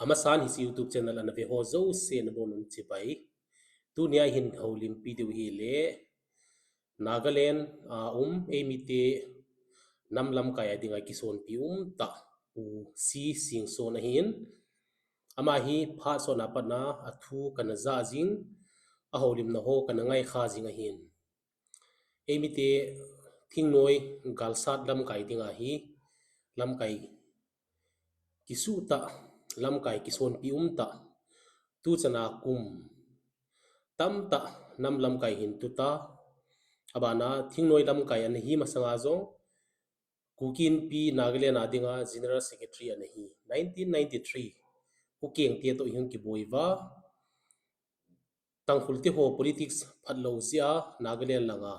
amasan his YouTube channel ana ve ho zo se na bonun chipai tu nia hin houlim pidu hi le Nagaland eimite nam lamkai adinga kisonpi umtah u si Singson ahin ama hi pha so na pana athu kana za jing a houlimna ho kana ngai kha jing ahin eimite thingnoi galsat lamkai dinga hi lamkai kisuta lamkai kisonpi umtah tu chana kum tamta nam lamkai hin tuta abana thingnoi lamkai an hi masanga zo Kuki Innpi Nagaland adinga General Secretary an hi 1993 Ukeng te to yung kiboiwa tangkhulti ho politics phatlo zia Nagaland langa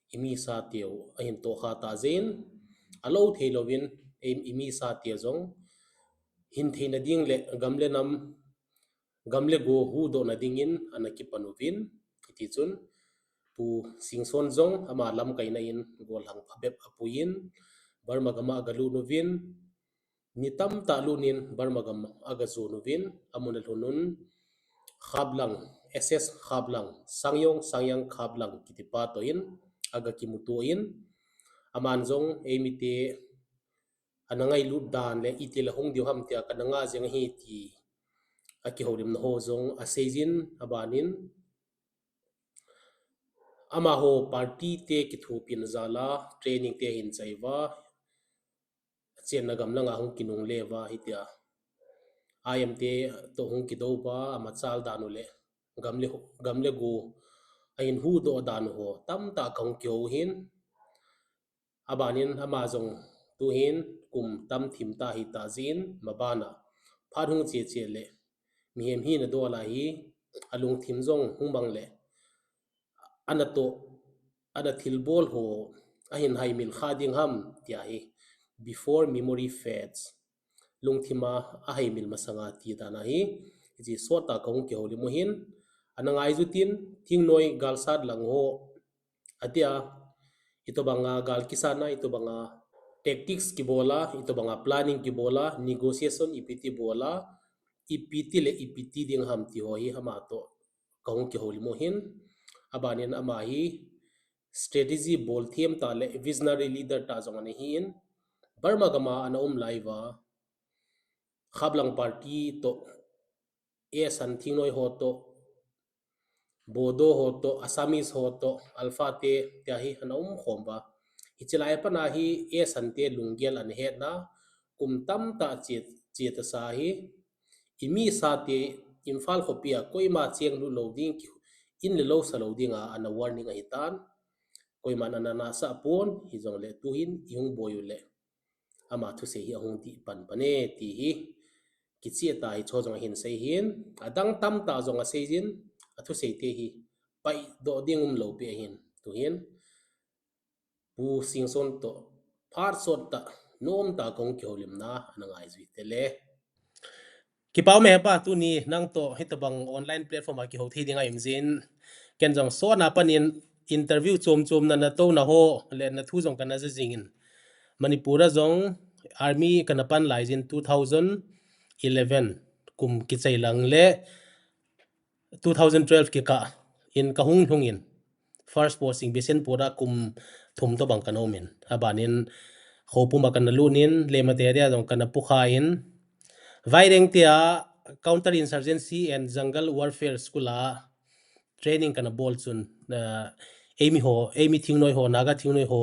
imi sa teo ahin to kha ta zen alo theilovin imi sa te zong hin theina ding le gamle nam gamle go huhdoh na dingin anaki panovin iti chun pu Singson zong ama lam kaina in gollhang phabep apuin Burma gama agalu novin nitam ta lunin Burma gama agazu novin amunal hunun Khaplang SS Khaplang sangyang Khaplang kitipatoin aga kimutuin amanzong eimite anangai ludan le itil hong diu ham tia kananga jeng hi ti kihoulim na ho zong asei abanin ama ho party te kithupin zala training te hin chaiwa chen na gamla nga hong kinung lewa hitia IMT to hong kidoba ama chal danu le gamle go ahin huhdoh danu ho tam ta kong kyo hin abanin ama zong tu hin kum tam thim ta hi ta zin mabana phadung che le mihem hi na dola hi alung thim zong hungbang le anato ada thilbol ho ahin haimil khading ham tia hi before memory fades lungthima ahaimil masanga ti dana hi ji sota kong ke holi mohin anangai jutin thingnoi galsat lang ho adia ito banga gal kisana ito banga tactics ki bola ito banga planning ki bola negotiation ipiti bola ipiti le ipiti ding ham ti ho hi hama to kong ke holi mohin abanin ama hi strategy bol them ta le visionary leader ta zong ani hin Burma gama ana laiwa Khaplang party to san thingnoi ho to bodo ho to assamese ho to alpha te tia hi ana khomba hichilai pa na hi san te lunggel an he na kum tam ta che ta sa hi imi sa te imphal khopia koima cheng lu loading in le lo sa loading ana warning a hitan koima na sa pon hi jong le tuhin yung boyu le ama thu se hi hong ti pan pane ti hi kichia tai cho jong hin sei hin adang tam ta jong a sei jin athu sei te hi pai do ding lo pe hin tu hin pu Singson to phar sot ta nom ta kong kihoulim na anangai zui tele ki pau me pa tu ni nang to hitabang online platform a ki ho thi dinga imjin ken jong so na panin interview chom na to na ho le na thu jong kana jingin Manipura zong army kanapan laizin 2011 kum kichai lang le 2012 ki ka in kahung hungin first posting besen pura kum thum to bang kanomin abanin khopuma kan lunin le materia jong kana pukhain vaireng tia counter insurgency and jungle warfare skula training kana bol chun emi thingnoi ho naga thingnoi ho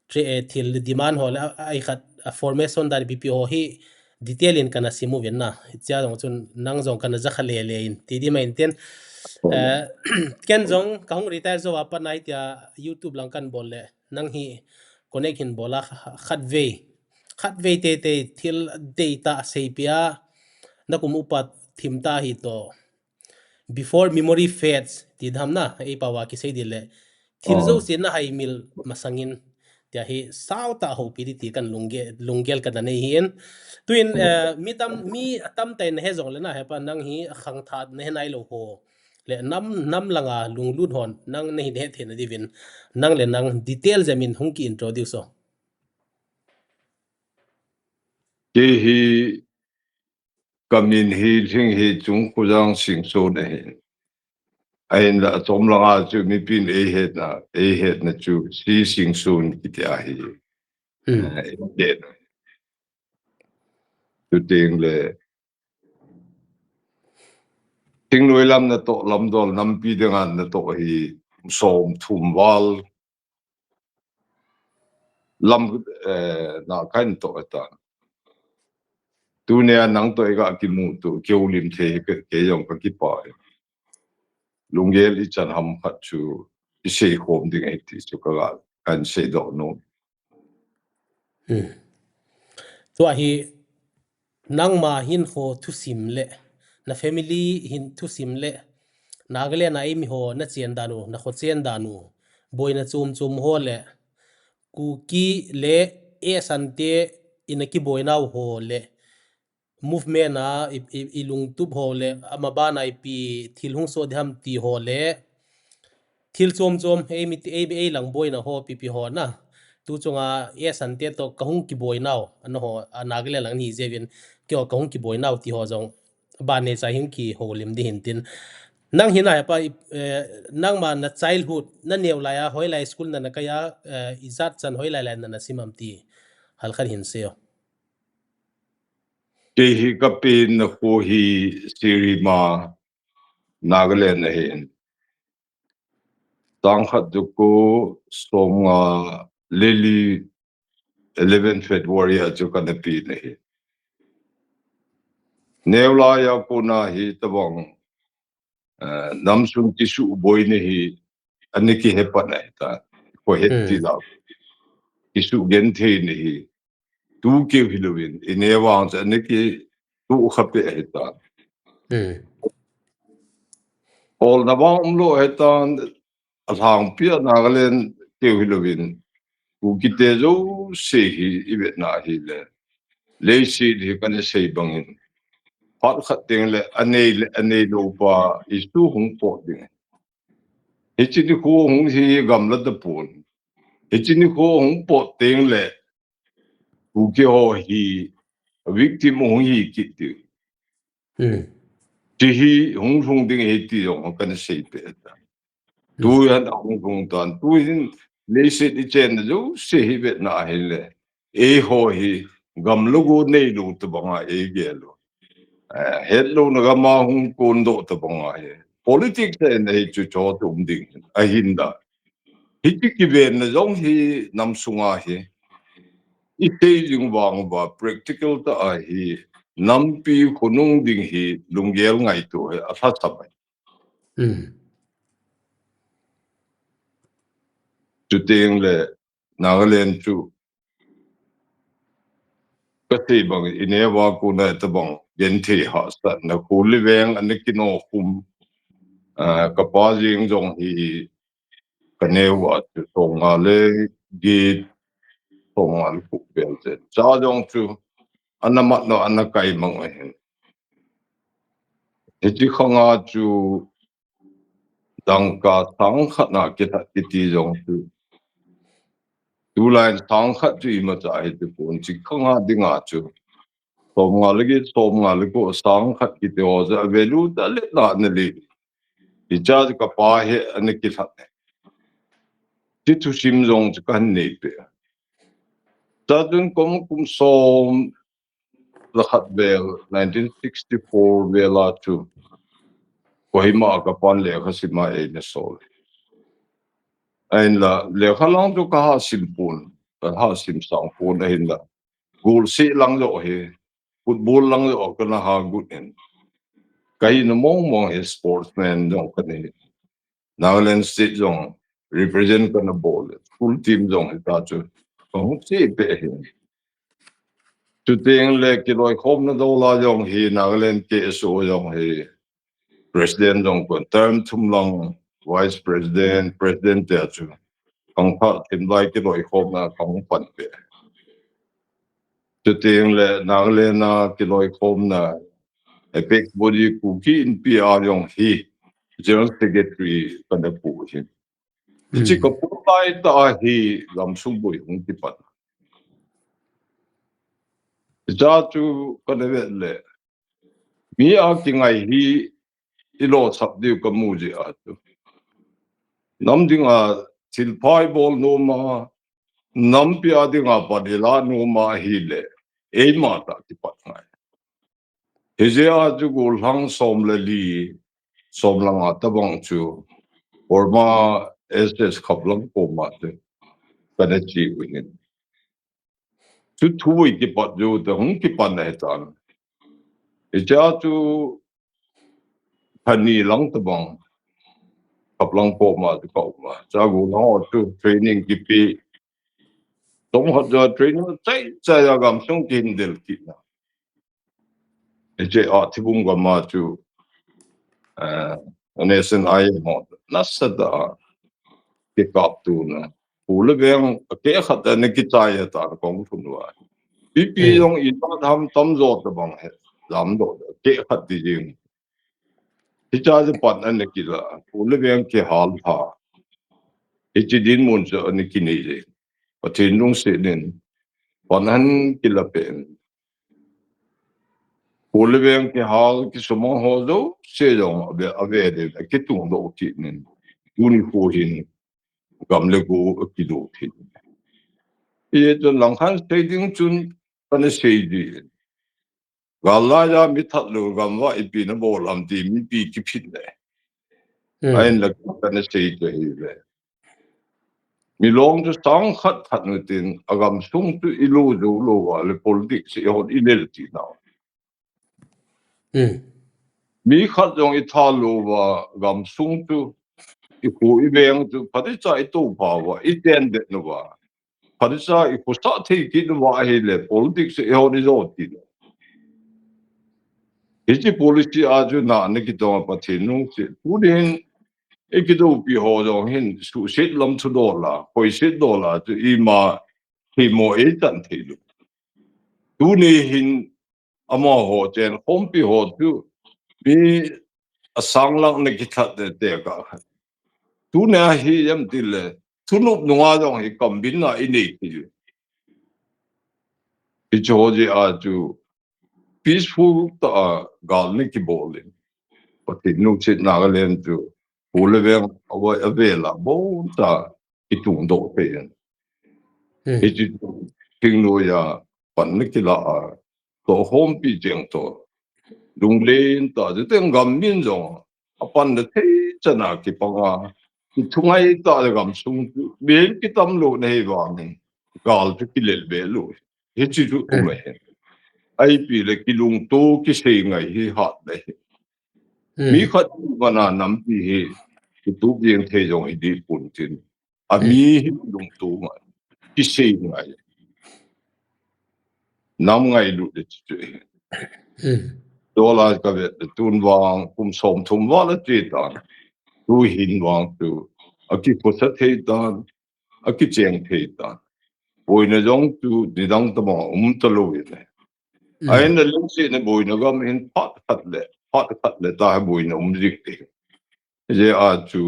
til demand ho ai khat formation dar bpo hi detail in kana simu venna cha jong chun nang jong kana za khale le in ti di main ten ken jong kahung retire zo apa nai tia YouTube lang kan bol le nang hi connect hin bola khat ve te til data sepia na kum upat thimta hi to before memory fades ti dhamna ei pawa ki sei dile thil zo sin na hai mil masangin tia hi sauta ho pi ti kan lunggel ka dane hin tuin mi tam ten he jong le na he pa nang hi khang that ne nai lo ho le nam langa lunglut hon nang nei ne the na divin nang le nang detail jamin hung ki introduce so hi kamin hi thing hi chung khujang Singson ahin la tom langa chu mi pin e het na chu si Singson hitia hi de chu ting le ting noi lam na to lam dol nam pi de ngan na to hi som thum wal lam na kan to ta tu ne nang to ga ki mu tu kihoulim the ke yong ka ki pa lungel I chan ham khat chu sei khom ding ai ti chu ka kan sei do no tua hi nang ma hin ho thu sim le na family hin thu sim le Nagaland na imi ho na chen danu na kho chen danu boina chum ho le Kuki le sante inaki boina ho le movement na ilung tup ho le amaba na pi thilhung so dham ti ho le thil chom ei lang boina ho pi ho na tu chunga sante to kahung ki boina an ho Nagaland lang ni jevin kyo kahung ki boina ti ho jong ba ne cha hin ki holim di hin tin nang hina pa nang ma na childhood na new la ya hoi lai school na ka ya izat chan hoi lai na simam ti hal khan hin se ke hi ka pin na ko hi siri ma Nagaland na hin tang khat du ko som nga lily 11 February a chu kan pi na hi neula ya ko na hi tabong nam sum ti su boi ne hi aniki he pa na ta ko het ti la ki su gen the ne hi tu ke hilowin inewa aniki tu khape he ta all na ba lo he ta athang pia Nagaland ke hilowin Kuki te zo se hi ibet na hi le si hi kan sei bangin pat khat teng le anei lo pa isu hung po ding hichi ni ko hung hi gam la da pon hichi ni ko hung po teng le Kuki ho hi victim hung hi ki ti ti hi hung ding hi ti yong kan sei pe ta tu yan hung tan tu hin le se di chen zo se hi bet na hi le e ho hi gam lugu nei lu tu banga e gelo hello na gama hung kondo tu banga he politics nei chu cho tu ding ahin da hiti ki ben na jong hi nam sunga hi I te jing wang ba practical ta a hi nam pi khunung ding hi lunggel ngai tu he a tha sabai chu teng le Nagaland chu ka te bang inewa ko na ta bang gen the ha sta na ko li weng an ki no khum ka pa jing jong hi ka ne wa chu tong a le gi tong al ku bel te cha jong chu anamat no anakai mang a hen ti khanga chu dang ka tang khat na ki ta ti jong chu tu lai tang khat chu I ma cha hi tu pon chi khanga dinga chu som nga le ko sang khat ki te o za velu da le na ne le I cha ka pa he an ki that ti tu sim jong chu kan nei pe ta dun kum som la khat bel 1964 vela chu kohima ka pan le khasima e ne sol ein la le khalang tu ka ha simpun ka ha sim sang pun ein la gol si lang lo he football lang lo ka na ha good en kai no mong e sportsman dong ka ni Nagaland state dong represent ka na ball full team dong ta chu ko si pe he tu teng le ki loi khom na do la dong hi Nagaland ke so dong he president dong ko term thum long vice president te chu kong pha tim lai ki loi khom na kong pan pe tu teng le Nagaland na ki loi khom na epek body Kuki Innpi Nagaland hi general secretary kan da pu hi chi ko pu lai ta hi lam sung bui hung kipat ja chu kan le mi a ki ngai hi ilo sap diu ka mu ji a tu nam dinga thil phai bol no ma nam pia dinga padela no ma hi le eimata kipat ngai Hiche a chu gollhang som le li som langa tabang chu Burma SS Khaplang koma te kana chi winin chu thui kipat jo te hung kipat na hetan Hiche a chu thani lang tabang Khaplang koma te koma cha gollhang chu training kipi tong hat ja training chai chai ya gam sung kin del ki na Hiche a thibung ga ma chu nesen ai mo nasada ke kap tu na ule beng ke khat ne ki chai ya ta kong thun wa pi yong in ta tham tam zo ta bang he lam do ke khat ti jing ti cha je pat an ne ki la ule beng ke hal pha chi dinmun so ne ki nei je pathin lung se nen pan han ki la pen ule beng ke hal ki somo ho do se jong ave de ki tu do ki nen uni ho hin gam le go ki do thi ye to lang khan se ding chun pan se di Galaya mi that lu gam wa ipi na bo lam ti mi pi ki phit le ai la ka na sei te hi le mi long to tang khat khat nu tin agam sung tu ilu du lo wa le politics e hot inel ti na mi khat jong I tha lo wa gam sung tu I ku I beng tu phati cha I to pa wa I ten de no wa phati cha I ku sa the ki no wa hi le politics e hot is hot ti Hiche policy a ju na ne ki to pa thi nu ti pu din Ikido pi ho dong hin su sit lam tu dola, hoi sit dola tu I ma hi mo e tan thi lu. Tu ni hin ama ho chen hom pi ho tu mi asang lang ne ki that de ka. Tu na hi yam ti le tu nup nuwa dong hi kam bin na I nei ti lu. I cho je a tu peaceful ta gal ne ki bolin. Pati nu sit Nagaland tu ule veng awa avela bo ta I tung do pe yan. Hiche ting no ya pan ki la to hom pi jeng to dung len ta de teng gam min jong apan de te chana ki panga ki thungai ta de gam sung ben ki tam lo nei wa ni gal tu ki lel be lo hiche tu tu me ai pi le ki lung to ki sei ngai hi hat le mi khat bana nam pi hi ki tu jeng the jong I di pun tin a mi lung to ma ki sei ngai nam ngai lu de chu Dola ka vet de tun wang kum som tum wala ti dan tu hin wang tu aki posa te dan aki cheng te dan boina jong tu didang ta ma ta lo ne ai na ling se ne boina gam hin pat le ta boina dik te je a tu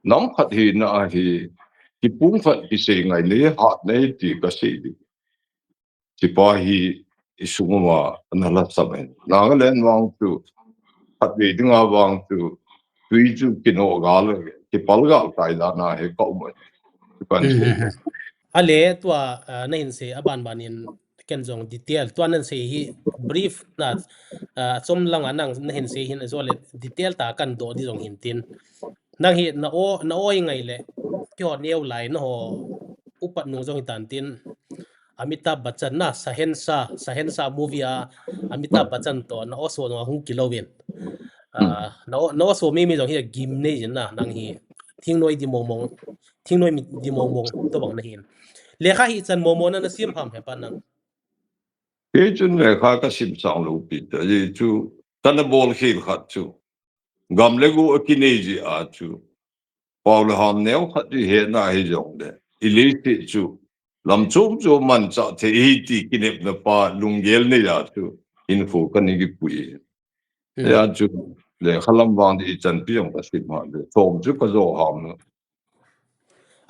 nam khat hi na hi ki pung phat ki se ngai ne hat ne ti ka se di ti pa hi isungwa na la saben na ga len wang tu hat ve dinga wang tu tui chu kino gal ki palgal tai da na he ko mo kan se ale tua na hin se aban banin ken jong detail tua nan se hi brief na chom lang anang na hin se hin azole detail ta kan do di jong hin tin nang hi na o ngai le pyo neu lai na ho upat nu jong tan tin Amitabh Bachchan na sahensa movie Amitabh Bachchan to na oso no hung kilowin na oso mi jong hi gim ne jin na nang hi thing noi di momong thing noi mi di momong to bang na hin le kha hi chan momo na sim ham he pan nang ke chun le kha ka sim sang lo pi ta ye chu tan bol khil khat chu gam le gu akine ji a chu paul han neu khat ji he na he jong de ili ti chu lam chum chu man cha the hi ti kinep na pa lungel ne ya chu info kan gi pui ya chu le khalam wang di chan pi yong ka sim ha de tom chu ka zo ham no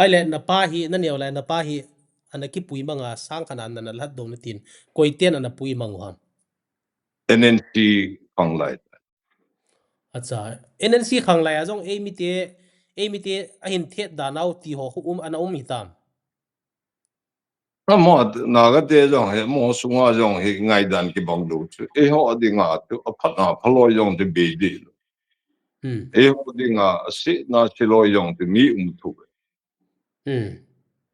ai le na pa hi na neu la na pa hi ana ki pui manga sang khanan na lat do na tin koi ten ana pui mang ham NNC khang lai acha NNC khang lai azong eimite ahin thet danau ti ho ana hitam na mo naga te jong he mo sunga jong he ngai dan ki bang lu chu e ho di nga tu aphat na phaloi jong te be di e ho di nga si na chiloi jong te mi thu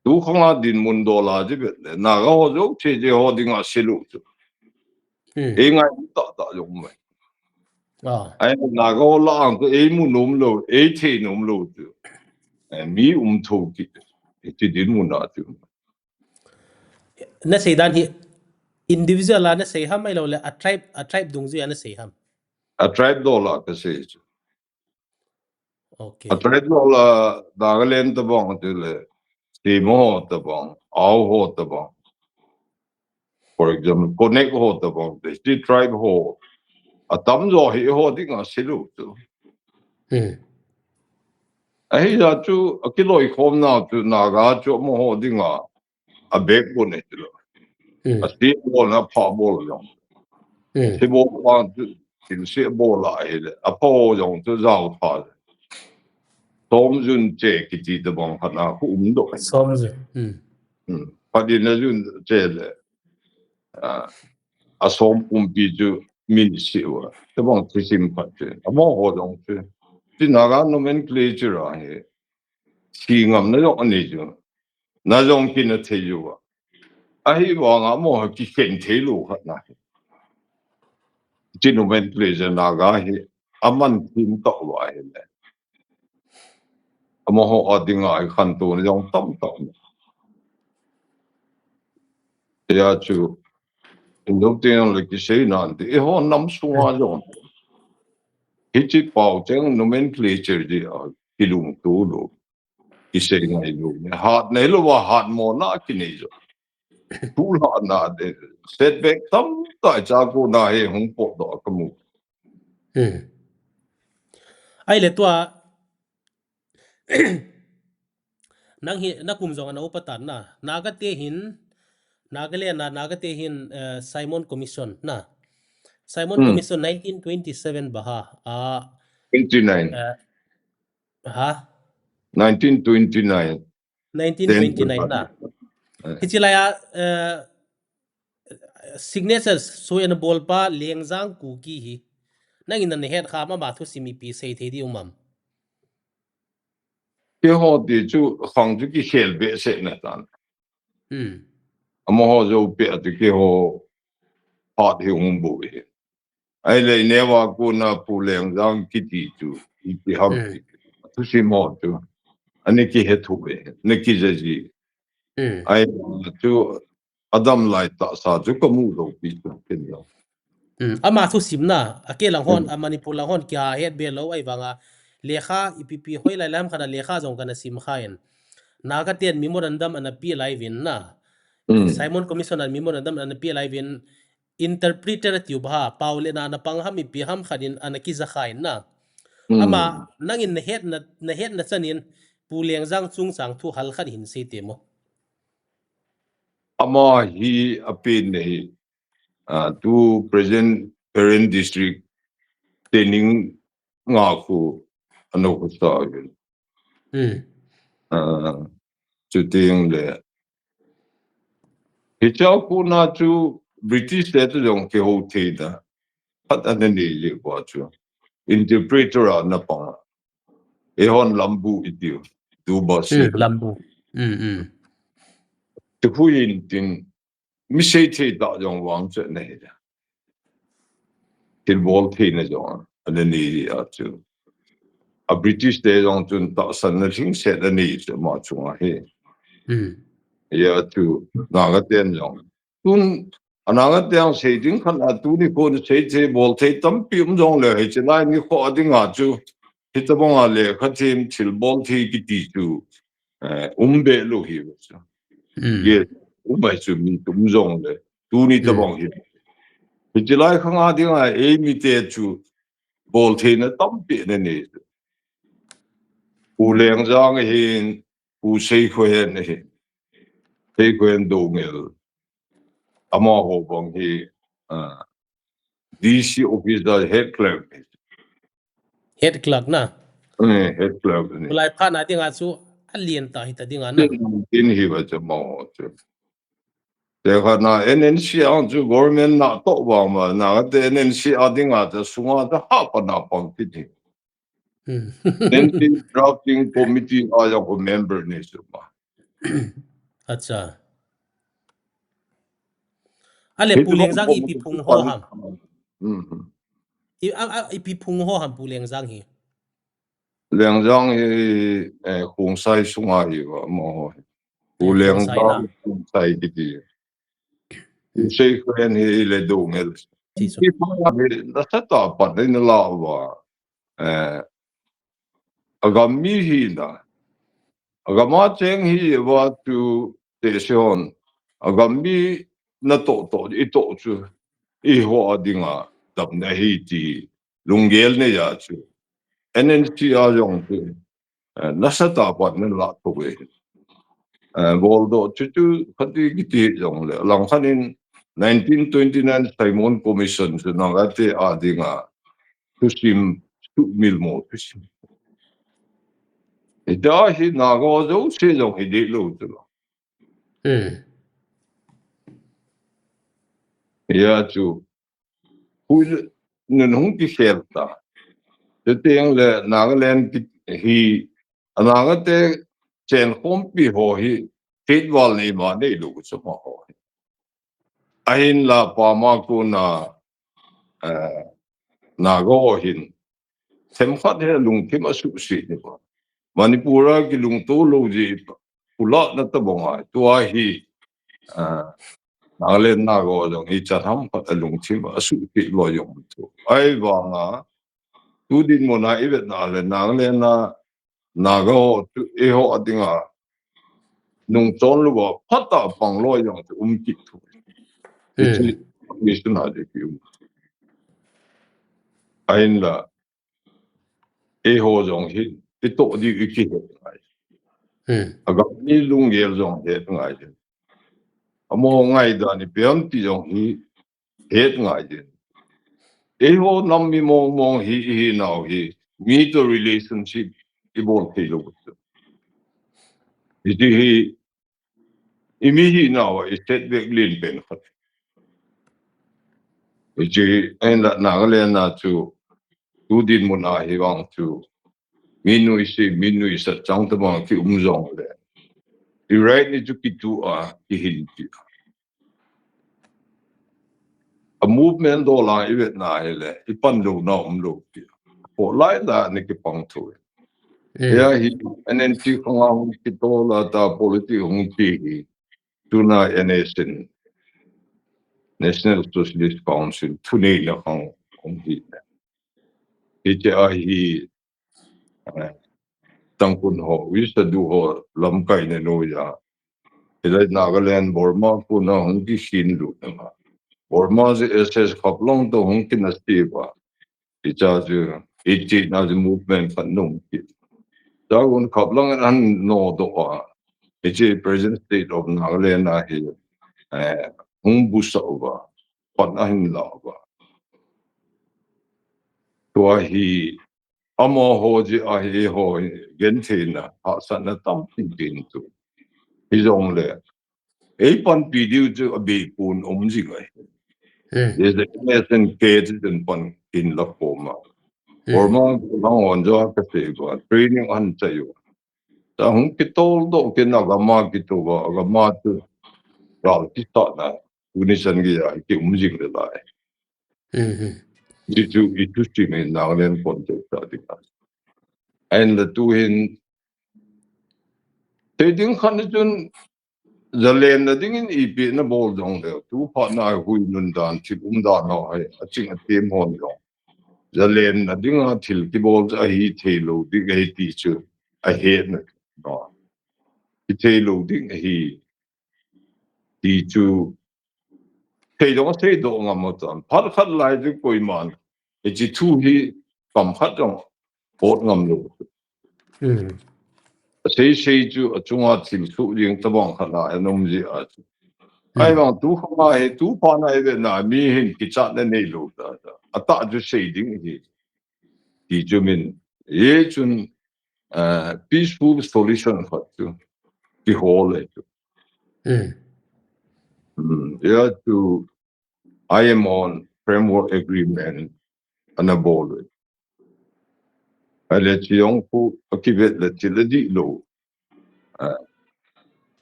tu khanga dinmun dola ji be na ga ho jo che je ho di nga silu chu e ngai ta ta jong mai ai na ga ho la ang e mu nom lo e che nom lo chu mi thu ki dinmun na chu na sei dan hi individual la na sei ham mai lo le a tribe dung zu na sei ham a tribe dola ka se chu okay a tribe dola Nagaland ta bang tu le si mo ta bang ao ho ta bang for example connect ho ta bang the tribe ho a tam zo hi ho di nga silu tu ai ja chu a kiloi khom na tu na ga chu mo ho di nga a bek bo ne tu a si bo na pha bo lo si bo pa tu tin si bo la ai a po yong tu zao tha tom jun che ki ti ta bang pha na hu do som zu pha di na jun che le a som pi ju min si wa ta bang ti sim pha che a mo ho dong che ti na ga nomenclature a he si ngam na yo ani ju na jong ki na the ju wa a hi wa nga mo ki khen the lu khat na ti nomenclature na ga hi aman tim to wa he le a mo ho adinga ai khan tu na jong tam tam ya chu Indo tiền là cái gì nè, thì họ nắm xuống hoa rồi. Hiche bảo chẳng nomenclature gì à, cái lùng tu lo, cái gì này lo, hạt này lo và hạt mò na cái này rồi, tu hạt na de, setback tâm tại cha cô na he hung pot đó cái mu. ai le tua nang hi na kum zong ana upatan na naga te hin Nagaland na naga te hin Simon Commission na Simon Commission 1927 baha 29, ha 1929. 1929 na hichilaya signatures so en bolpa lengjang kuki hi nang in ne het khama ma thu simi pi sei the di umam Cái họ thì chú hàng chú cái hiểu biết sẽ nè tan, mà họ就biết thì cái họ hạt thì không bùi. Ai lấy nèว่ากูน่ะผู้แรงจังกิติจูอีกหักทุสิหมดจูอันนี้กี่เหตุผลนี่กี่จะจีไอ้จูอดัมไลตาสาจูก็มูโลปีจูเป็นยัง ama thu simna ake langhon amanipur langhon kya het be lo ai wanga lekha ipipi hoi lai lam khana lekha jong kana sim khain naga ten memorandum ana pi lai win na Simon Commission an memorandum ana pi lai win interpreter tubha paule na pangham ipi ham khanin ana ki za khain na ama nangin na het na chanin puleng jang chung sang thu hal khan hin se temo ama hi apin nei tu present parent district training nga khu ano ko sa yun chu ting le hi chao ku na chu British le tu jong ke ho the da pat an ni le kwa chu interpreter na pa e hon lambu itiu tu ba se lambu tu hu yin tin mi se the da jong wang che nei da til bol the na jong an ni ya chu a British de jong chun ta san na thing se da ni che ma chu a he ya tu na ga ten jong tun ananga tiang sei ding khan a tu ni ko sei che bol the tam pi jong le he che lai ni kho ding a chu hi ta bong a le kha chim chil bol thi ki ti chu be lo hi chu ye bai chu mi tum jong le tu ni ta bong hi hi che lai khang a ding a eimite chu bol the na tam pi ne ni u leng jang hin u sei khwen ne sei khwen do ngel ama ho bong hi DC office da head clerk head clerk na head clerk ni mulai phan ati nga chu alien ta hita dinga na tin hi ba cha mo chu te kha na NNC ang chu government na to ba ma na te NNC adinga cha sunga da ha pa na pang ti ni NNC drafting committee aya ko member ni chu ma acha ale puleng jang ipi phung ho ham ipi phung ho ham puleng jang hi leng jang khung sai sunga hi ba mo khong puleng sai jang na khung sai ti sei khen hi le do ngel chi so ki pa na sa ta pa ni la wa agam mi hi na agama cheng hi wa tu te sion agam mi na to I to chu I ho adinga dap na hi ti lungel ne ya chu NNC a yong tu na sa ta pa ni la to we bol do chu chu khati ki ti yong le lang khanin 1929 Simon Commission chu na ga te adinga tu sim tu mil mo tu sim da hi na go zo se yong hi de lo tu ya chu hui nên không cái xe ta thế tiếng là Nagaland hi Nagaland trên không bị hồ hi kết vào này mà đây đủ số mà hồ ahin là pa ma cô na Nago hin xem phát thế lùng thêm ở sụp xịt này mà Manipura cái lùng tố lâu gì pula nó ta bông ai tua hi Nagaland Nago rồi hi chặt ham phát lùng thêm ở sụp xịt lo dùng ai vàng à tu dinmu na ibet na le Nagaland na Nago tu eho adinga nung chon lu ba phata pang lo yang ki thu ichi mission ha de ki ain la eho jong hi to di ki he ngai aga ni lung yel jong he ngai de amo ngai da ni piam ti jong hi he ngai de eho nam mi mong hi now hi meet the relationship ibon thi lo ichi hi imi hi now is set back lin ben khat ichi ain la Nagaland na chu tu dinmu na hi wang chu minui sa chang ta bang ki zong le I right ni chu ki tu a ki hin ti a movement do la I vet na hele I pan lo na lo ti po lai da ni ki pang thu ya hi anen ti khong ki to la ta politi hong ti hi tu na NSN National Socialist Council tu nei la hong ti Hiche a hi tang kun ho wi sa du ho lamkai ne no ya Ilai Nagaland Burma ku na hong ki sin lu na Burma ze SS Khaplang to hong ki na ba icha ju ichi na ju movement kan nung ki da un Khaplang an no do ichi present state of Nagaland na hi hong bu sa ba pan ahin la ba to hi amo ho ji a hi ho gen thina ha sa na tam tin tu hi jong le ei pan pi diu chu a be kun ji gai There's a lesson kids in pan in la koma. Burma lang on jo ka se go training an chayo. Ta hung ki tol do ki na ga ma ki to ga ma tu ral ki ta na tunichan gi ya ki jing le lai. I tu ti me na len pon te ta di ka. And the tu hin te ding khan chun zalen na ding in I pi na bol dong le tu pa na hui nun dan chi da no hai a ching a tem hon dong. Zalen na dinga thil ki bol a hi thelo di ga ti chu a he na no ki thelo ding hi ti chu thelo se do ngam mo tan phar khat lai ju koi man e chi thu hi kam khat jong bot ngam lo sei sei chu a chunga thil thu ring ta bang khat la nom ji a ai vang tu kha he tu pa na e na mi hin ki chat na nei lo da ata ju sei ding hi ju min ye chun peaceful solution khat tu ki hole tu yeah to I am on framework agreement anabol ale chiong pu akivet le chiladi lo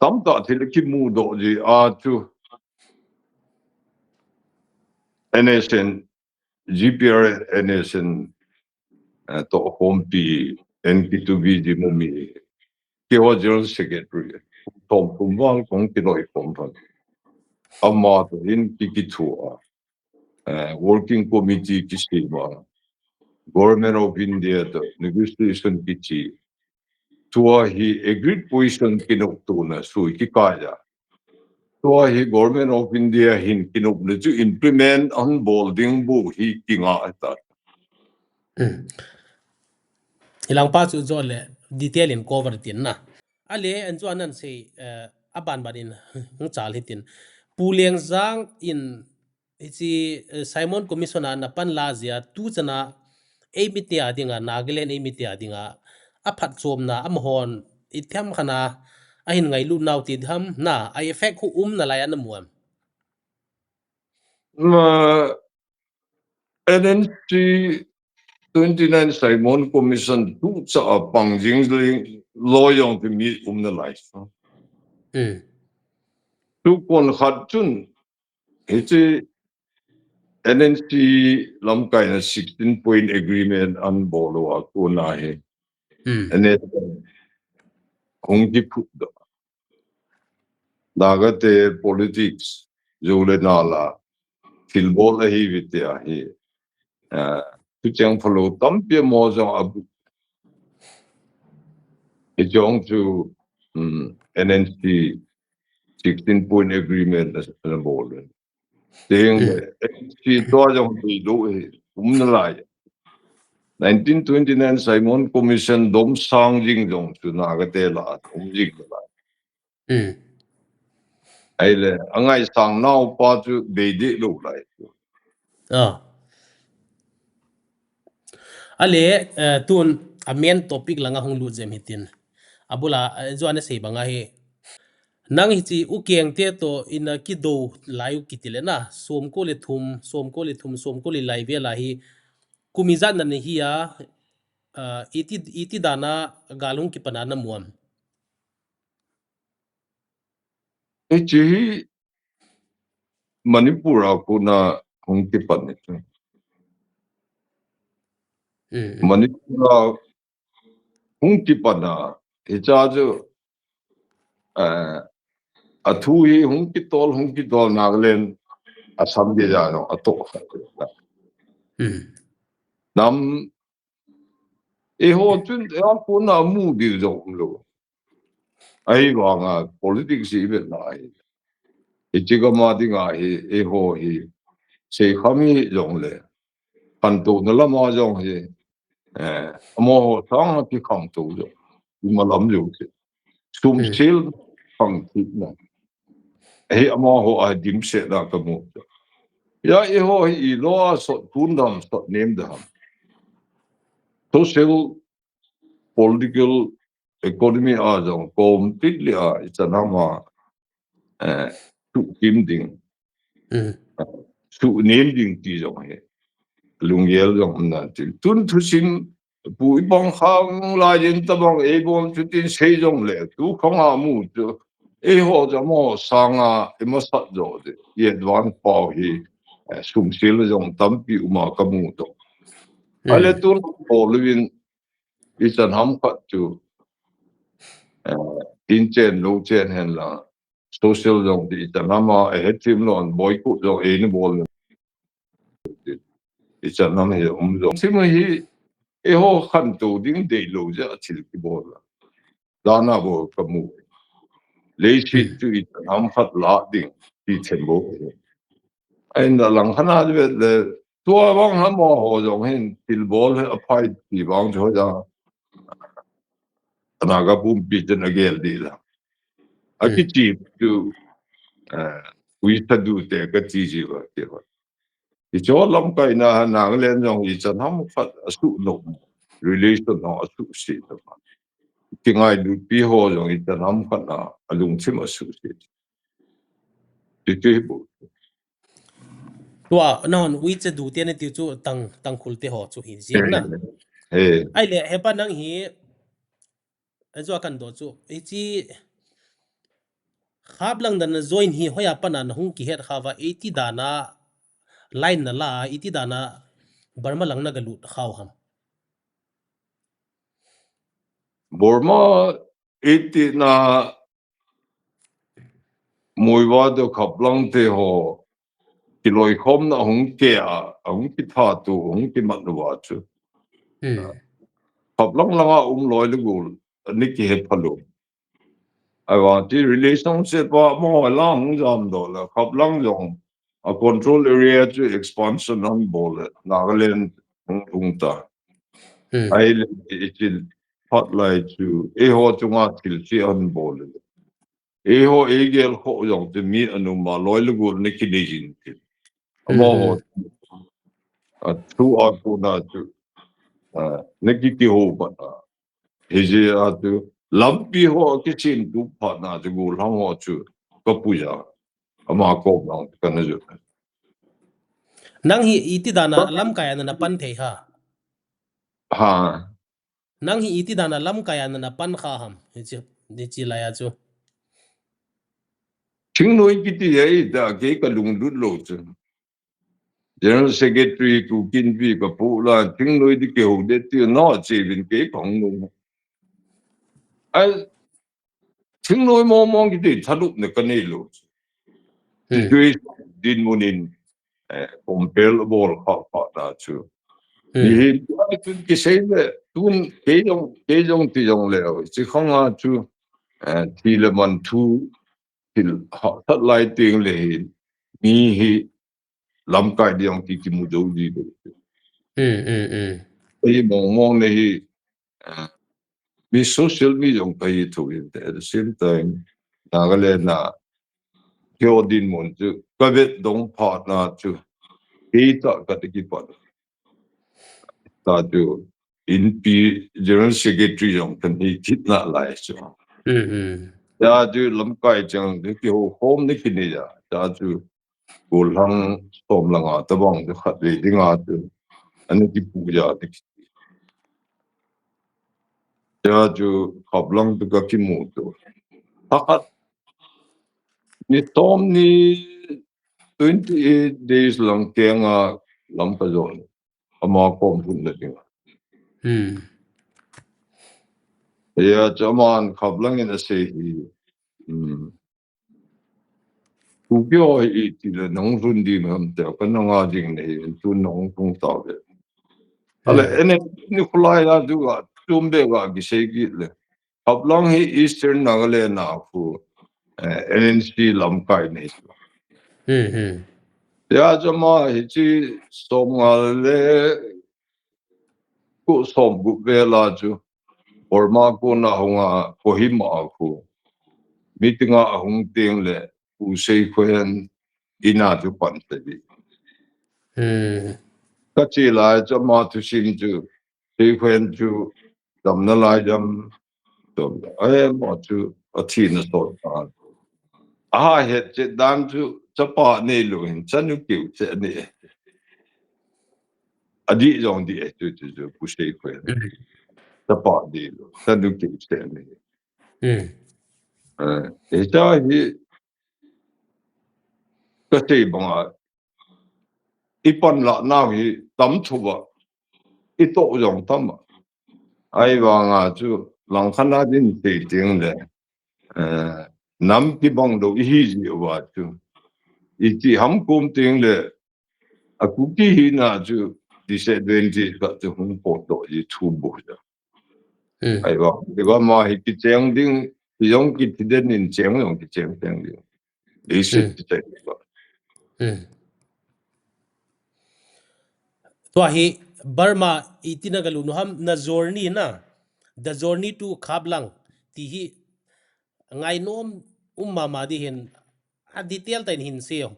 tam ta thil ki mu do ji a tu NSN GPR NSN to home pi NP2B di mo mi ki wa general secretary tom kumwal kong kinoi kom phan amma to in ki thua working committee ki sima government of India the negotiation ki tua hi agreed position kinok tu na sui ki kaya tua hi government of India hin kinok na chu implement on bolding bu hi kinga ata ilang pa chu zo le detail in cover tin na ale an chu anan sei aban barin hung chal hitin puleng zang in ichi Simon Commission na pan la zia tu chana eimite adinga Nagaland eimite adinga aphat chomna amhon ithiam khana ahin ngai lu nau ti dham na I effect hu na la yan muam NNC 29 Simon Commission tu cha pangjing loyong to meet the life tu kon khat chun hiche NNC lamkai na 16-point agreement an bolo ko na he ene hongji phu dagate politics jole nala filbol hi vitya hi tu chang phalo tam pe mo jong abu e jong to NNC 16-point agreement na bolo ding NNC to jong bi do na lai 1929 Simon Commission dom sang jing jong tu nagate la jing la ai le angai sang nau pa chu be de lo lai ale tun a main topic langa hung lu jem hitin abula zo ane sei banga he nang hi chi ukeng te to in a ki do layu kitile na som ko le thum som ko le lai ve la hi kumizan na hi ya iti dana galung ki panana muam e chi Manipura ko na hong ki pan ni Manipura hong ki pan na e cha jo athu hi hong ki tol Nagaland Assam de ja no ato nam e ho chun e ko na mu di jo lo ai wa nga politics i be lai e chi ga ma di nga e ho hi se khami jong le pan to na la ma jong hi mo tang ki khang to jo ma lam jo ke sum sil khang ti na e mo ho a dim se da ka mo ya e ho i lo so tun dam so nem da social political economy a jong completely a it's an ama tu kim ding tu nem ding ti jong he lung yel jong na ti tun thu sim bu bong hang la yin ta bong e bong chu tin se jong le tu khong a mu tu e ho ja mo sang a e mo sa jo de ye dwan pao hi sum sil jong tam pi uma ka mu to ale tu po luin is an ham khat tu in chen lo chen hen la social jong di ta nama e het tim lo an boycott jong e ni bol i cha nam he jong sim hi e ho khan tu ding de lo ja chil ki bol dana bo ka mu le chi tu i ham khat la ding ti chen bo ai na lang khana de le tua wang ha mo ho jong hen til bol he apai ti wang jo ja na ga bum pi chen agel di la a ki chi tu we ta du te ka ti ji wa te wa I cho lamkai na Nagaland jong I chan ham khat asu no relation no asu si ta ma ki ngai du pi ho jong I chan ham khat na alung chim asu si ti bu tua non we che du te ne ti chu tang khul te ho chu hi jiang na he ai le he pa nang hi zo kan do chu I chi Khaplang dan join hi hoya pa na hung ki het khawa 80 dana line na la 80 dana Burma lang na galut khaw ham Burma iti na muiwa do Khaplang te ho ki loi khom na hung ke hung ki tha tu hung ki mat wa chu Khaplang langa loi lu gul ni ki he phalu I want the relationship wa mo lang jam do la Khaplang jong a control area to expansion on bol Nagaland umtah ai le itil hotline to e ho chunga til chi on bol e ho e gel ho jong te mi anu ma loi lu gul ni ki ni jin ti amo ho a tu a ku na tu ni ki ho ba Hiche atu lampi ho ki chin tu pa na tu gollhang ho chu ka puja ama ko lang kana ju nang hi 80 dana lamkai na pan the ha ha nang hi 80 dana lamkai na pan kha ham ni chi la ya chu thing noi ki ti ai da ke ka lung lut lo chu General Secretary Kuki Innpi ka pu la thing noi di ke ho de ti no che bin ke khong nu ai thing noi mo mo ki ti thalup ne ka nei lo situation dinmun comparable kha na chu ni tu ki sei le tun ke jong ti jong le chi khong a chu ti le man thu til thot lai ting le ni hi lamkai diang ti ki mu do di do ai mong mong ne hi mi social media jong pai thu at the same time Nagaland na kyo dinmun chu ka vet dong pha na chu ke ta ka ti ki pa ta chu Innpi General Secretary jong kan hi kit na lai chu ya chu lamkai chang ki ho home ni ki ni ya ta chu gollhang som langa tabang de khat le dinga tu ani ki puja de ya chu Khaplang tu ka ki mu tu khat ni tom ni 28 days lang kenga lam pa zon ama kom pun de dinga ya chaman Khaplang in asei hi ku pyo I ti le nong run di ngam te ka nga jing nei tu nong tung ta be ale ene ni khulai la du ga tumbe ga gi sei gi le Khaplang hi Eastern Nagaland na ku NNC lamkai nei ya jama hi chi somale ku som gu be la chu Burma ko na hunga kohima ku meetinga hung ting le ku sei kwen ina tu pan te bi ka chi la jama tu sin chu sei kwen chu dam na lai jam to ai mo chu a thi na so ta a het che dan chu chapa ne lu hin chanu kiu che ne adi jong di tu ku sei kwen chapa di lu chanu kiu che ne e cha hi ka sei bang ipan la na hi tam thuwa I to jong tam ai wa nga chu lang khana din te ting le nam ki bang do hi ji wa chu I ti ham kum ting le a ku ki hi na chu disadvantage ka chu hum po do ji thu bu da ai wa de wa ma hi ki cheng ding yong ki ti den in cheng yong ki cheng cheng ding le se ti te ba tua hi Burma itina galu no ham na journey na the journey to Khaplang ti hi ngai nom umma ma di hen detail ta hin seo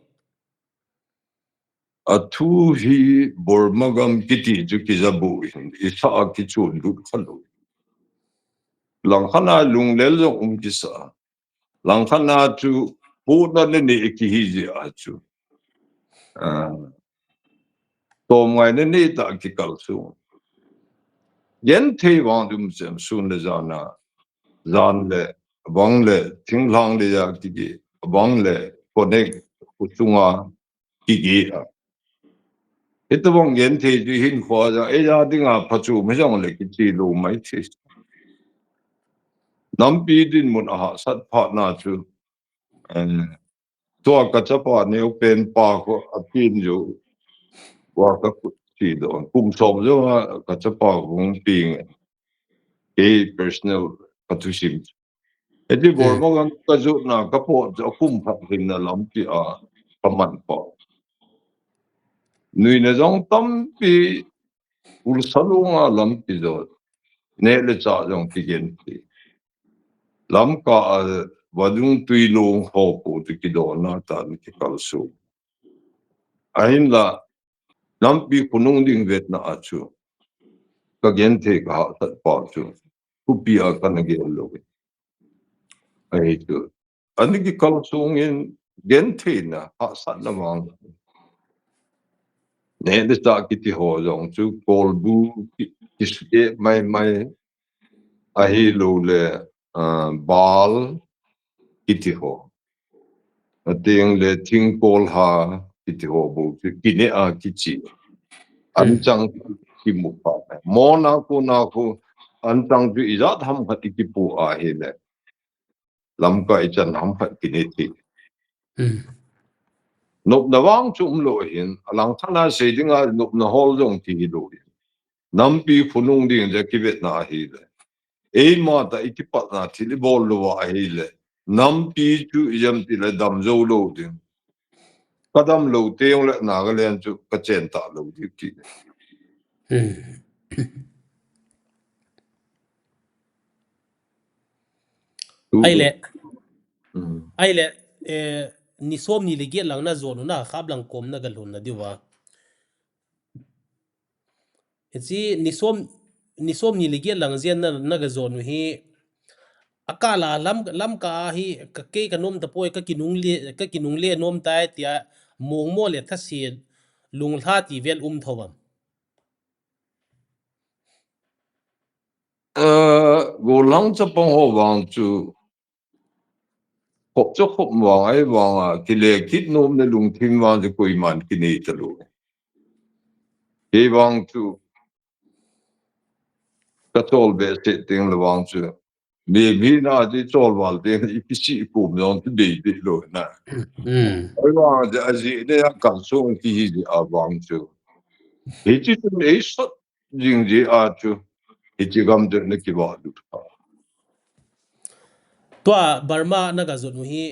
a thu hi Burma gam kiti chu kizabu hin isa ki chun du khalu lang khana lung lel zo kisa lang khana chu pu na ne ni ki hi ji a chu to ngai ne ta ki kal su yen thei wang dum chen sun le zana zan le wang le ting lang le ya ki gi wang le connect ku chunga ki gi ito bang yen thei ji hin kho ja e ja dinga phachu me jong le ki chi lu mai thi nam pi dinmun a sat pha na chu to ka cha pa ne open pa ko apin ju wa ka chi do kum som jo ka cha pa kung ping e personal patusim edi bor mo gan ka ju na ka po jo kum pha hin na lam pi a paman po nui na jong tam pi ul salunga lam pi jo ne le cha jong pi gen pi lam ka wadung tui long ho ko ti ki do na ta ni ki kal su ahin la lam pi kunung ding vet na achu ka gen the ka ta pa chu ku pi a ka na ge lo ai chu ani ki kal su ngin gen the na ha sa na wang ne de ta ki ti ho jong chu kol bu ki ke mai a hi lo le bal ki ti ho ateng le thing kol ha ki ti ho bu ki ne a ki chi an chang ki mu pa mo na ko an chang ju i za tham khat ki pu a hi le lamkai chan ham khat ki ne ti nop na wang chum lo hin alang thana se dinga nop na hol jong ti lo nam pi phunung ding je ki vet na hi le e ma ta ikipat na ti li bol lo wa hi le nam pi chu yam ti le dam zo lo ding kadam lo te yong le na ga len chu ka chen ta lo di ki ai le ni som ni le ge lang na zonu na Khaplang kom na galhun na diwa chi ni som ni le ge lang zen na ga zonu hi akala lam ka hi ka ke ka nom ta poi ka kinung le nom tai tia mong mo le tha si lung hla ti vel thawam gollhang chapang ho wang chu khop cho khop wang ai wang a ki le kit nom ne lung thing wang je koi man ki nei ta lo e wang chu ka tol be se ting le wang chu me mi na ji tol wal te i pi si ku non ti de lo na ai wang je a ji ne a kan so ki hi ji a wang chu e ji tu e sat jing ji a chu e ji gam de ne ki ba du tua Burma na ga zonu hi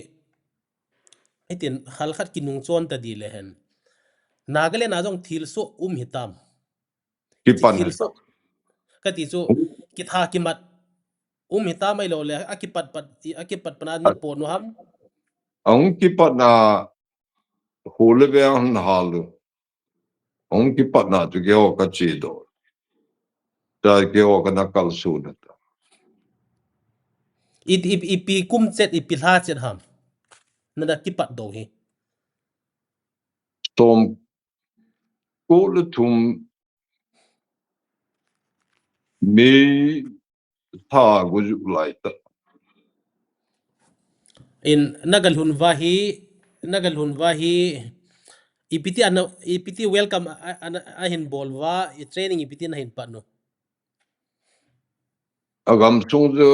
itin hal khat kinung chon ta di le hen Nagaland na jong thil so hitam ki chi pan thil ha so ka ti chu ki tha ki mat hitam mai lo le akipat pana ni po no ham ang ki pan na hole be an halu ang ki pan na tu ge o ka chi do ta ge o ka na kal su na ta ipi kum chet ipi hla chet ham na da kipat do hi tom ko le tum me tha gu ju lai ta in nagal hun va hi ipiti welcome ahin bolwa i training ipiti na hin pa no agam chung je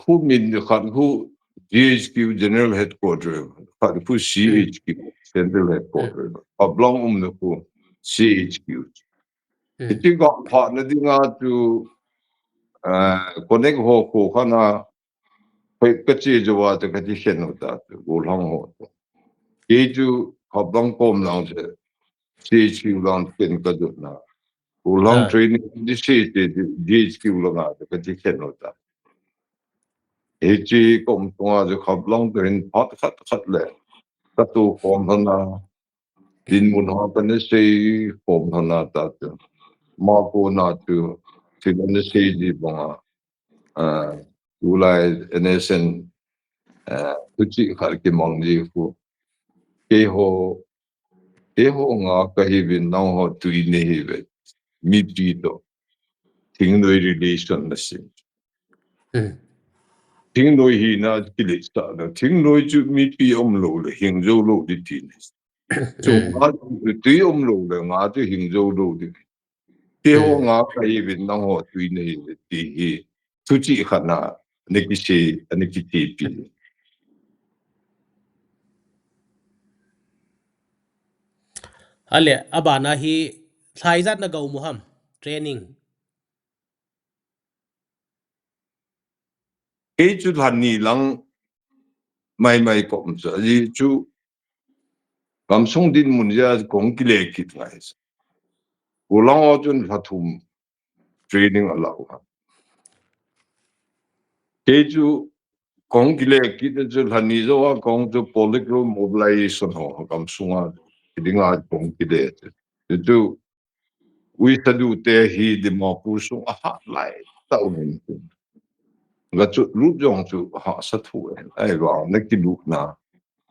hu min khat hu GHQ General Headquarter khat hu CHQ Central Headquarter Khaplang na hu CHQ iti ga pha na di nga tu connect ho ko khana phai ka chi jo wa ta ka ti hen ho ta gollhang ho ke ju Khaplang kom lang je CHQ lang ken ka jo na gollhang training di se GHQ lang ta ka ti hen ho ta Hiche kom tua jo Khaplang to hin phat khat le ka tu kom thana dinmun ha kan sei kom thana ta ma ko na tu tin sei ji bonga ulai enesen tu chi khar ki mong ji ku ke ho nga ka hi bin na ho tu ne hi ve mi pi to thing no relation na si thing no hi na ki le sta na thing no chu mi pi lo le hing zo lo di ti ne so nga tu lo le nga tu hing zo lo di ke ho nga ka hi bin na ho tu ne hi ti hi tu chi khana ne ki se ne ki ti pi ale abana hi thaizat na go muham training ke chu than ni lang mai kom sa ji chu kam song din mun ja kong ki le ki ngai ko lang o chun phathum training allow ha ke chu kong ki le ki de chu than ni zo wa kong chu political mobilization ho kam sunga dinga kong ki de chu we ta du te hi de mo pu sung a ha lai tau nin ga chu lu jong chu ha sa thu ai ga ne ki lu na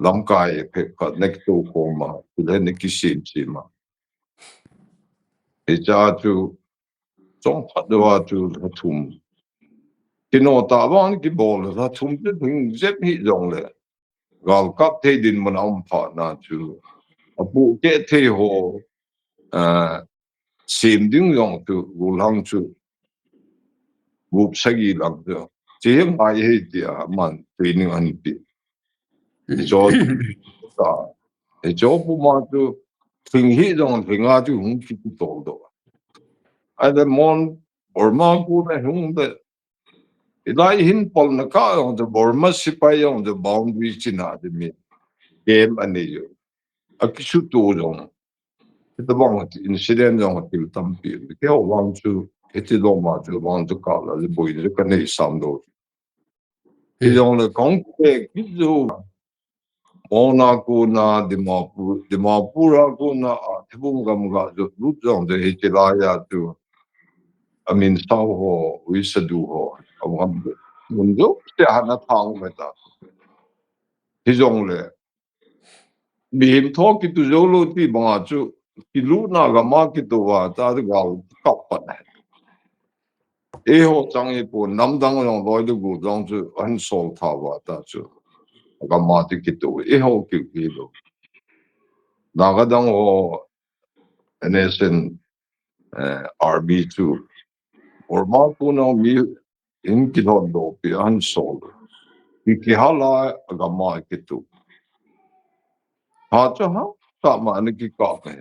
lamkai pe ka ne ki to koma le ne ki sim ma e cha chu trong phat de wa chu thum ki no ta wang ki bol la thum te thing zep hi jong le gal kap te din man pha na chu apu ke the ho sim ding yong tu gollhang chu gup sagi lag de che mai hitia man training an pi cho ta e cho pu ma chu thing hi jong thing a chu hung ki to do ai de mon Burma ku na hung de ilai hin pol na ka on the Burma sipai on the boundary china de mi game ani yo akishu to jong ito bang incident jong til tampi ke o wang chu eti do ma chu wang chu ka la le boi de ka nei sam do i jong le kong ke ki zo mona ko na de ma pu ra ko na a te bung gam ga zo lu jong de he ti la ya tu I mean sao ho wi sa du ho am gam mun jo te hana thang me ta hi jong le mi him tho ki tu zo lo ti ba chu ki lu na ga ma ki to wa ta ga kap pa na e ho chang e po nam dang yong loi de gu dong chu an sol tha wa ta chu ga ma ti ki to e ho ki lo na ga dang ho nesen army chu or ma ku no mi in ki don do pi an sol ki hala ga ma ki to ha cha ha ta ma ni ki ka pe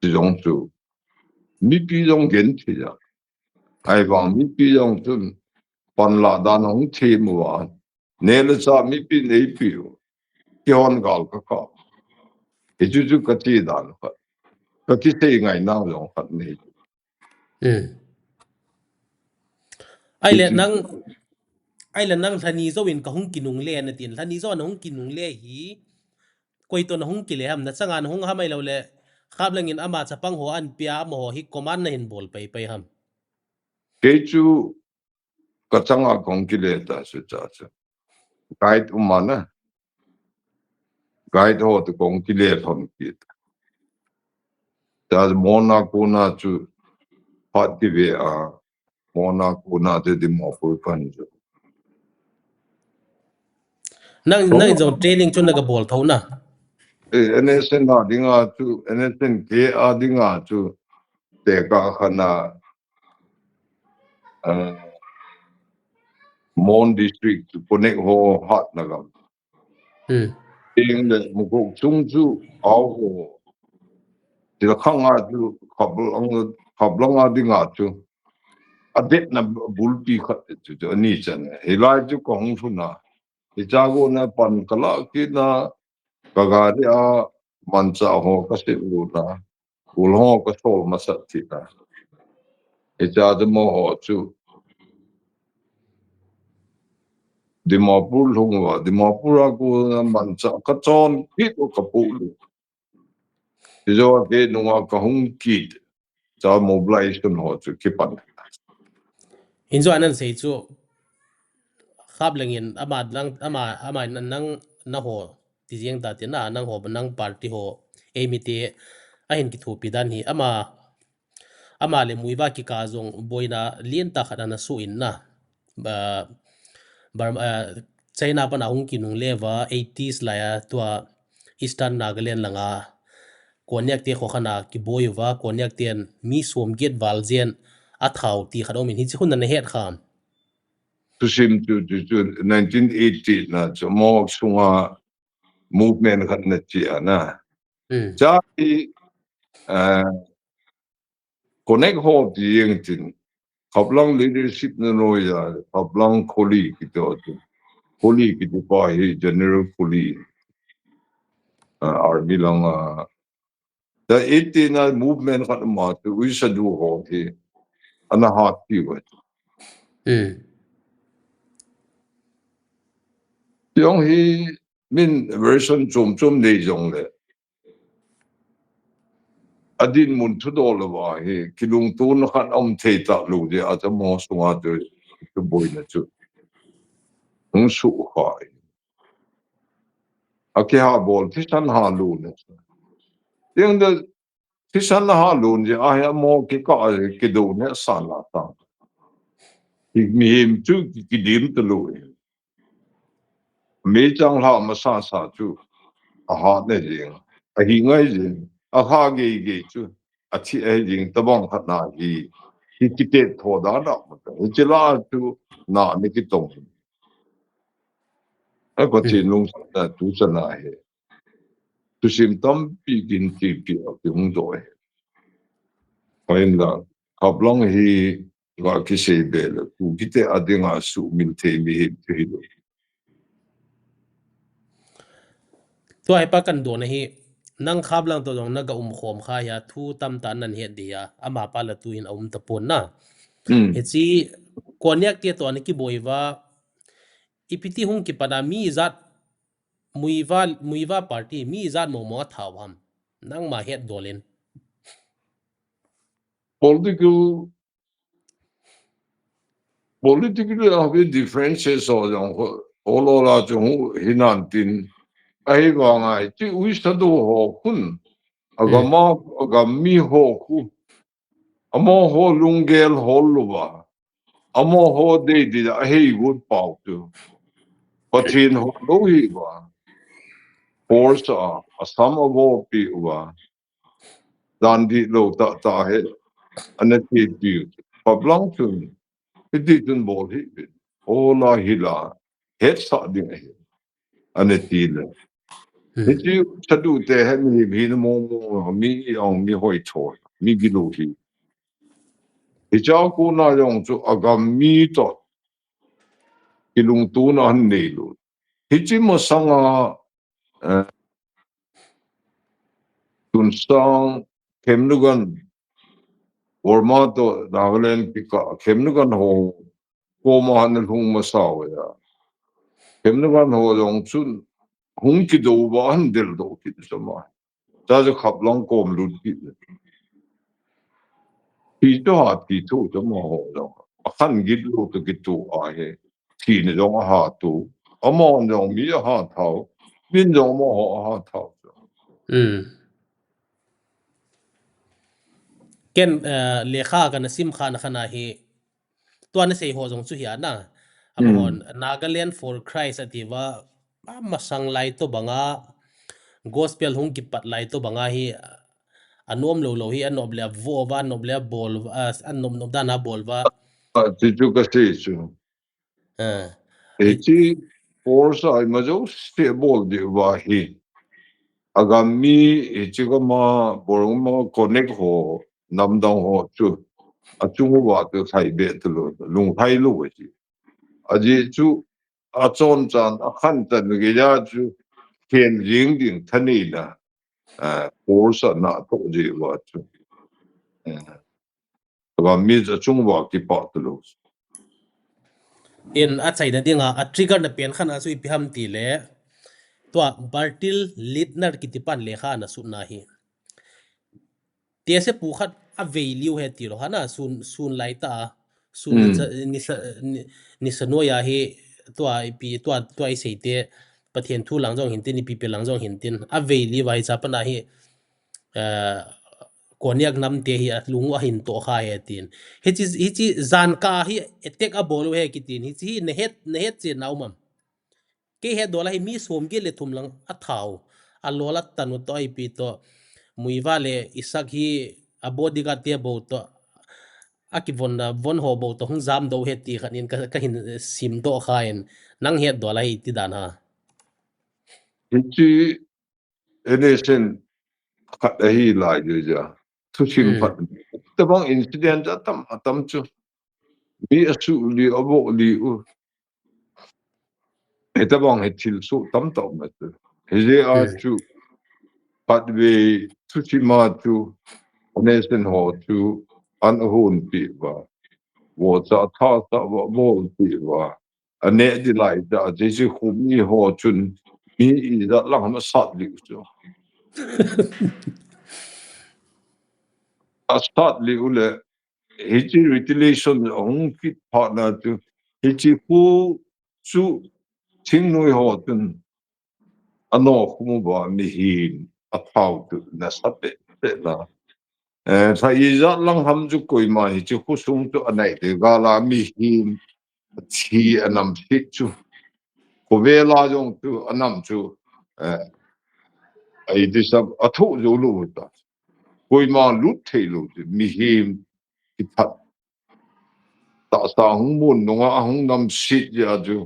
ti jong chu mi pi jong gen ti ya ai wang mi pi jong chu pan la dan hong thi mu wa ne le cha mi pi nei pi ki hon gal ka e chu ka ti dan ka ki te ngai na jong khat nei ai le nang thani zo in ka hung kinung le na tin thani zo na hung kinung le hi koi to na hung ki le ham na changa na hung hamai lo le Khaplang in ama chapang ho an pia mo hi command na hin bol pai ham ke chu ka changa kong ki le ta su cha cha guide umana guide ho to kong ki le thom ki ta mona ko na chu pat ki ve a mona ko na de di mo pu kan ju nang in zo training chun na ga bol tho na ene sen na dinga chu ene sen ke a dinga chu te ka khana mon district connect ho hat na gam ing de mu ko chung chu au ho ti la khanga chu Khaplang a dinga chu adet na bulpi khat chu ani chan hilai chu kong fu na ichago na pan kala ki na kagari a mancha ho ka se u na ul ho ka sol masat ti na icha de mo ho chu Dimapur lungwa Dimapur aku manca kacon kit o kapulu jo ke nunga kahung kit cha mobilization ho chu kipan inzo anan sei chu Khaplangin ama nang na ho ti jeng ta ti na nang ho nang party ho eimite ahin ki thu pidan hi ama le muiba ki ka jong boina lien ta khana na su in na ba Burma China pa na hung ki nung leva 80s la ya tua Eastern Nagaland langa konyak te kho khana ki boywa konyak ten mi som get valzen a thau ti khadom in hi chu na het kham to sim to 1980 na cho mo sunga movement khat na chi ana cha ki connect ho ti yeng tin Khaplang leadership na no ya Khaplang kholi ki to kholi ki pa hi general kholi army lang the 18 movement khat ma to we should do ho ti ana hat ti wa yong hi min version chum nei jong le dinmun huhdoh lo wa hi kilung tu no khat thei ta lu de a mo sunga de to boina chu hung su khai a ke ha bol thi san ha lu ne tiếng de thi san ha lu je a ya mo ki ka ki du ne sa la ta mi him chu ki dim te lu me chang la ma sa chu a ha ne jing a hi ngai jing a ha ge chu a chi e jing ta bong khat na hi ki te tho da da chi la chu na ni ki tong a ko chi lung sa tu sa na he tu sim tam pi gin ti pi a ki hung do he pain da Khaplang hi ga ki sei be le ku ki te adinga su min te mi hi hi do to ai pa kan do na hi nang Khaplang to jong na ga khom kha ya thu tam ta nan he dia ama pa la tu in ta pon na he chi konyak te to na ki boiwa ipiti hung ki pada mi zat muiwa party mi zat mo mo thawam nang ma het dolen politically have differences o jong olo la jong hinan tin ai wa ngai ti wi sa do ho kun agama agami ho ku amo ho lungel ho luwa amo ho de a hei good pau tu pathin ho lo hi wa force a some of all pi wa dan di lo ta he anati ti Khaplang tu ti tun bol hi ola hila het sa ding he anati le Hiche chadu te he mi mo mi ong mi hoi cho mi gi lo hi hicha ko na yong chu agam mi to kilung tu na han nei lo hichi mo sanga tun sang kemnugan Burma to Nagaland pika kemnugan ho koma han hung ma sa ya kemnugan ho yong chun hung ki do ba han del do ki sama ta jo Khaplang kom lu ki pi to ha pi to mo ho lo khan git lu to ki tu a he thì này giống hạ tu, ông giống mi hạ thảo, bên giống mo hạ thảo. ken lekha kan sim khan khana hi to na sei ho jong chu hian na ama hon Nagaland for Christ ativa masang lai to banga gospel hung ki pat lai to banga hi anom lo hi anob le vo va nob le bol anom nob dana bol va Thì chú cái gì chứ? Thì force ai mà giống sẽ bol đi vào hi. Agami thì cái mà borong mà connect ho nam dang ho chú. À chú hoa từ Thái Bắc từ lung Thái lu vậy chứ. À gì chú à chọn chan à khăn chân cái gì chú thiên riêng đình thân này là force na tổ gì vậy chú. Agami cho chung hoa kipat lu. in a chai da dinga a trigger na pen khana su ipiham ti le to bartil litner kitipan le kha na su na hi tiase pu khat a veiliu he ti lo hana sun laitah sun ni sano ya hi to ai pi to ai seite pathian thu langjong hintin ni pi pe langjong hintin a veili vai cha pana hi koniak nam te hi lungu a hin to kha he tin hi chi zan ka hi etek a bolu he kitin hi chi ne het che naumam ke he dola hi mi som ge le thum lang a thau a lola tanu to ai pi to muiwa le isak hi a body ga te bo to akivon na von ho bo to hung zam do he ti khanin ka hin sim do khain nang he dola hi ti dan ha Hiche enesen khat ahi lai ju ja thu sim phat ta bang incident atam chu mi asu li abo li u ta bang he thil su tam to ma tu he a chu pat ve thu ma chu enesen ho chu an hun pi ba wo cha tha ta wo pi ba ane di lai da je ji khu mi ho chun mi i da lang ma sat li chu a start li u le hichi retaliation ong ki partner tu hichi hu su ching noi ho tun ano khu ba mi hin a thau tu na sape pe la sa i za lang ham ju koi ma hichi khu sung tu anai de ga la mi hin chi anam chi chu ko ve la jong tu anam chu ai di sab athu ju lu ta koi ma lut thei lu mi hin kipat ta sa hung mun no nga hung nam sit ya ju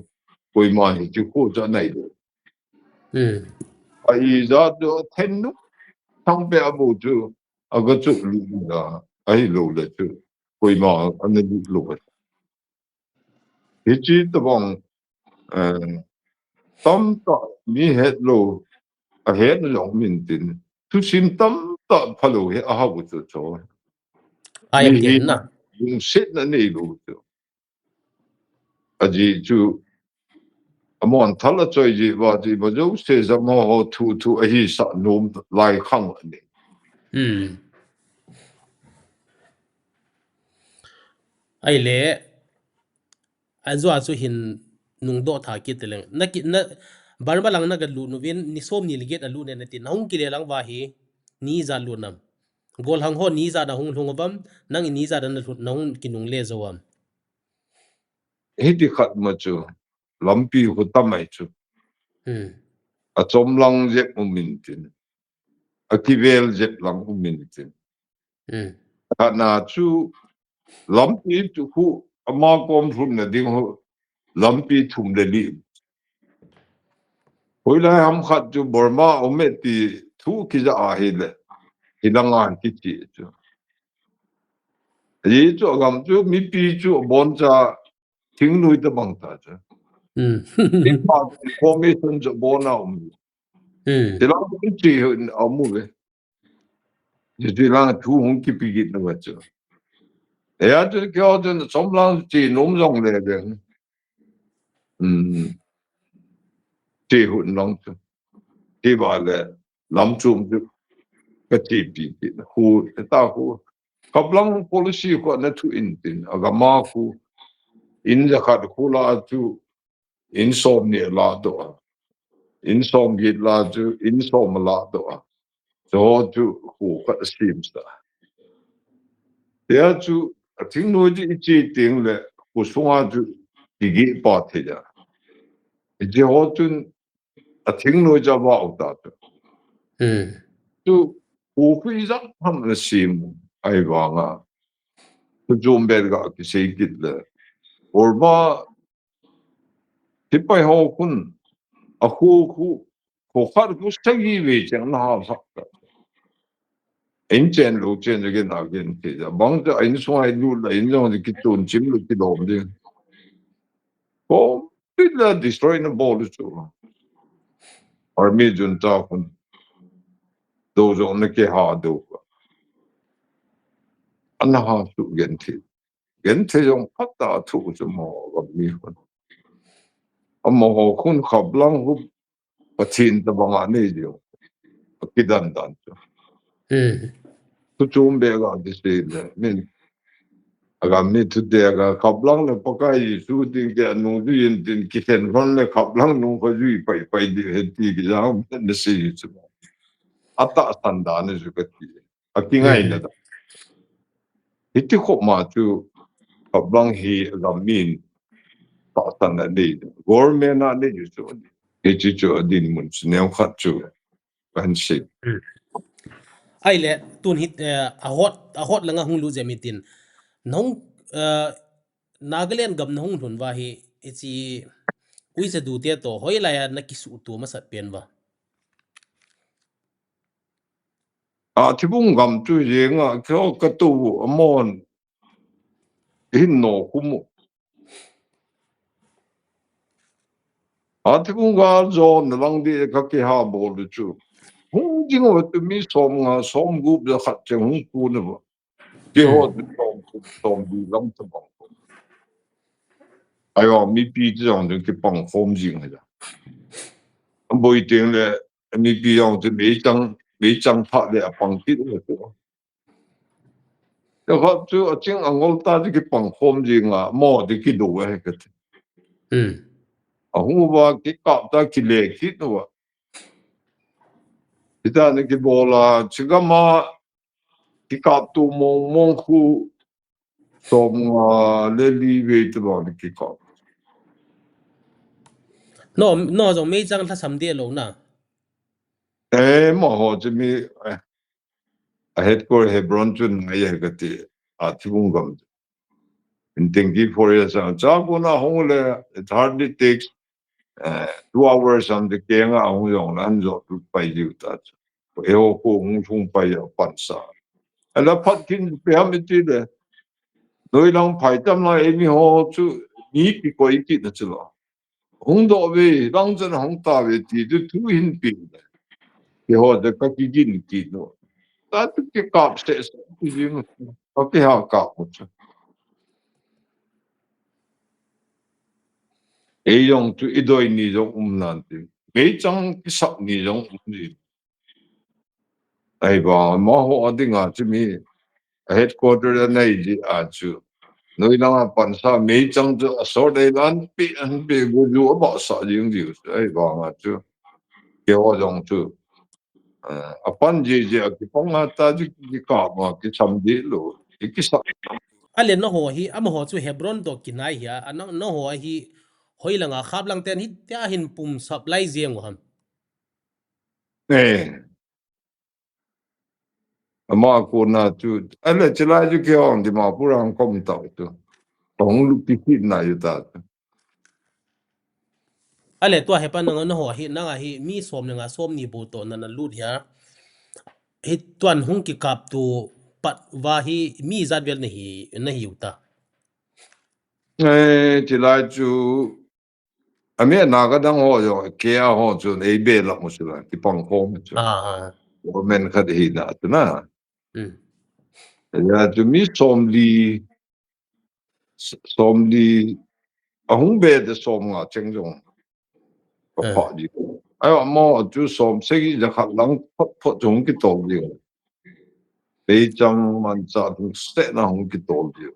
koi ma hi ju ko cha nai de ai za do then nu thang pe abu ju aga chu lu da ai lo le chu koi ma an ni lu ba hi chi ta bang tam ta mi het lo a het lo min tin tu sim tam ta phalo he a ha bu chu cho mi ayam hi tin na yung sit na ni lu chu a ji chu amon thala choi ji wa ji ba jo se za mo ho thu a hi sa nom lai khang ani ai le azu hin nung do tha ki teleng na ki na barma lang na ga lu nu vin ni som ni liget alu ne tin hung ki le lang wa hi ni za lu nam gollhang ho ni za na hung hung bam nang ni za da na hung kinung le zawam he di khat ma chu lampi hu tamai chu a chom lang je min tin a ki vel je lang min tin ka na chu lampi tu hu ama kom phum na ding hu lampi thum le li hoi lai ham khat chu Burma ome ti thu ki za a he le hilangan ki chi chu yi chu gam chu mi pi chu bon cha thing nui ta bang ta chu mi pa information chu bon na ti lang ki chi amu le ji lang thu hung ki pi git na wa chu ya chu kyo chu som lang chi nom jong le de chi hun long chu ti ba le lam chum chu ka ti pi hu ta hu Khaplang policy ko na tu in agama ku in ja khat khula chu in som ni la do in som gi la chu in som la do so chu hu ka sim sta ya chu thing no ji chi ting le ku sunga chu ti gi pa the ja ji ho chun a thing no ja ba u ta chu hu ku i zang ham na sim ai wa nga chu jom ber ga ki sei git le or ba ti pai ho kun a khu khu khar ku sagi ve chang na ha sa in chen lu chen ge na gen ti da bang da in so ai lu la in jong ki tun chim lu ki dom de ko ti la destroy na bol chu or mi jun ta kun do zo na ke ha do an ha su gen ti jong pat ta thu chu mo ga mi kun amo khun Khaplang hu pathin ta banga nei dio kidan dan tu chum be ga de se min aga mi tu de aga Khaplang le pakai su ti ke nu du yin tin ki ten ron le Khaplang nu ko ju pai di he ti ki jang ne se yu chu ata sanda ne ju ka ti akingai na da iti ko ma chu Khaplang hi ga min ta sanda nei government na ne ju chu iti chu dinmun ne khat chu kan se ai le tun hit a hot langa hung lu jemitin nong Nagaland gam na hung thun wa hi ichi uisa du te to hoi la ya na kisu tu ma sat pen wa Thibung gam tu yenga kyo katu amon hinno kumu thibung ga zo na lang di ka ki ha bol chu hung jing wa tu mi som gu da khat che hung ku ne ba ki ho tu som bi lam ta bang ayo mi pi zong de ki pang phom jing ha boi ting le mi pi yong tu me chang pha le pang ki le tu ya ha tu a ching angol ta ki pang phom jing mo de ki do he ka hung ba ki ka ta ki le ki no kita ni ki bola chigama ki ka tu mong khu som le li ve tu ba ni ki ka no zo me chang tha sam de lo na ma ho je mi a headquarter Hebron chun ngai he ka ti a thibung gam in tengi for years cha ko na hong le it hardly takes 2 hours on the kenga hong yong nan zo tu pai ju ta e ho ko hong chung pai ya pan sa ala phat kin pe am ti le noi lang pai tam na e mi ho chu ni pi ko i ti na chu lo huhdoh we lang chen hong ta we ti tu tu hin pi ke ho de ka ki jin ti no ta tu ke kap ste ti jin ka ke ha kap mo chu e yong tu i doi ni jong nan ti me chang ki sak ni jong ni ai ba ma ho adinga chu mi headquarter da nei ji a chu noi lang pan sa me chang chu so de lan pi an pe gu ju ba sa jing ji ai ba ma chu ke ho jong chu apan je ki pong ta ji ki ka ma ki cham di lo ki sa ale no ho hi am ho chu Hebron to kinai hi an no ho hi hoi langa Khaplang ten hit ta hin pum supply zieng ham ne ma ko na tu ale chila ju ke on di ma purang kom ta tu tong lu ki na yu ta ale to hepan no ho hi na hi mi som nga som ni bu to na lut ya hit tuan hung ki kap tu pat wa hi mi zat vel na hi uta chila ju amia na ga dang ho yo ke a ho chu ei be la mo chila ki pang ko mo chu ah men kha hi na tu na mm ya tu mi som li a hung be de som nga cheng jong ko pha ji ai mo chu som se gi ja khat lang phot phot jong ki to ji be chang man cha tu se na hung ki to ji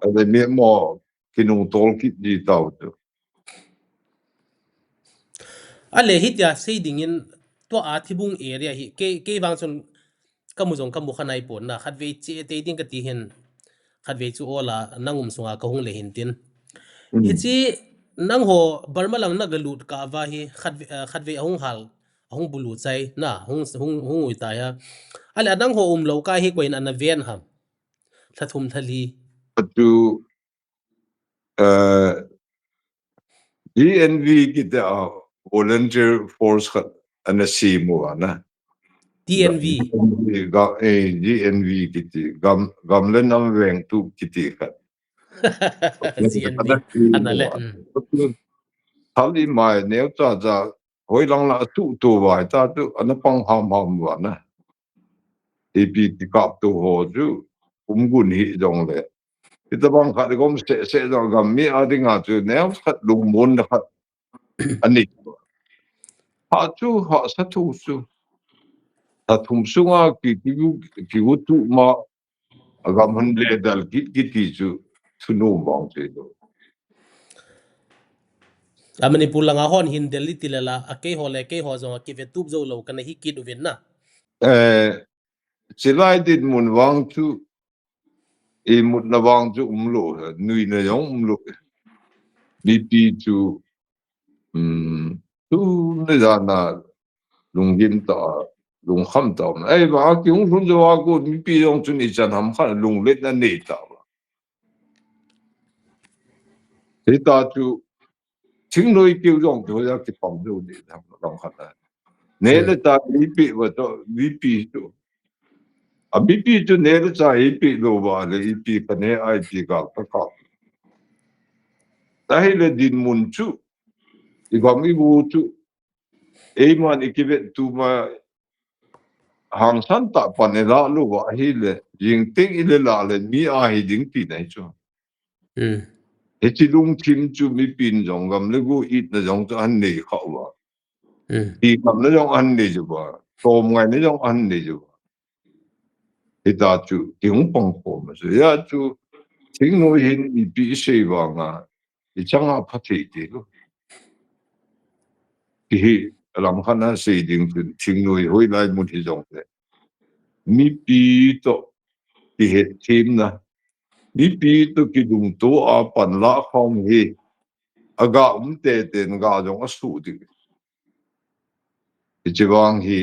ai me mo ki nung tol ki ji tao tu ale hitia sei dingin to a thibung area hi ke wang chon kamu jong kamu khanai pon na khat ve che te ding ka ti hen khat ve chu ola nangum sunga ka hung le hin tin hi chi nang ho Burma lang na galut ka wa hi khat ve hung hal hung bulu chai na hung ui ta ya ale nang ho lo ka hi koin an ven ham thathum thali tu DNV kita volunteer force khat ana si mo na TNV ga GNV kiti gamlen am weng tu kiti khat CNV kada si mo anale hali mai neu cha hoi lang la tu wa ta tu ana pang ham wa na ep ki kap tu ho ju gun hi jong le kita bang khat gom se jong gam mi adinga tu neu khat lung mon khat anh ấy họ chú họ sát thủ chú sát thủ sung à kỳ tu mà agam hắn lệ dal kít chú chú nô bang chế đó amani pulanga hon hin deli tilala ake hole ke ho zo ki vetup zo lo kana hi kid uvin na chỉ lại dinmun vang chú một na vang chú lo nuôi na yong lo mi pi chú chú này ra na lùng kim ta lùng khăm ta ấy bà cái ông luôn cho cô mi pi ông chú này chân ham khăn lùng lết na nề ta thế ta chú chính nơi kêu dòng cho ra cái phòng đâu để làm lòng khăn này nếu là ta mi pi và cho mi pi chú à mi pi chú nếu là ta mi pi đâu bà là mi pi cái này ai pi cả tất cả ta hay là dinmun chú thì còn mi bu chú ấy mà đi cái việc tu mà hàng san ta panela lu wa hi le jing ting ile la le mi a hi ding pi nai chu he chi lung tim chu mi pin jong gam le gu it na jong to an nei khaw wa ti gam na jong an nei ju ba tom ngai na jong an nei ju he ta chu ting pong po ma su ya chu ting no hin mi pi se wa nga i chang a pha thi ti lu ti hi lam khana se ding ting no hoi lai mu thi jong le mi pi to ti he tim na mi pi to ki dung to a pan la khom hi aga te nga jong a su di chi wang hi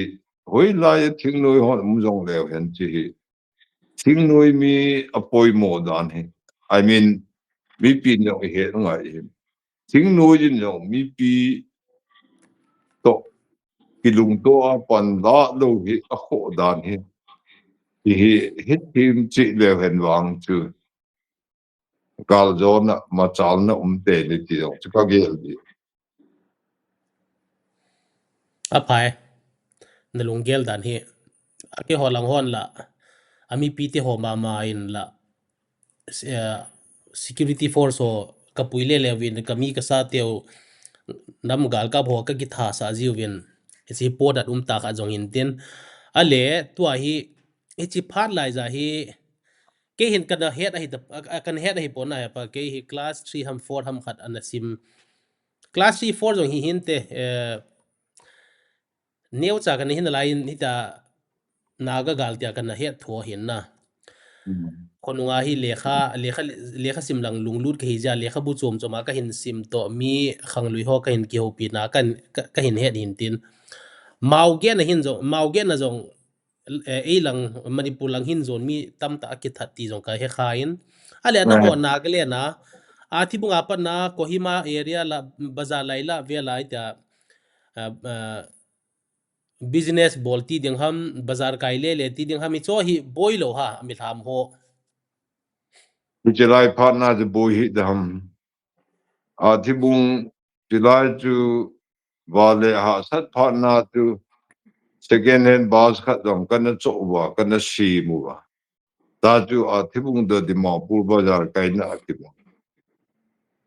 hoi lai thing noi hon jong le hen chi hi thing noi mi apoi mo dan hi I mean mi pi no he ngai hi thing noi jin no mi pi to ki lung to a pan la lo hi a kho dan hi hi hit tim chi le hen wang chu gal zona ma chal na te ni ti dong chu ka gel di apai na lunggel dan hi ake holang hon la ami pite ho mama in la security force ho kapuile lewin kami ka sa teo nam gal ka bho ka ki tha sa jiwin si podat umtah ka jong in tin ale tua hi chi phat lai za hi ke hin kana het a hi kan het a hi pona pa ke hi class 3 ham 4 ham khat anasim class 3 4 jong hi hinte neu cha kan hin lai ni ta naga gal tia kan het tho hin na konunga hi lekha simlang lunglut ka hi ja lekha bu chom choma ka hin sim to mi khanglui ho ka hin ki ho pi na kan ka hin het hin tin mauge na hin zo mauge na zong e lang manipur lang hin zon mi tam ta ki thati zong ka he khain ale na ho na ga le na a thi bunga pa na kohima area la bazar laila ve lai ta business bolti ding ham bazar kai le ti ding ham cho hi boilo ha mi tham ho July partner the boy hit them Atibung July to Vale ha sat partner to second hand bus khat dom kana chowa kana si muwa ta ju atibung the Dimapur bazar kaina atibung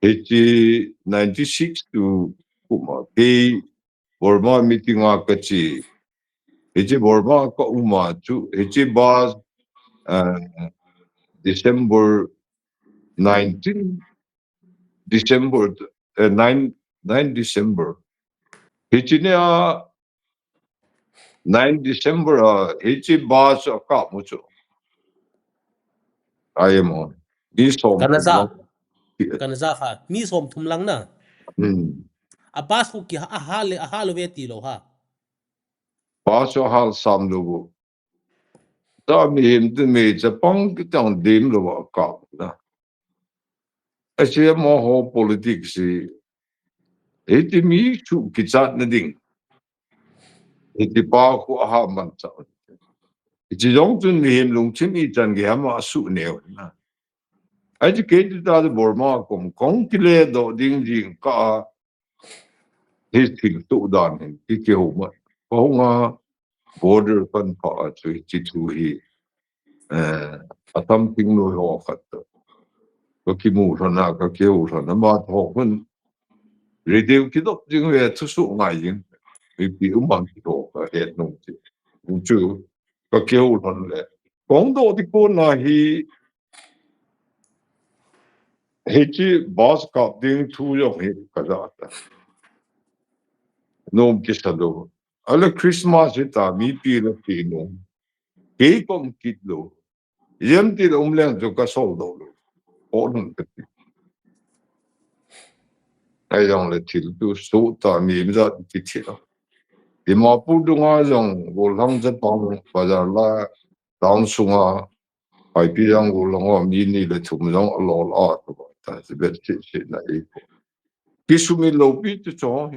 Hiche 96 to Kuma ke Burma meeting a kachi Hiche Burma ka uma chu Hiche bus December 19 December 9 December Hiche ne 9 December Hiche bus ka mucho I am on this home to kanaza long kanaza kha mi som thum lang na a bas ku ki a hale ve ti lo ha bus hal sam lo ta mi him te me Japan ki tang dim lo ka na Asia mo ho politics eti mi chu ki chat na ding eti pa ku ha man cha eti yong chun mi him lung chin i chan ge ma su ne na ai ji ke ta de Burma kom kong ki le do ding ding ka hi thing tu dan hin ki ke ho ma ko nga border kan pa chu chi chu hi atam ting no ho khat ko ki mu thana ka ke ho thana ma tho hun radio ki dok jing we thu su ngai jing pi bang ki do ka het nong chi chu ka keu lon le kong do ti ko na hi chi boss ka ding thu yo hi ka da ta nom ki sa do ala Christmas ta mi pi le pi no ke kom ki do yem ti leng jo ka so do lo o nun ka ti ai dong le til tu so ta mi mi da ti ti lo di ma pu du nga jong gollhang je pang bazar la down sunga ai pi yang gollhang mi ni le thum jong a lo la ta se bet chi na e ko ki su mi lo pi tu cho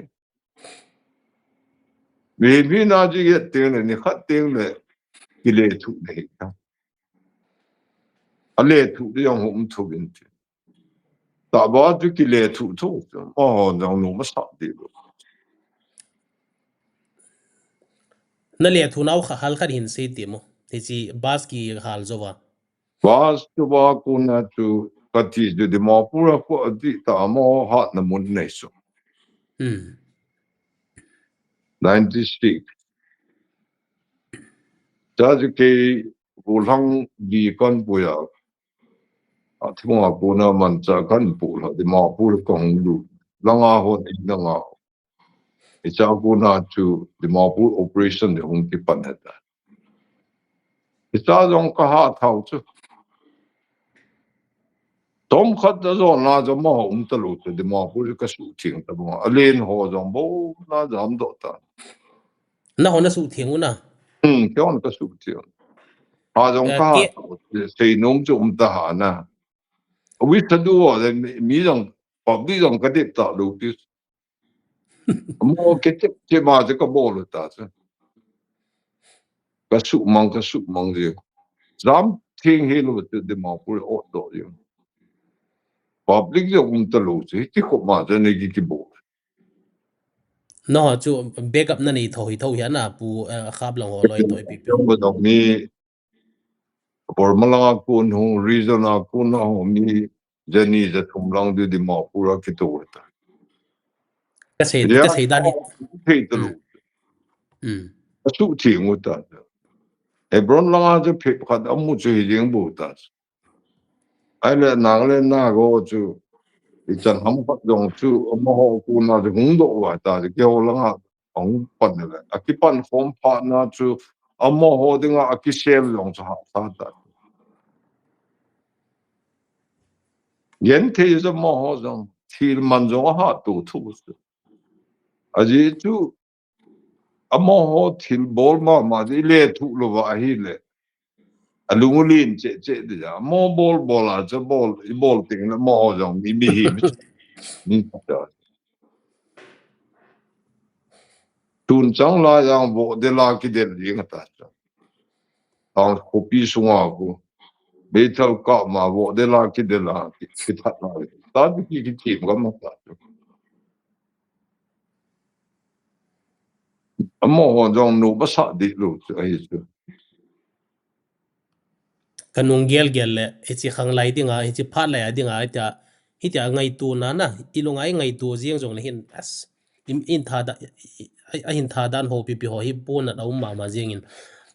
vì vì na chỉ cái tiếng này ni khát tiếng này cái lệ thuộc này à lệ thuộc thì ông không thuộc bên trên ta bảo chứ cái lệ thuộc thôi oh nó nó mất sát đi rồi na le thu nau hal khat hin se ti mo ti chi bas ki hal zowa và số ba con na chú cái gì chú đi mà pura có đi ta mà hát na muốn này số 96 cha chứ cái vô lăng đi con bùi à thì mà bùi na mình cha con bùi là đi mà pura con lu lăng à hôn lăng à cha bùi na chú đi mà pura operation thì không kipat hết cha dòng cái hát thâu chứ tóm khát đó rồi na cho mà tao lụt thì mà pura cái sự chuyện đó mà lên hồ dòng bố na dám độ ta na hona su thiengu na cái cái sự chuyện à dòng cái hát ke xây nông cho ta na biết thật đủ rồi mỹ dòng bảo đi dòng cái đẹp tạo đủ chứ mà cái mà cái bộ rồi ta chứ cái sự mong gì dám thiên hi luôn thì mà pura ổn độ gì public cho tao lụt chứ chứ không mà cho nên cái bộ no chu backup na ni tho hi na pu Khaplang ho loi toi pi pi trong cái đồng mi Burma lang kun hong reason kun hong mi jani ja thum lang du di ma pura ki to ta ka sei dan hi pe to lu su ti ngu ta e bron lang ja pe khat amu chu hi jing bu ta ai le nang le na go chu i chan ham phat dong chu ma ho ku na de hung do wa ta de ke lang a ong pan le a ki pan hom pha na chu amma ho de nga a ki sel long cha ha ta yen te is a ma ho dong til man zo ha tu tu aji chu amma ho til bol ma di le tu lo wa hi le alungulin che de ja mo bol a cha bol ting na mo jong mi hi mi ta tun chang la yang bo de la ki de ling ta cha tang ko pi sunga ko be thal ka ma bo de la ki ki that la ta ki ti ma ta amma ho jong no ba sa di lu ai chu kanung gel le chi khang lai dinga chi phat lai dinga hitia ngai tu na ilungai ngai tu jiang jong le hin as in tha da ahin tha dan ho pi ho hi pu na dau ma jiang in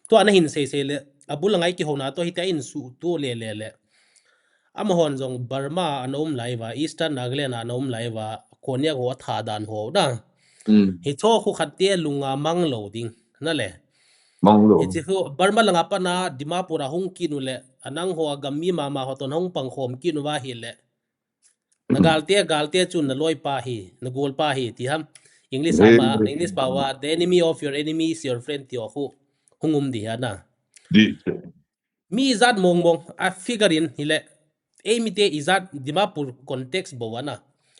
to ana hin se le abul ngai ki ho na to hitia in su tu le amahon jong Burma anom lai wa Eastern Nagaland anom lai wa konya go tha dan ho da hi cho khu khat te lunga mang lo ding na le mang lo hi chu Burma langa pa na Dimapur hung kinu le anang ho gammi ma ho ton hong pang khom kinu wa hi le na galte chun na loi pa hi na gol pa hi ti ham English pa wa the enemy of your enemy is your friend ti ho hungum di na di mi zat mong a figure in hi le eimite izat Dimapur context bo wana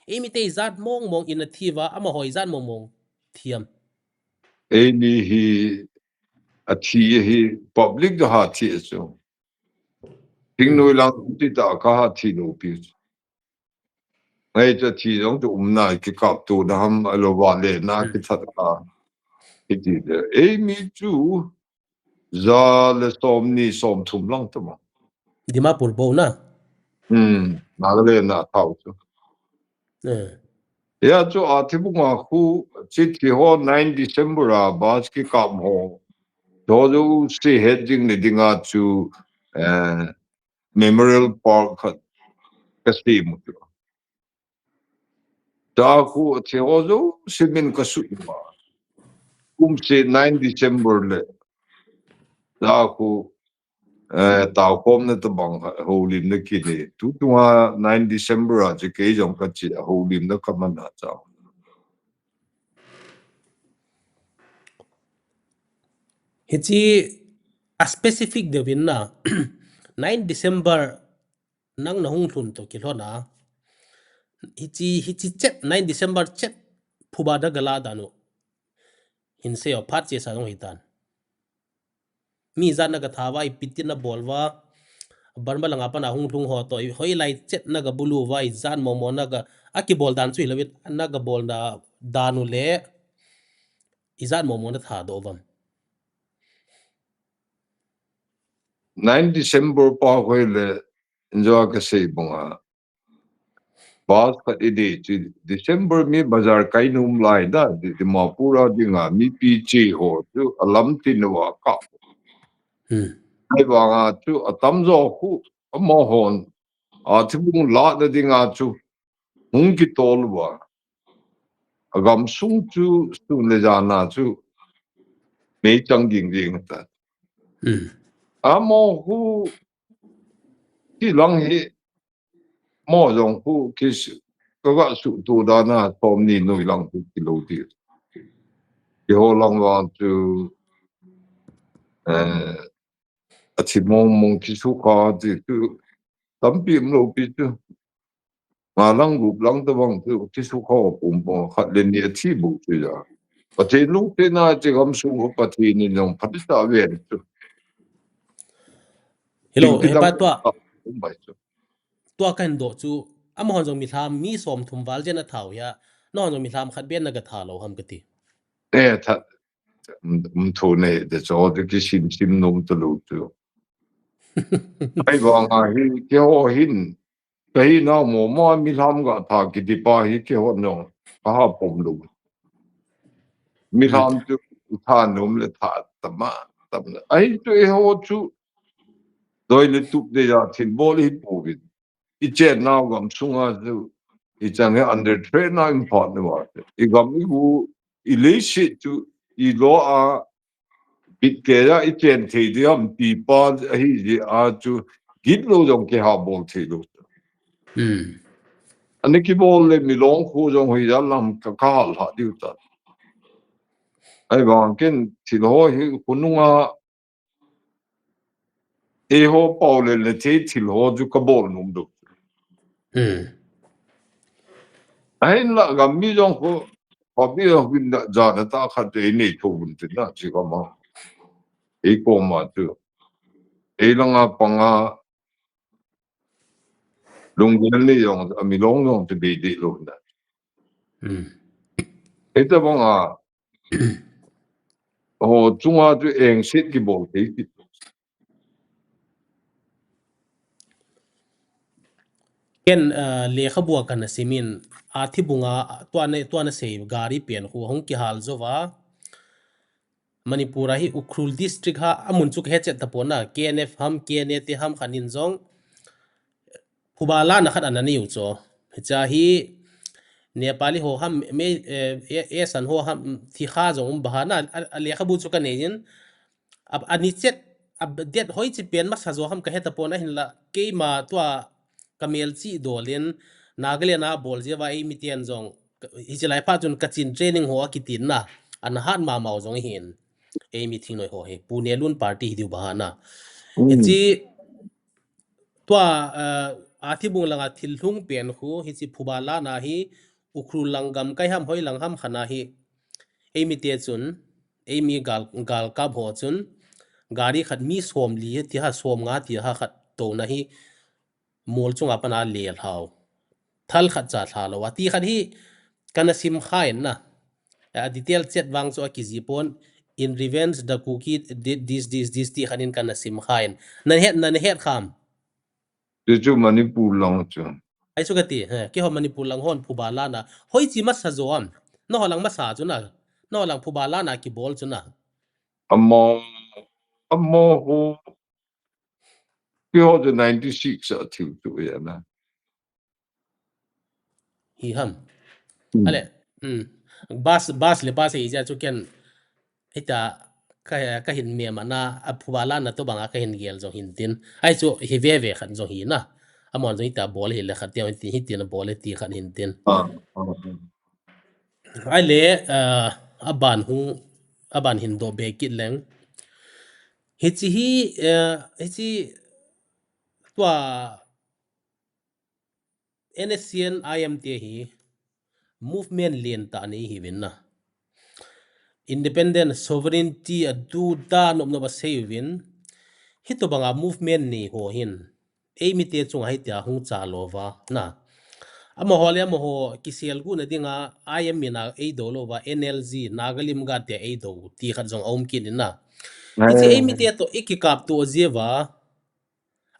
eimite izat mong in a thiwa ama ho izat mong thiam ai ni hi a thi hi public da ha thi so ting noi lang ti ta ka ha thi no pi ai cha thi jong tu na ki kap tu da ham alo wa le na ki that ka ki ti de ai mi chu za le som thum lang ta ma Dimapur bo na na le na thau chu ya chu a thibu nga khu chi thi ho 9 December a bas ki kam ho do jo si heading ni dinga chu memorial park khat kasi mu da khu thi ho jo simin ka su ma se 9 December le da khu tao kom na tabang houlim na kini tu tunga 9 December a che ke jong ka chi houlim na kaman na cha Hiche a specific de win na 9 December nang na hung thun to kilona hichi chet 9 December chet phuba da gala danu hinse o phat che sa dong hitan mi zan na ga thawa ipitin na bolwa Burma langa pa na hung thung ho to hoi lai chet na ga bulu wa izan mo mo na ga aki bol dan chui lawit na ga bol na danu le izan mo mo na tha do vam 9 December pa hoi le enjoy ka sei bunga bas ka ide chi December mi bazar kai num lai da di mapura dinga mi pi chi ho tu alam tin wa ka ai wa nga tu atam zo khu mo hon a thibung la da dinga chu hung ki tol wa agam sung chu su le jana chu me chang ging ding ta amo hu ki lang hi mo jong hu ki ka ga su tu da na tom ni noi lang hu ki lo ti ki ho lang wa chu a chi mong ki su ka ti tu tam pi lo pi tu ma lang gu lang ta wang tu ki su ka pum po khat len ni chi bu tu ya pa ti lu te na chi gam su ko pa ti ni nong phat ta ve tu hello ting ki he dang pa to bai chu tua kan do chu amahon jong mi tham mi som thum wal jena thau ya no jong mi tham khat ben na ga tha lo ham kati ta thu ne de cho de ki sim nom tu lu tu ai wa nga hi ki ho hin cái nào mà mi tham ga tha ki di pa hi ki ho no ha pom lu mi tham tu tha nom le tha tama tam ai tu e ho chu doi le tu de ya thin bol hi pu bi I chen nào gam sunga chu I chang he under train na import ne wa I gam I hu I le shi tu I lo a bit ke ya I chen the di am pi pa hi ji a chu git lo jong ke ha bol the lo anh ki bol le mi long khu jong hui ya lam ka ka ha diu ta ai bang ken ti lo hi kununga e ho pau le te ti lo ju ka bol num du ai la ga mi jong ko pa bi ho bin da ja da ta kha te ni thu bun ti na chi ka ma e koma tu e la nga pa nga lung gen le yong a mi long yong te be de lo da e ta ba nga ho chunga tu eng sit ki bol te ki ken le khabua kan simin a thi bunga to na sei gari pen hu hong ki hal zo wa manipura hi ukhrul district ha amun chuk he chet tapona KNF ham KNA te ham khanin zong phubala na khat anani u cho cha hi Nepali ho ham me e san ho ham thi kha zong bahana le khabu chu kan nein ab ani chet ab det hoi chi pen ma sa zo ham ka heta pona hin la ke ma to kamel chi dolin Nagaland na bol je wa eimite an zong Hiche lai pa chun kachin training ho kitin na an han ma mau zong hin eimi thing noi ho he pune lun party hi du bahana Hiche tua athi bung langa thil hlung pen khu Hiche phubala na hi ukhrul langam kai ham hoi lang ham khana hi eimite chun eimi gal ka bho chun gari khat mi som li ti ha som nga ti ha khat to na hi mol chunga pana le hlau thal khat cha thla lo ti khat hi kana sim khain na a detail chat wang cho ki zipon in revenge the cookie did this ti khanin kana sim khain nan het kham tu chu manipur long chu ai chu gati ke ho manipur lang hon phubala na hoi chi ma sa zoam no holang ma sa chu na no lang phubala na ki bol chu na amo ho kyo de 96 a tu tu ya na hi ham ale bas le bas e ja chu ken ita ka hin me mana a phubala na to banga ka hin gel zo hin tin ai chu hi ve khan zo hi na amon zo ita bol hi le khat ti hi ti na bol ti khan hin tin ai le aban hin do be kit leng hi chi tua NSCN IMT hi movement lien ta ni hi win na independent sovereignty adu da nom no ba sei win hi to banga movement ni ho hin eimite chung hai tia hung cha lova na amo hole amo ho kisel gu na dinga IM mina e do lova NLG nagalim ga te e do ti khat jong om kin na hi chi eimite to ikikap to jewa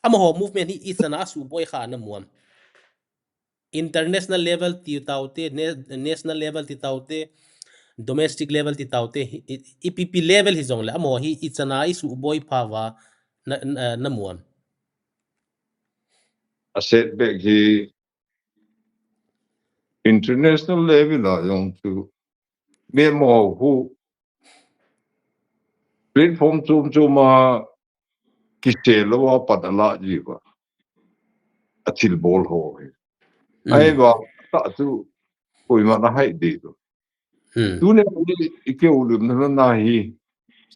amo ho movement hi isana su boy kha na muam international level ti taute national level ti taute domestic level ti taute EPP level hi jong la amo hi ichana isu boy phawa na muam a setback hi international level la yong tu me mo hu platform chum ma ki se lo wa padala ji wa a til bol ho ai ba ta tu koi ma na hai de tu ne ke ulum na hi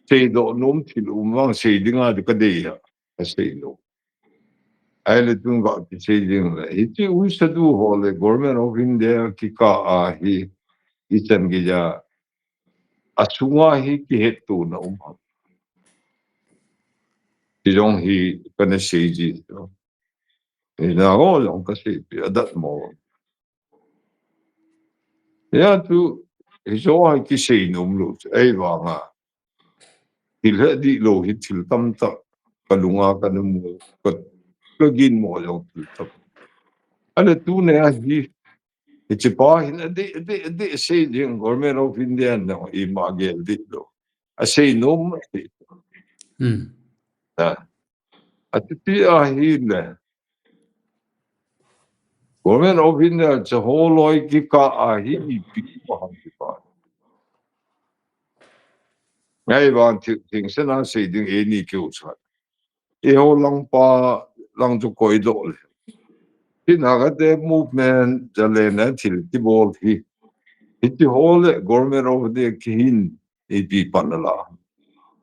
sei do nom til wang sei dinga de ka de ya a sei no ai le tu ga ki sei ding le hi ti u sa du ho le government of India ki ka a hi i chan gi ja a chunga hi ki het tu na ti jong hi ka na sei ji ni na go long ka sei pi adat mo ya tu hi zo ai ki sei nom lu ai wa nga til he di lo hi til tam ta ka lunga ka nu mo ka gin mo lo til tam ana tu ne a hi Hiche pa hin ade sei ding government of India no I magel di lo asei nom na ati a hi le government of India cha holoi ki ka a hi I pi ko ham ki pa ngai ban ting sen a sei ding e ni ki ucha e ho lang pa lang chu koi do le tin ha ga de movement jale na til ti bol hi Hiche hole government of the kin e pi panala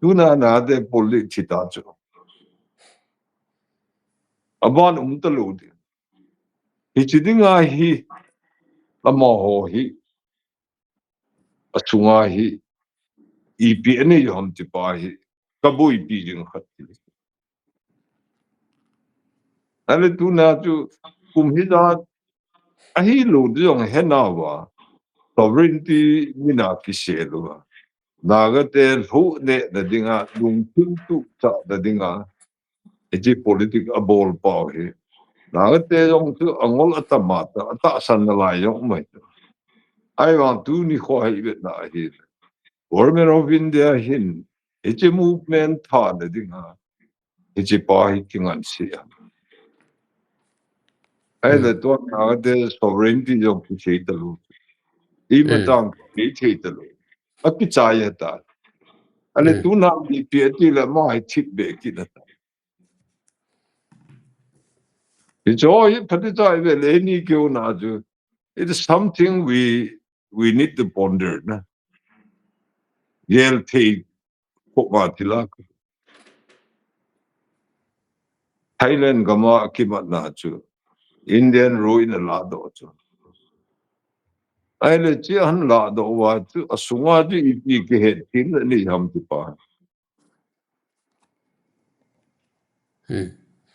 tuna na de poli chita chu aban umtah di Hiche dinga hi lama ho hi achunga hi ipi ane yom ti pa hi kabu ipi jing khat ti ale tu na chu kum hi da ahi lo de yong hena wa sovereignty mina ki se lo wa naga te hu ne da dinga lung tu cha da dinga eji politic abol pa hi naga te yong tu angol atamata ata san la yong mai ai wa tu ni kho hai bet na hi government of India hin eji movement tha da dinga eji pa hi kingan si ya ai le to naga te sovereignty yong ki se ta lo I matang ki se ta lo aki cha ya ta ale tu na di pi ti la ma hai chip be ki da I joy pati cha ve le ni kyo na ju it is something we need to ponder na yel te ko ma ti la Thailand gama ki mat na chu Indian ruin la do chu ai le chi han la do wa chu asunga ji I ki he tin ni ham ti pa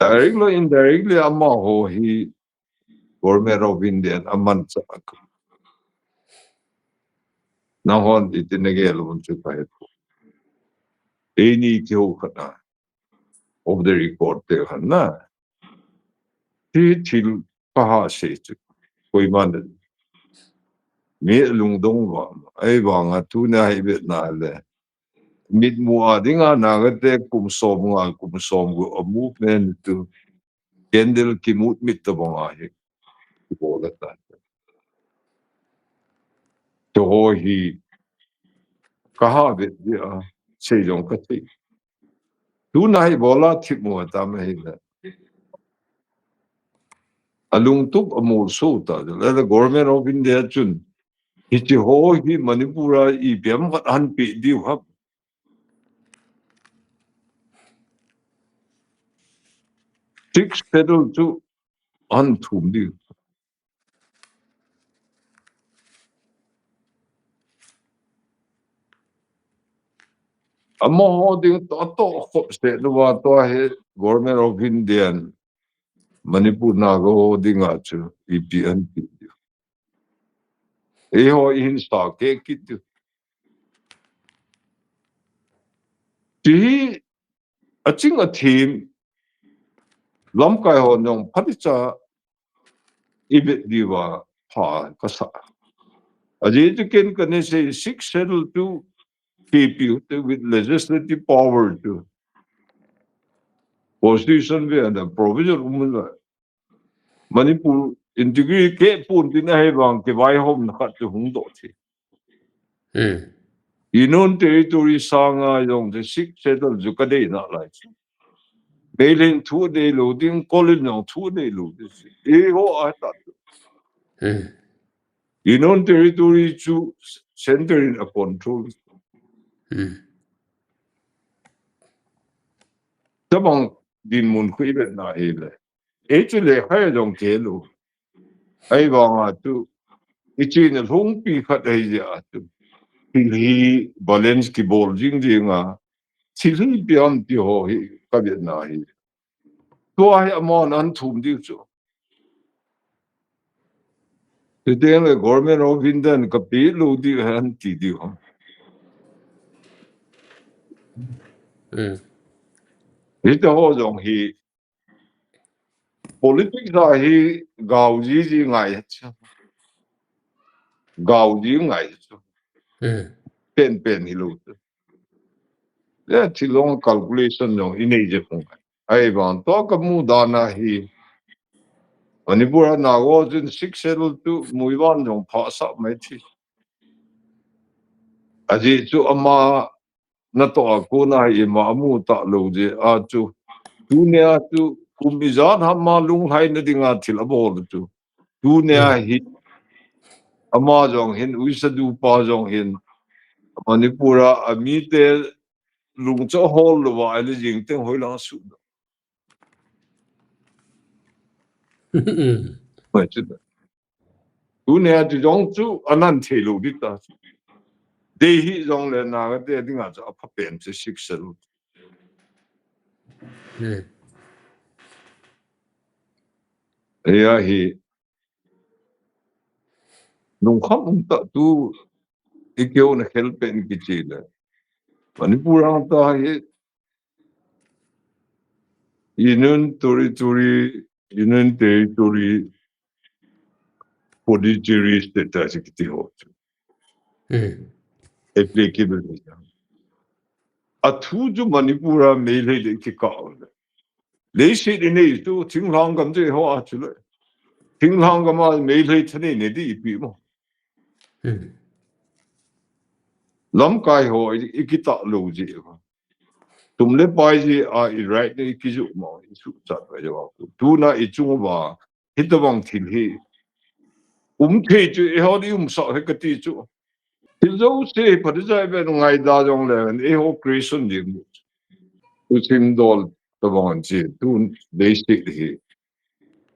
directly indirectly amma ho hi government of India aman cha na hon itinage lo chu pa any kyo khana of the record te khanna ti til ha sei chu koi man me lung dong wa ai wa nga tu na hi bet na le mit mu a dinga na ga te kum som gu amu pen tu kendel ki mut mit to bonga hi ko la ta to hi ka ha bet dia sei jong ka ti tu na hi bola thip mu ta me hi la alung tup amul so ta la government of India chun Hiche hi Manipura I biam kat han pi di hap six pedal chu an thum di amma ho ding to khop se no wa to he government of India Manipur na go ding a chu IPN pi e ho in sta ke kit ti a ching a thim lamkai ho nyong phaticha ibet diwa ha ka sa aje tu ken kane say six settle to keep you with legislative power to constitution ve and provision Manipur integrity ke pun tin hai bang ke vai hom na khat huhdoh thi inon territory sanga yong the six settle ju ka dei na lai Bailing thu de loading colin no thu de lo e ho a ta inon territory chu center in a control tabang dinmun khu ibet na e le e chu le hai jong ke lo ai bang a tu ichi na hung pi khat ai ja tu hi balance ki bol jing jing a thil pian ti ho hi ka bet na hi to ai amon an thum di chu te den le government of India ka pi lu di han ti di ho hi to ho jong hi politics a hi gao ji ngai cha gao ji ngai chu pen hi lu ya chi long calculation jong inei je kong ai ban to ka mu da na hi Manipur na go jin six settle to muiwan jong pha sa mai thi aji chu ama na to ko na hi ma mu ta lo je a chu tu ne a chu kumizan ha ma lung hai na dinga thil abol chu tu ne a hi ama jong hin uisadu pa jong hin Manipura amite lung cho hol lo wa ale jing teng hoi la su mai chu tu ne a chu jong chu anan the lo di ta de hi jong le na ga de dinga cha pha pen se sik se lu ya hi nung kham ta tu ikeu na help pen ki chi le Manipura ta hi Union Territory Puducherry State Security ho applicable ni a thu ju Manipura me le ki ka le shi ne tu thing lang gam je ho a chu le thing lang gam ma me le thane ne di pi mo lamkai ho ikita lo je tum le pai ji a I right ne ki ju mo su chat ba jo tu na I chu ba hitawang thil hi the chu e ho di sa he ka ti chu til zo se pa de jai be ngai da jong le e ho creation ji tu sim dol to bang ji tu de sti hi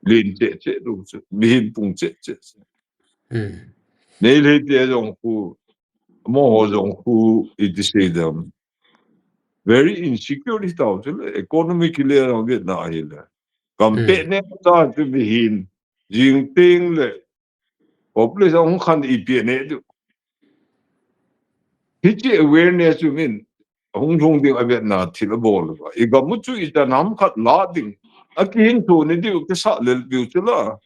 lin che lu lin pung che ne le de jong ku mo ho jong ku I de se dem very insecure is tao chứ economically ở Việt Nam hi là cầm tệ nên ta chứ bị hin riêng tiếng lệ population không khăn ít biển này được thì chỉ awareness chứ mình không thông tin ở Việt Nam thì là bol rồi ý gặp một chút ít là nắm khát lá đỉnh à cái hình thù này điều cái sao lên biểu chứ là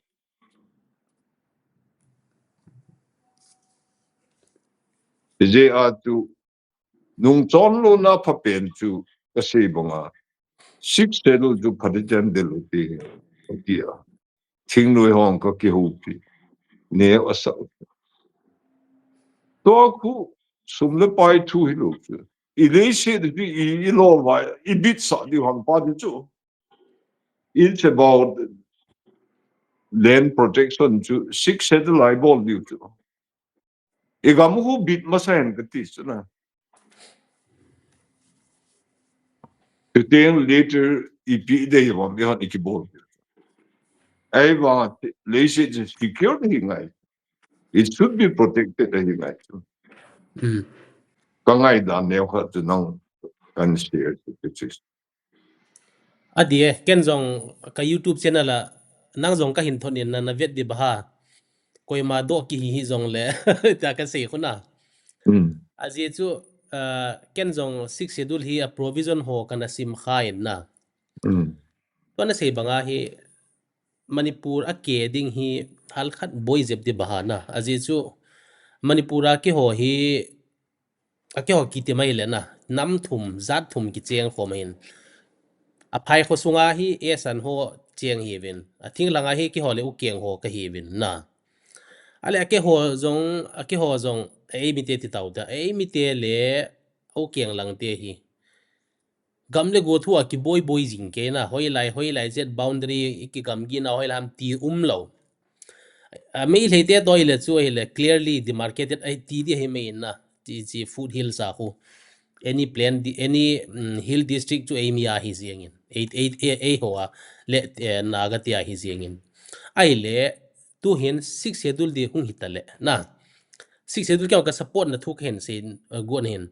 je a tu nung chon lo na phapen chu kasi bonga six settle ju phadijan de lo ti dia thing noi hong ka ki hu pi ne asa to ku sumle pai thu hi lo chu I le se de I lo va I bit sa di hong pa de chu it's about land protection chu six settle I bol di chu e ga mu bit ma sa en ka ti chu na then later IP de wa mi han ikibol ai wa le se de security ngai it should be protected ngai ka ngai da ne kha tu nang kan share it is adia ken zong ka YouTube channel la nang zong ka hin thon in na vet di baha koi ma do ki hi zong le ta ka sei khuna aje chu ken zong six schedule hi a provision ho kana sim khain na to na sei banga hi manipur a ke ding hi hal khat boy zep di baha na aje chu manipura ke ho hi a ke ho ki te mai le na nam thum zat thum ki cheng khom hin a phai kho sunga hi esan ho cheng hi vin a thing langa hi ki ho le ukeng ho ka hi vin na ale ake ho zong eimite ti tau da eimite le ukeng lang te hi gamle go thu ki boy jing ke na hoi lai jet boundary ki gam gi na hoi lam ti lo a me le te toilet chu hele clearly demarcated ai ti di he me na ti food hill sa khu any plan any hill district to aimia hi zingin 8 hoa le naga tia hi zingin ai le tu hin six schedule de hung hitale na six schedule ka support na thuk hen sin gon hen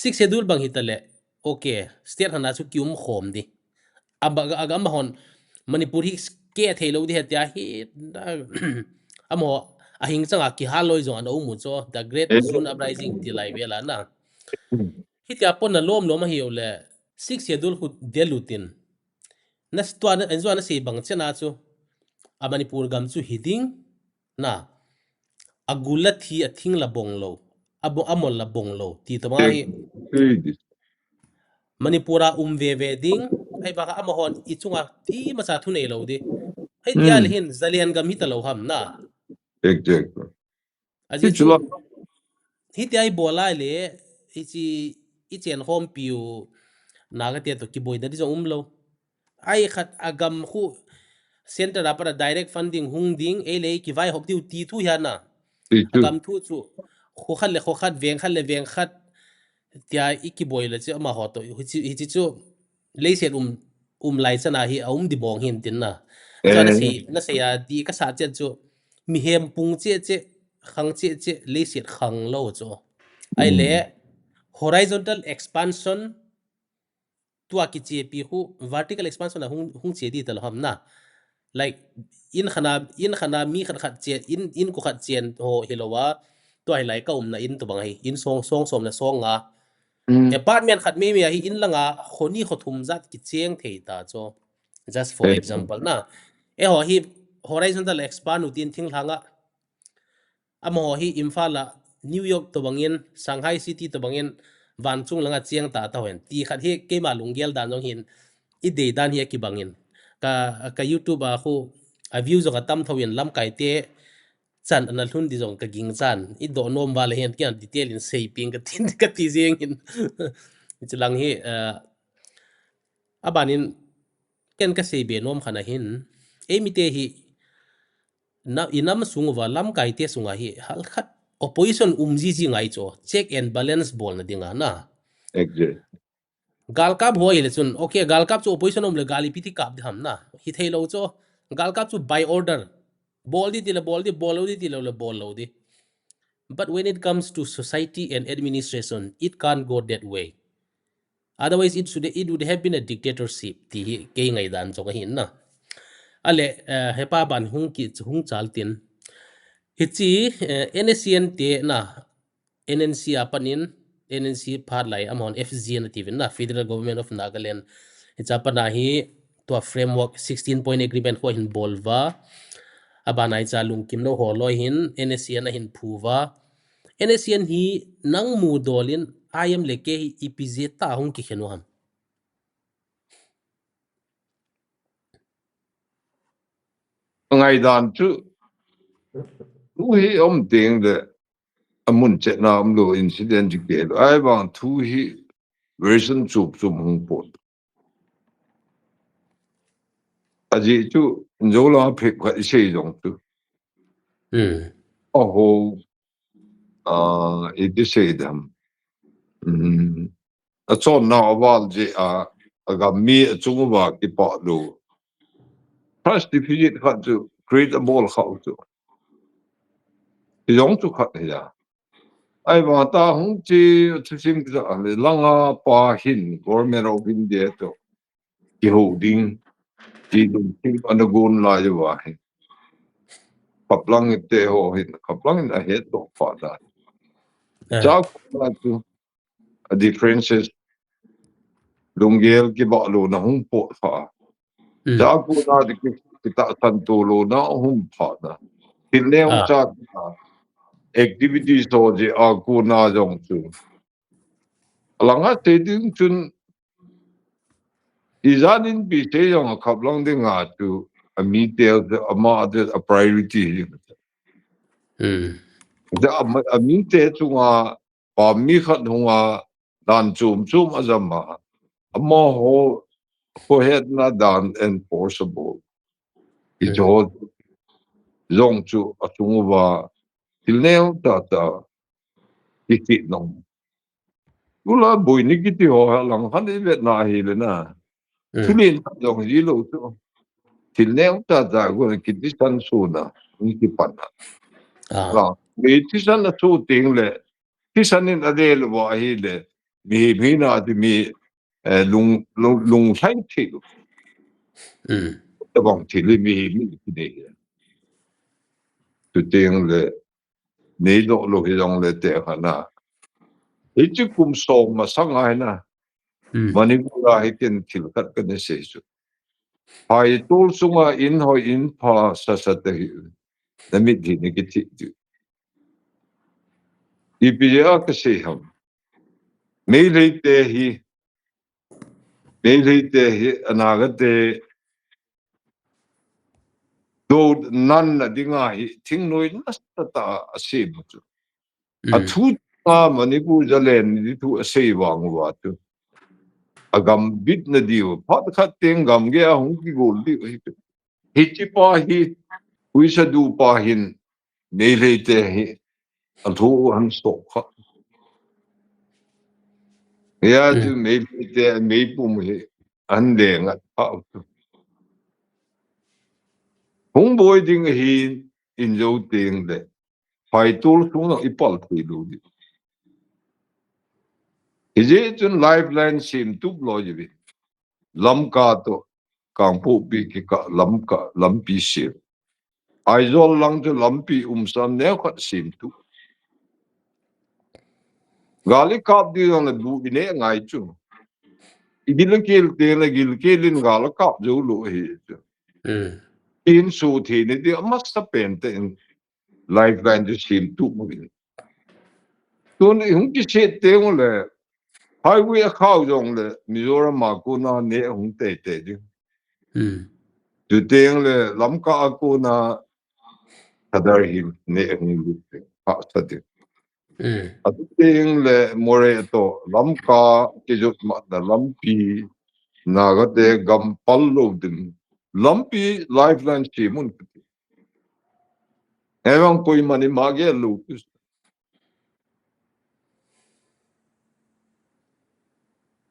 six schedule bang hitale okay state hana chu kium khom di agam hon manipur hi ke thelo di hetia hi amo ahing changa ki haloi zo an o mu cho the great June uprising ti lai vela na hitia pon na lom lom hi ole six schedule hu delutin na sto na enzo na se bang chena chu a manipur gam chu hiding na agula thi a thing la bong lo abo amol la bong lo ti to ma hi manipura ve ding ai baka amahon ichunga thi ma cha thu nei lo di ai tial hin zalian gam hi ta lo ham na exactly aji chu hi ti ai bola le ichi ichen hom piu naga te to ki boy da di zo lo ai khat agam khu center apara direct funding hung ding e le ki vai hok ti thu ya na agam thu chu kho khat veng khat tia iki boy la chi ma ho to hi chu le set lai chana hi di bong hin tin na cho na se ya di ka sa che chu mi hem pung che khang che le set khang lo cho ai le horizontal expansion tua ki che pi hu vertical expansion hung che di tal ham na like in khana mi khat che in ko khat chen ho hilowa to ai lai ka na in to bang hi in song som na song nga apartment khat me hi in langa khoni khothum zat ki cheng thei ta cho just for example na e ho hi horizontal expand utin thing langa amo hi imphal New York to bangin Shanghai city to bangin van chung langa cheng ta ta hen ti khat he ke ma lunggel dan jong hin I de dan hi ki bangin ka YouTube a khu a view zo ka tam thoin lamkai te chan an thun di jong ka ging chan I do nom wal hen kian detail in sei ping ka tin ka ti jeng in chilang hi abanin ken ka sei be nom khana hin emite hi na inam sungwa lamkai te sunga hi hal khat opposition ji ngai cho check and balance bol na dinga na exactly galkap ho ile chun okay galkap chu opposition le gali piti kap dham na hi thailo cho galkap chu by order bol di bol di le bol lo di but when it comes to society and administration it can't go that way otherwise it would have been a dictatorship ti ke ngai dan cho ka hin na ale hepa ban hung chaltin hichi NSCN te na NNC apanin NNC phar lai amon FG na tivin na Federal Government of Nagaland hichapana hi to framework 16-point agreement ho hin bolwa abanai cha lungkim no ho lo hin NSCN na hin phuwa NSN hi nang mu dolin ayam leke hi ipizeta hong ki khenuam. Ngày đàn chứ thu hi tiếng de amun chết na lo incident ke ai bang thu hi version chụp chụp hung pot aji chu njola phek kha sei jong tu ho it is say them a chon na awal je aga mi chung ba ki pa lo first defeat kha chu create a ball kha chu yong chu kha ya ai ba ta hung chi sim ka le langa pa hin government of India to kihoulim chi dum thi anagon la je wa hin Khaplang te ho hin Khaplang a het to fa da cha ko tu a differences lunggel ki ba lo na hung po fa cha ko na de ki ta san to lo na hung fa da til ne cha activities to je a ko na jong chu langa te ding chun izanin bi te yong Khaplang de nga tu a mi te a ma de a priority a mi te chu nga pa mi khat hunga dan chum chum azama ama ho het na dan enforceable ijo zong chu atung wa tilneo ta ikit nong ula boy ni kiti ho lang han vet na hi le na tulin jong ji lo chu tilneo ta go kiti san su na ni ki pan la me ti san na chu ting le ti san in adel wa hi le mi na di mi lung sai thi ta bang thi le mi ki de tu ting le nei do lo hi jong le te khana e chi kum so ma sang ai na mani la hi ken thil khat ka ne se su pai tul sunga in hoi in pha sa sa te hi na mi di ne ki thi tu I pi ya ka se ham me le te hi anaga te do nan na dinga hi thing noi na ta se mu chu a thu ta mani ku jalen ni thu se wang wa tu agam bit na diu phat khat teng gam ge a hung ki gol di hi chi pa hi ui sa du pa hin nei le te hi an thu han sto kha ya ju mei te mei pum hi an de nga pa hung boy ding hi in zo teng de pai tul su na ipal thi lu di je chun lifeline sim tup lo ji bi lam ka to kang pu pi ki ka lam pi sim ai zol lang chu lam pi sam ne khat sim tu gali kap di on la du ine ngai chu igil kel te la gil kelin gal kap zo lo hi in su thi ne di amas ta pen te lifeline ju sim tu mo gi tun hung ki se te mo le highway a khao jong le mizoram ma ko na ne hung te te di tu teng le lam ka ko na kadar hi ne hung lu te ha sa de atu teng le more to lam ka ki jut ma da lam pi na ga de gam pal lo din lam pi lifeline chi mun evang koi mani ma ge lu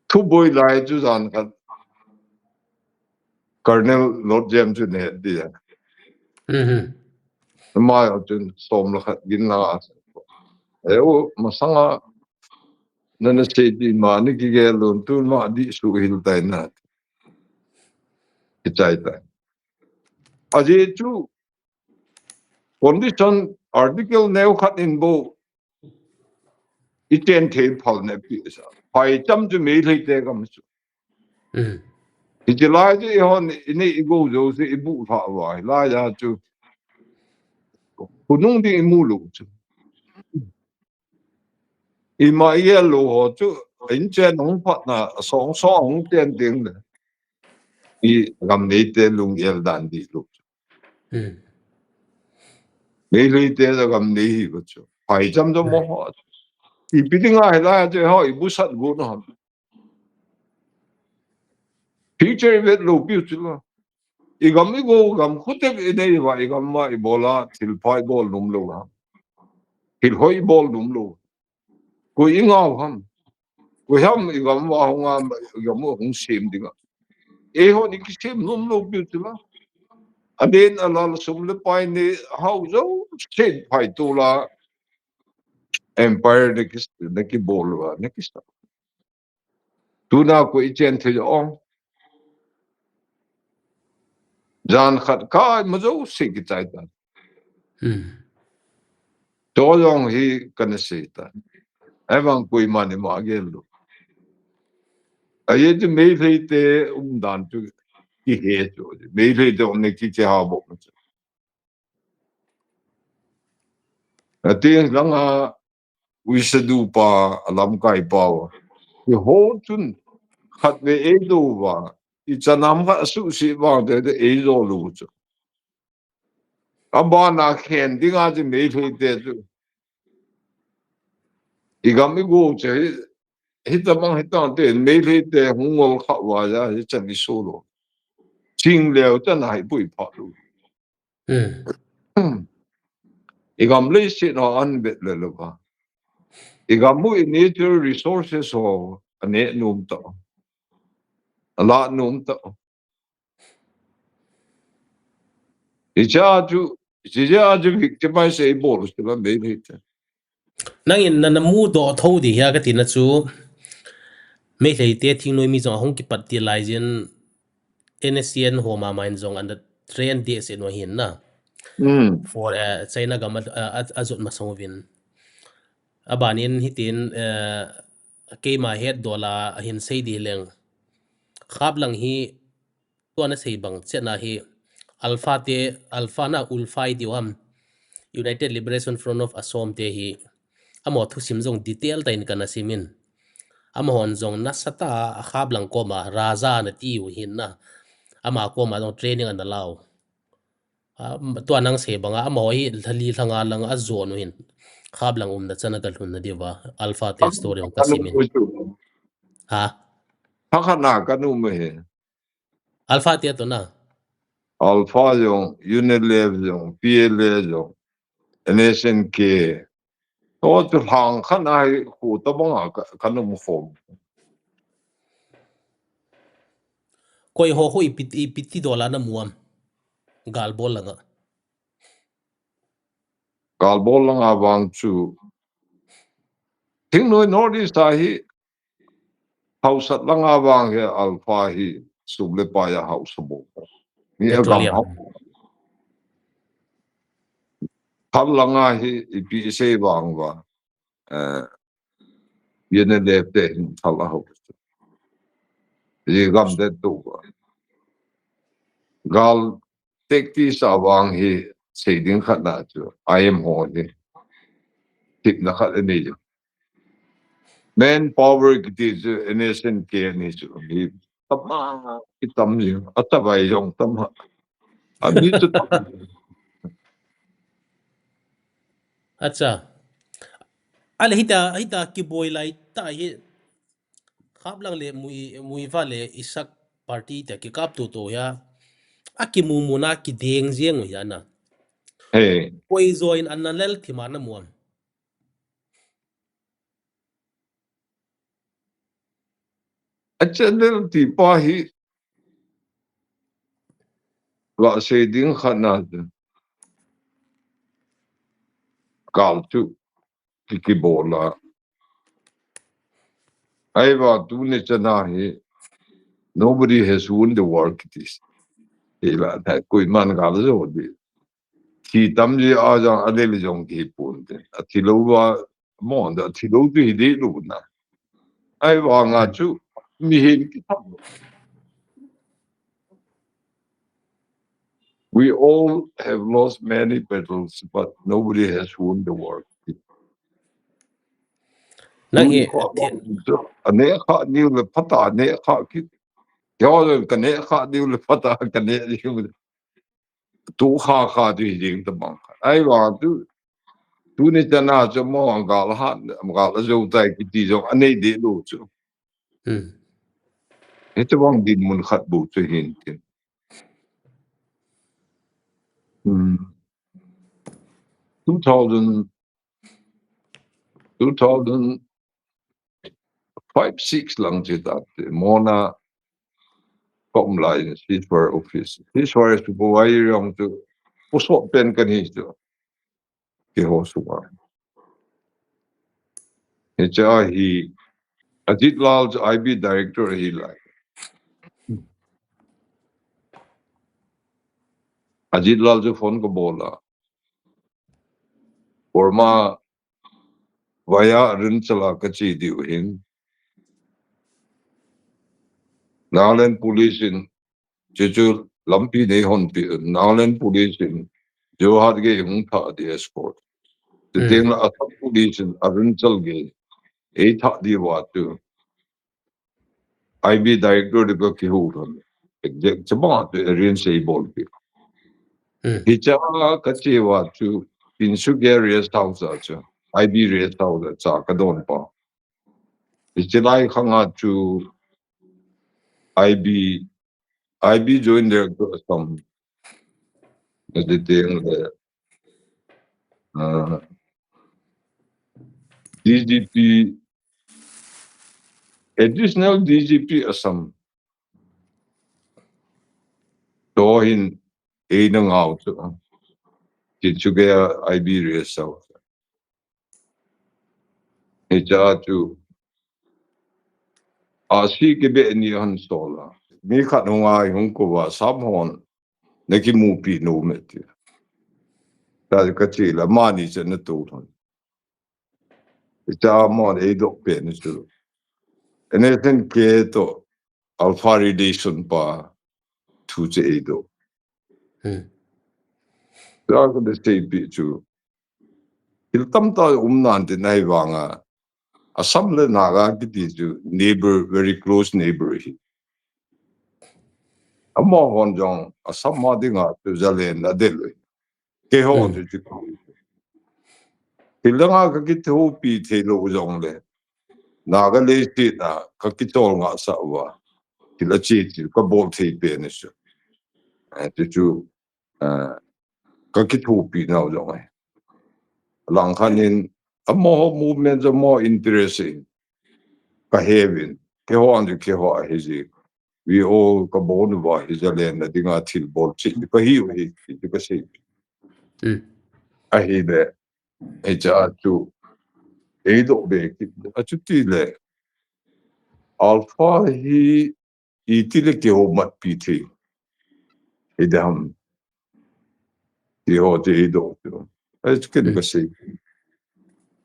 thu boy lai chu zan ka Colonel Lord James chu ne di ma ya chun som la khat gin na eo masanga nana se di ma ni ki ge lon tu ma di su hil tai na ki chai ta aje chu condition article neu khat in bo iten the phal ne pi sa pai cham chu me thei te kam chu ki lai ji hon ni go zo se ibu pha wa la ya chu kunung di mu lu chu ima ye lo ho chu in chen hong phat na song hong chen ding le I gam nei te lung yel dan di lu nei le te da gam nei hi bu chu pai jam do mo ho I pi ding ai la je ho I bu sat bu no future vet lo pi chu lo I gam I go gam khut te nei wa I gam ma I bola til pai bol num lo ha til hoi bol num lo ko I ngao ham ko ham I gam wa hong am gam mo hong sim ding e ho ni ki sim num lo pi chu lo Adin alal sumle pai ni how zo state pai tu la empire de ki bolwa ne ki sta tu na ko ichen the ong jan khat ka mazo se ki chai ta to yong hi kan se ta evang ko mani ma gel lu aye de me le te dan tu ki he jo me le de on ne ki che ha bo ati lang ha wi se du pa lamkai pa ki ho chun khat ve e do wa I chanam ga su si wa de e zo lu chu amba na khen dinga ji me the de chu I gam I go che hita mang hita de me the de hung ngol kha wa ja hi chan I so lo ching leo chan hai pui pha lu I gam le si no an bet le lo ba I gam mu nature resources ho ane num ta a lot num ta I cha ju victimize se bol se la me the nangin na mu do tho di ya ka tin chu me hlei te thing noi mi zong hong kipat ti lai jen NSCN homa main zong and train di se no hin na for china gam azot masovin abanin hitin keima het dola hin sei di leng Khaplang hi tuana sei bang chena hi alpha na ulfai diwam United Liberation Front of Assam te hi amo thu sim jong detail tain kana simin amahon zong nasata Khaplang koma raza na ti hin na ama koma dong training an law tuanang se banga amo hi thali thanga lang a zone hin Khaplang na chana kal hun na diwa alpha te story ong kanu kasimin mo chu ha ha na kanu me he alpha te to na alpha yong unilev yong PLA yong NSNK to tu hang khan ai hu ta bang kanu mo form koi ho ho ipiti dola na muam galbol langa gal bol lang awang chu thing noi northeast hi house lang awang he alpha hi suble pa ya house bo ni agam petroleum ha thal langa hi ipi se wang wa yene de te thal ha ho ye gam de tu gal tek ti sa wang hi se ding khat na chu I am ho ni tip na khat ni chu man power ki ti chu NSNK ni chu ni tama ki tam ni atabai yong tam ha ani chu tam acha ala hita ki boy lai ta hi Khaplang le mui va le isak party te ki kap to ya aki mumuna ki deng jeng ya na hey koi join ananel thimana muam achadel ti pa hi la se ding khat na gal chu ki bola ai ba tu ne chana hi nobody has won the war this ila ta koi man gal zo di thì tấm gì ở trong ở đây là dùng cái bún đấy thì lâu qua món đó thì lâu thì đi luôn nè ai bảo ngã chú mi hình cái thằng we all have lost many battles but nobody has won the war na tu hi ni kho ba thian so ane kha ni le phata ne kha ki yo le kane kha ni le phata kane ni tu kha tu ding ta bang ai wa tu ni chana cho mo ga la ha ga la zo tai ki ti zo ane de lu chu he te bang din mun khat bu chu hin tin 2000 2005-6 lang je dat mona kom lai sit for office this was to go ai yong to puso pen kan hi to ke ho suwa he cha hi ajit lal's IB director hi lai ajit lal jo phone ko bola Burma via rin chala ka chi di hin Nagaland police in jeju lampi nei hon pi Nagaland police in Johar ge umtah di escort the thing la police in arunchal ge ei tha di wa tu IB director de ko kihoulim exact chama tu rin sei bol pi hicha ka che wa tu in sugar house cha IB rest house cha ka don pa hichilai khanga tu IB joined their some the thing DGP additional DGP Assam to in nang out to get IB result. Hicha tu asi ke be ni han sola. Mi khat ngai hung ko wa sam hon ne ki mu pi no me ti. Ta ka chi la ma ni chen na tu thon. Hicha mo e do pe ni su. Ene ten ke to alpharidation pa tu che e do. Ta ko de stay pi chu. Il tam ta nan de nai wanga. Assam le naga ki ti chu neighbor very close neighbor hi. Amma hon jong Assam ma di nga tu zalen na de lui. Ke ho tu chu ko. Il nga ka ki tu pi the lo jong le. Naga le ti na ka ki tol nga sa wa. Ti la chi ti ka bol the pe ni su. Tu chu ka ki tu pi na jong ai. Lang khanin amma movement more interesting. Ka hevin. Ke ho an ke ho a hezi. We all ka bon wa Israel na dinga til bol chi ka hi ka sei a hi de e cha tu e do be a chu ti le alpha hi I ti le ke o mat pi thi e dam ti ho te e do tu e ke ka sei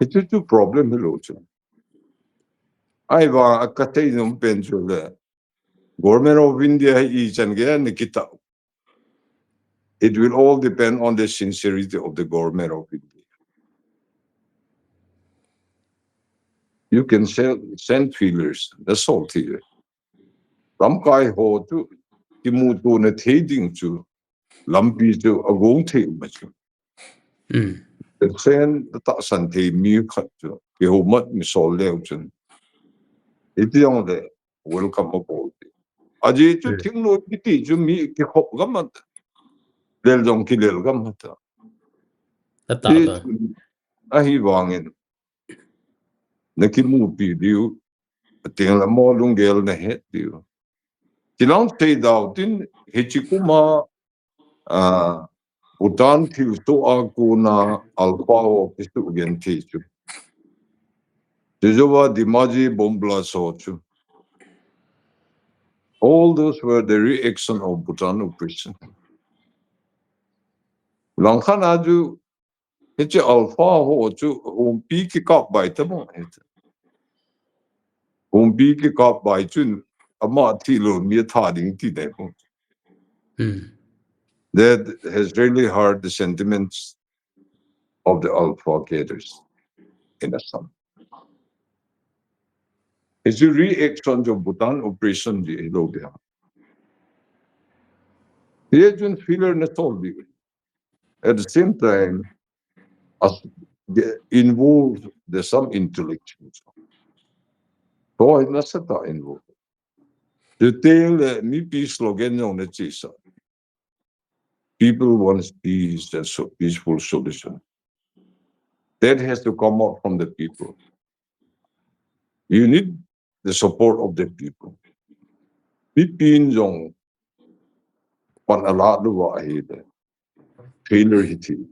e tu problem lo chu ai va ka te no pen chu le government of India I chan ge ne kita it will all depend on the sincerity of the government of India. You can send feelers. That's all here. Lamkai ho tu kimu tu na thading chu lampi chu agong the ma chu. The sen ta san the mi khat chu ki ho mat mi sol leo chun. Iti yong le welcome aboard. Aji chu thing no kiti chu mi ki hop gamat. Lel jong ki lel gamat. Ti ahi wangin na kimu pi diu ting la mo lungel na het diu. Tilang te dao tin hechikuma Bhutan til to aku na alpao pistu gen techu. Dejowa dimaji bombla sochu. All those were the reaction of Bhutan oppression. Langkhan aju heche alpha ho chu umpi ki kap bai tamo het. Umpi ki kap bai chun ama tilo mi tha ding ti de ho. That has really hurt the sentiments of the alpha gators in Assam. It's a reaction to Bhutan operation di lo dia. Ye jun feeler na tol di. At the same time, as involved there's some intellectuals. So I nasa ta involved. The tail mi peace slogan on the chisa. People want peace and so peaceful solution. That has to come out from the people. You need the support of the people. Pipin jong pan ala do wa hide. Tailor hiti.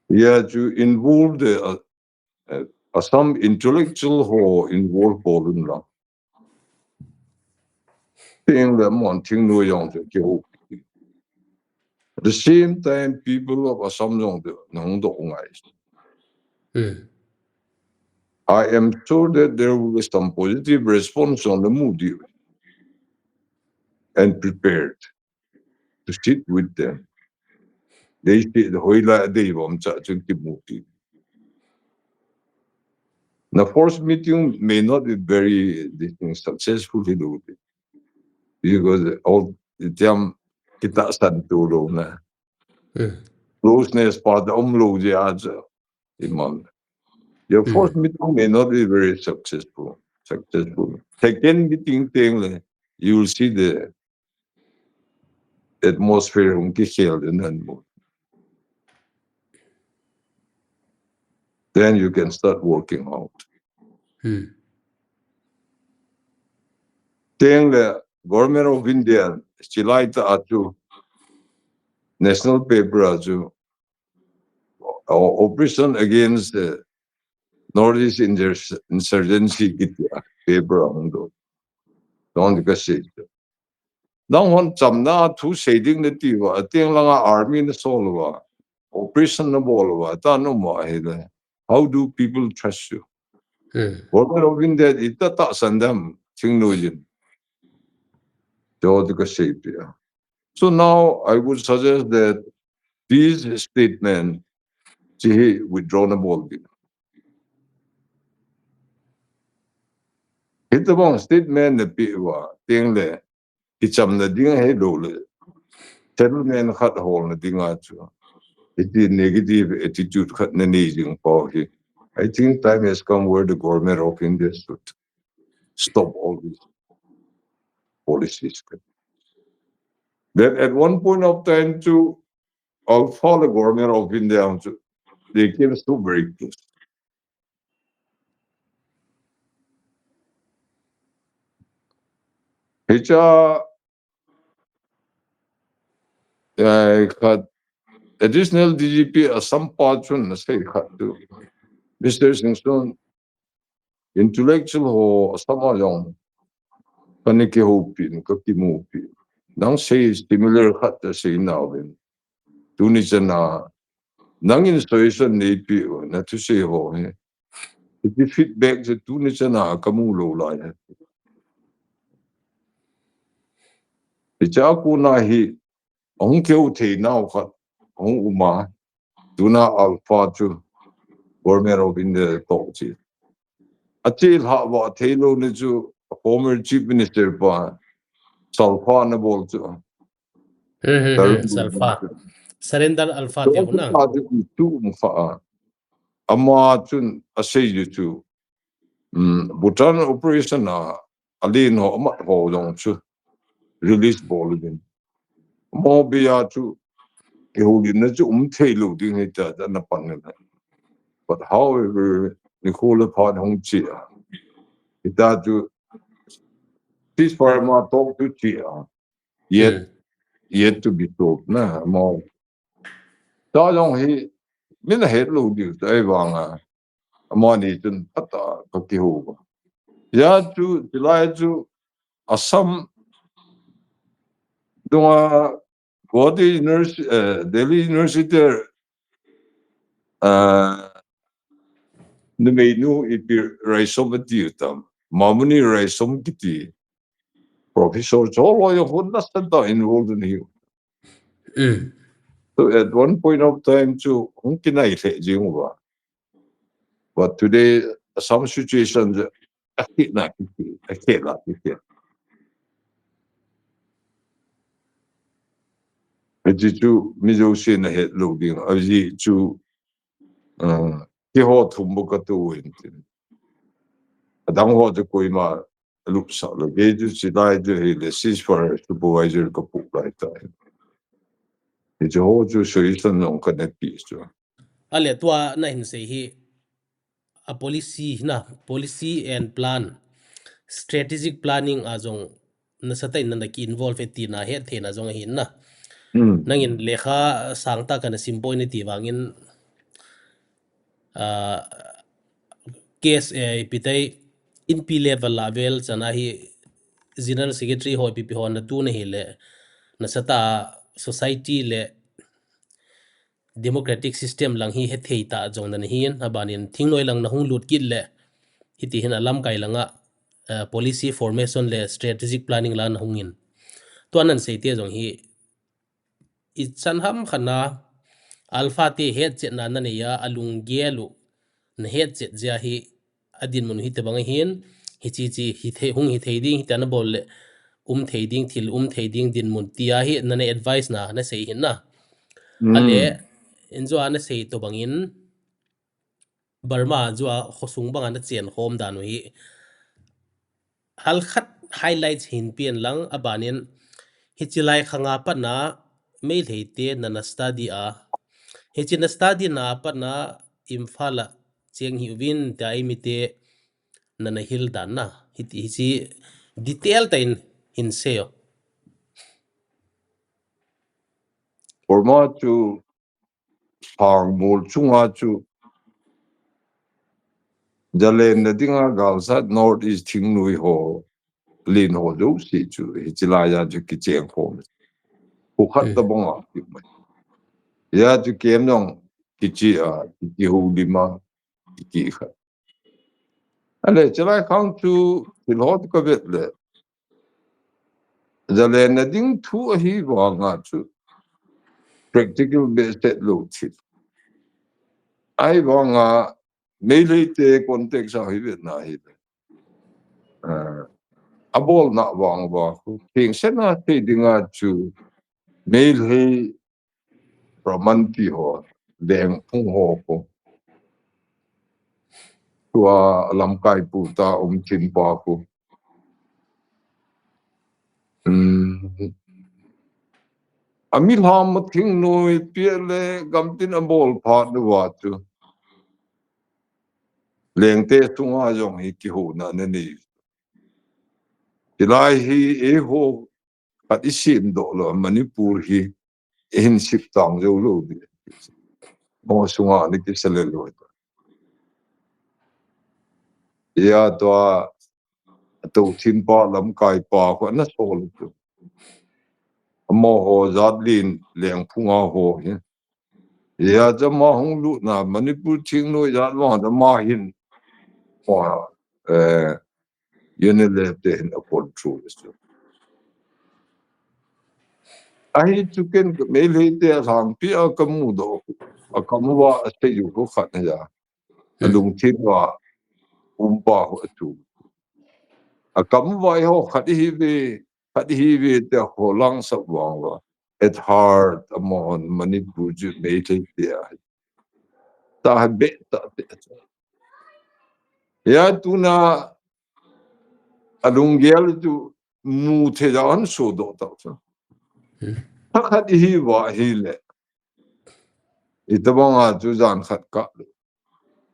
Yeah, to involve the some intellectual who involved Poland la. Ting the mon ting no yong the kiho. At the same time, people of Assam jong the nang do ngai. I am sure that there will be some positive response on the moody and prepared to sit with them. They say the hoila they vom cha chung ki moody. The first meeting may not be very successful because all the time kita san tulo na. Closeness part the umlo the imam. Your first meeting may not be very successful. Second meeting thing, you will see the atmosphere of Kichel and then you can start working out. Then the government of India, laitah atu national paper atu operation against the Northeast insurgency kitia paper ando. Don't ka say. Nang hon chamna thu shading the tiwa, ting langa army na solwa, operation na bolwa, ta no mo ahila. How do people trust you? Government of India ita ta sandam ting no yin. Don't ka say. So now I would suggest that these statements withdrawnable. Ito bang statement na piwa, ting le, icham na dinga he dole, settlement khat hole na dinga chu. Iti negative attitude khat na nijing pahi. I think time has come where the government of India should stop all these policies. Then at one point of time to Alpha, the government of India, they came so very close. Hiche khat additional DGP Assam Pachun say khat to Mr. Singson intellectual ho Assam long paniki hopin kakimupi. Nang say similar khat say now in tunichan na nang installation nepi na to say ho he. If you feedback the tunichan na kamulo la. Icha ko na hi ong keu the now khat ong uma tuna alpha chu government of India talk chi. Atil ha wa thelo ne chu former chief minister pa salfa na bol chu. Salfa. Surrender alpha te So huna. pa de tu mfa ama chun asei chu. Bhutan operation na alin ho ma ho dong chu release ball din. Mo bia chu kihoulim na chu thelo ding heta na pan. But however, Nicola Pod Hong Chia, it that to this part my talk to Chia, yet to be told, nah, more. Da long he, min head load you, they wang a money to pata, cocky hova. Ya to July to a some do a body nurse, Delhi University, the menu it be raisom at you, Mamuni raisom kitty. Professor Cholo, you would not stand involved in you. So at one point of time, too, but today, some situations, akhit na akhit la akhit aji chu mizo sin het lo ding aji chu kiho thumbu ka tu in adang ho de koi ma look sa lo ge ju si dai de le ceasefire supervisor ka pu lai ta ni ho ju shui san nong ka ne pi chu ale tua na hin sei hi a policy and plan strategic planning azong na satai na ki involve ti na he the na zong hin na nangin lekha sangta kana simboy ni ti wangin case pitai in p level chana hi general secretary ho pp ho na tu na hi le na sata society le democratic system lang hi he thei ta jong na hin abanin thingnoi lang na hung lut kit le hiti hin alam kai langa policy formation le strategic planning lan hungin to anan sei te jong hi I chan ham khana alpha te het che na na ya alung gelu na het che ja hi adin mun hi te bang hin hi chi hi the hung hi thei ding ta na bol le thei ding thil thei ding dinmun tia hi na ne advice na sei hin na ale enjo ana sei to bangin Burma jua khosung bang ana chen khom dan hi hal khat highlights hin pian lang abanin hichilai khanga pa na mai leite na na study a hichina study na pa na imfala cheng hi win ta eimite na na hil dan na hi detail ta in seo Burma chu hang mul chunga chu jalen na dinga galsat north east thingnui ho lin ho do si chu hichila ya chu ki cheng khom ku khat ta bonga ya chu kem nong ki chi a kihoulim ki khat ale chala khang chu tilhot ka vet le jalen na ding thu hi wa nga chu practical based lo chi ai wa nga nei le te context a hi vet na hi abol na wang wa thing se na te dinga chu mail he romanti ho deng phung ho ko tua lamkai pu ta chin pa ko amil ham thing noi piele gamtin abol pha nu wa chu leng te tunga jong hi ki ho na ne ni tilai hi e ho pat isim do lo manipur hi in sip tang jo lo bi mo sunga ni ki sele lo ya to thin pa lam kai pa ko na sol tu mo ho zat lin leng phunga ho ya cha ma hong lu na manipur thing no ya lo da ma hin ho unile te in upon true so ai chu ken me le te sang pi a kamu do a kamu wa te yu ko khat na ya lung thin wa pa ho tu a kamu wa ho khat hi ve te ho lang sa wa at heart amon manipur ju me le te ta be ta ya tu na alung gel tu mu the ja an so do ta so khat hi wa hi le itabanga chu jan khat ka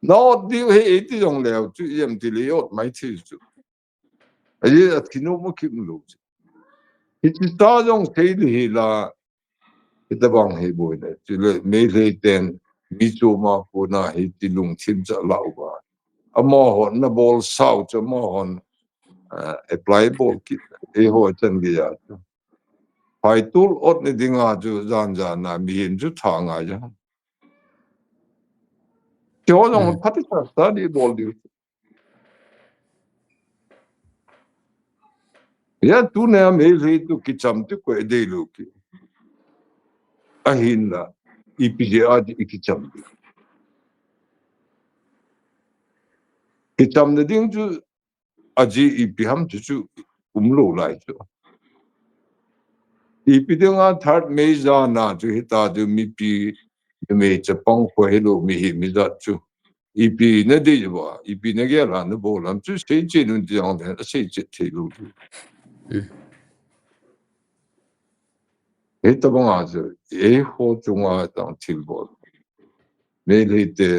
no di he ti jong le chu yem ti le yot mai thi chu ai a thinu mo ki lu hi ti ta jong sei hi la itabang he boy le chu le me le ten mi chu ma ko na hi ti lung thim cha lau ba amo hon na bol sau chu mo hon apply bol ki e ho chen gi ya pai tul ot ni dinga chu jan na mi hin chu tha nga ja cho jong phati sa di bol di ya tu ne me le tu ki cham tu ko de lu ki ahin la ipja di ki cham di ki cham de ding chu aji ipi ham chu umlo lai chu ipi denga third meza na chu hita du mi pi me chapang ko helo mi hi mi da chu ipi na de ba ipi na ge la na bo lam chu sei che nun ji ang de sei che che lu hita ba nga chu ho chu nga dang til bo me le te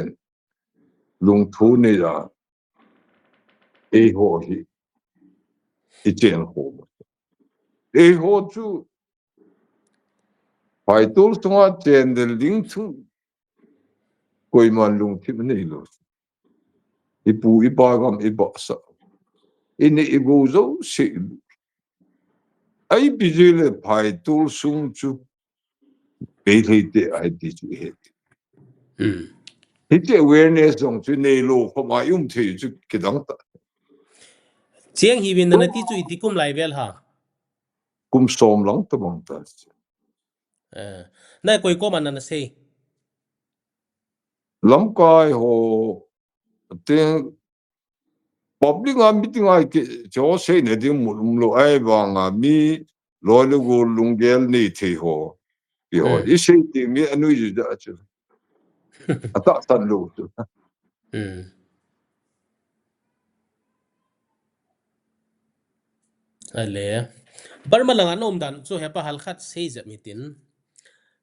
lung thu ne da ho hi i chen ho chu phải tôi tung ra tiền để lính thu quay mà lùng thì mình lo ipu ipa gam ipa sa ini ibu zo si ai bizile phải tôi sung chu bê thế ai đi chu hết hết awareness trong chu nei lo không ai thế chu cái đó chiang hi win na ti chu itikum lai vel ha cũng xóm lắm tao bằng ta na koi koma na sei lamkai ho tiếng public meeting ai cái chỗ xây này tiếng một lo ai vàng mi lo lu go lungel ni thi ho yo i sei ti mi anu ju da chu ata tan lu chu ale Burma lang anom dan chu hepa halkhat sei za mitin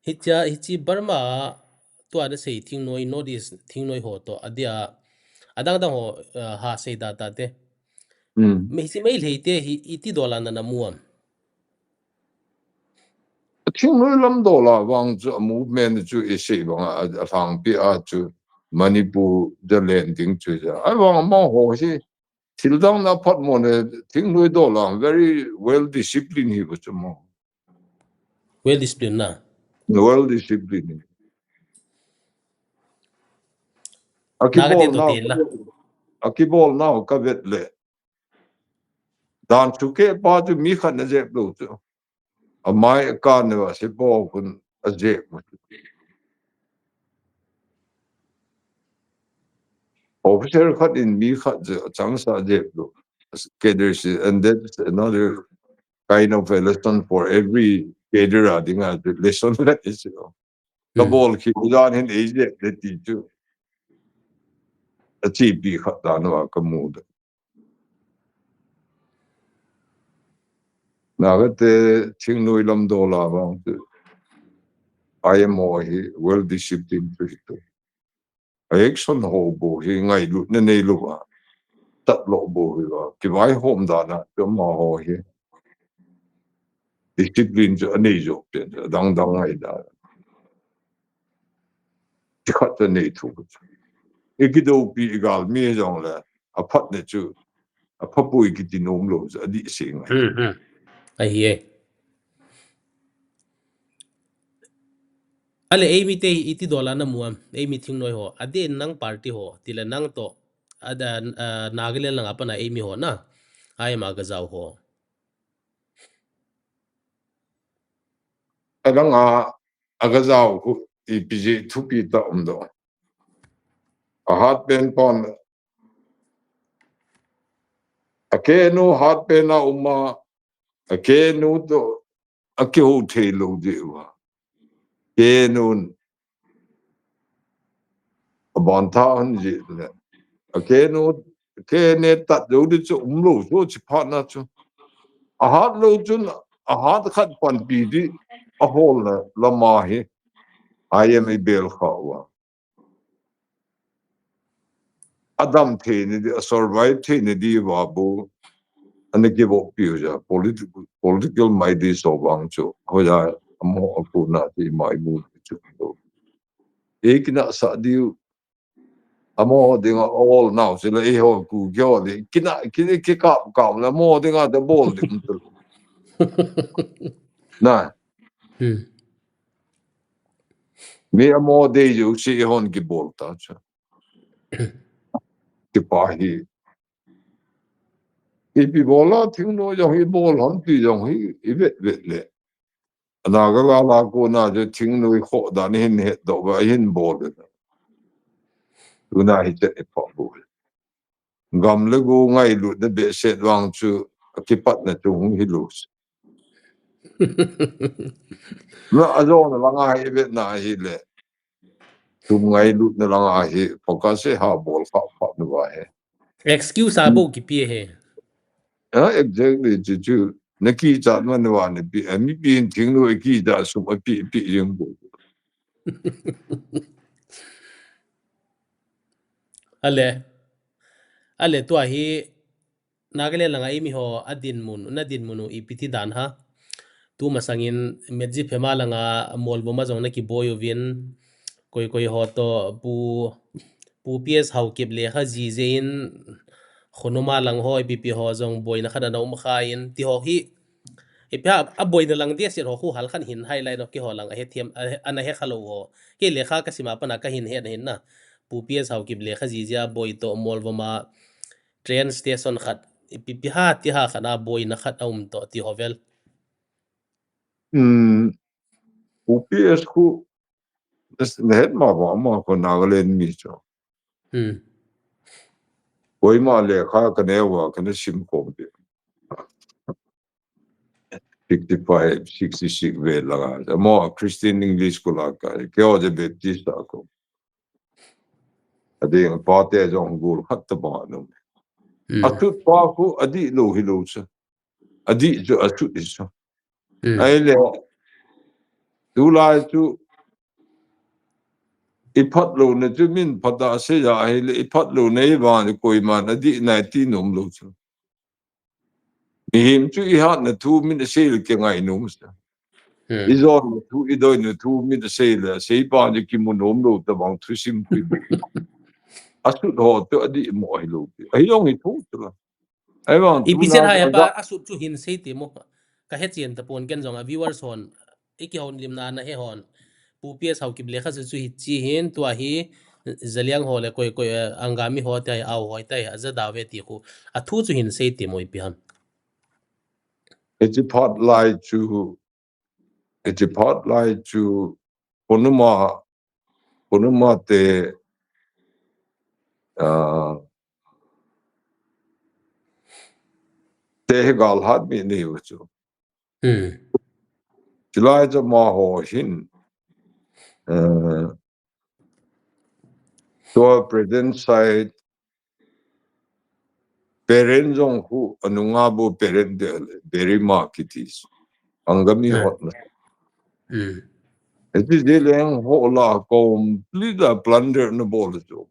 hichi Burma to ada sei thing noi notice thing noi ho to adia adang dang ho ha sei da ta te me si mai leite hi iti dola na namuam tiếng nói lắm đó là vang chu movement chu i sei vang a phang pi a chu Manipur the landing chu ja ai vang ma ho si til dang na phat mo ne tiếng nói đó là very well disciplined hi bu chu mo well discipline na well disciplined naga te akibol to now tel la akibol now ka vet le dan chu ke pa chu mi khat na je lo chu amai ka ne wa se bo kun a je officer khat in mi khat je chang sa je lo cadres and that's another kind of a lesson for every cader ading a lesson that is the ball ki udan hin age the teacher achieve bi khat da no ka mu da na ga te thing noi lam do la ba I am hi well disciplined to action ho bo hi ngai lu ne nei lu ba tat lo bo hi ba ki vai hom da na to ma ho hi discipline jo nei jo pe dang dang ngai da ki khat nei thu ikido pi igal mi jong la apat ne chu apapu ikiti nom lo adi se ngai ai hi ale eimite iti dola na muam eimi thing noi ho ade nang party ho tila nang to ada Nagaland lang apa na eimi ho na ai ma ga zaw ho adanga agazao hu ipiji thupi ta umdo a hat pen pon akenu hat pen na umma akenu to akhu the lo de wa kenun abanta han ji le akenu kene tat lo de chu umlo so chi pha na chu a hat lo chun a hat khat pan pi di a hol na lama hi I am a bel khawa adam the ni survive the ni di wa bu and give up ja political might is so wang chu ho ja mo ku na ti mai mu chu ek na sa diu amo dinga all now se le ho ku gyo le kina ki ka la mo dinga de bol dim tu na me amo de ju si hon ki bol ta cha ki pa hi ipi bola thing no jo hi bol hon ti jo hi i vet le na ga la ko na je thing no kho da ni hin he do ba hin bol tu na hi te pa bol gam le go ngai lu de be set wang chu kipat na chu hung hi lu na azo na langa hi be na hi le tu ngai lu na langa hi focus se ha bol fa nu wa he excuse abo ki pi he exactly chu na ki cha ma nu wa ne bi mi bi ting lu ki da su ma pi yeng bo ale to hi Nagaland lang ai mi ho dinmun ipiti dan ha tu masangin medji phema langa molbo ma jong na ki boyo vin koi ho to pu ps hau kip le kha ji zein khonoma lang hoi pp ho jong boy na khada no ma khain ti ho hi ipya a boy na lang dia sir ho khu hal khan hin highlight of ki ho lang a he thiam ana he khalo ho ke le kha ka sima pa na ka hin na pu ps hau kip le kha ji ja boy to molbo ma train station khat pp ha ti ha khana boy na khat to ti hovel ups ku das net ma ko Nagaland mi cho koi ma le kha ka ne wa ka ne sim ko de 55 66 ve laga mo Christian English ko la ka ke o de baptist ko ade pa te jong gul khat ta ba no atut pa ku adi lo hi lo cha adi jo atut is so ai le tu la tu ipat lo na tu min pada se ya ai le ipat lo nei ba ni koi man adi na ti nom lo cha mi him chu I hat na tu min se le ke ngai nom sa izon tu idoi na tu min se le se pa ni ki mo nom lo ta bang tu sim pui asut ho tu adi mo ai lo ai yong I thu tu la ai bang tu na ipiset ha ya ga pa asut chu hin sei ti mo ka he chen ta pon ken jong a viewers hon iki hon lim na na he hon pu ps hau kip le kha chu hi chi hin to hi zaliang hole koi angami ho ta au hoi ta za da ve ti khu a thu chu hin sei ti mo pi han it's a pot lie to ponuma te te gal hat mi ni chu July to ma ho hin to present side parent jong hu anunga bu parent de very marketis angami hot na it is dealing ho la complete plunder na bol jo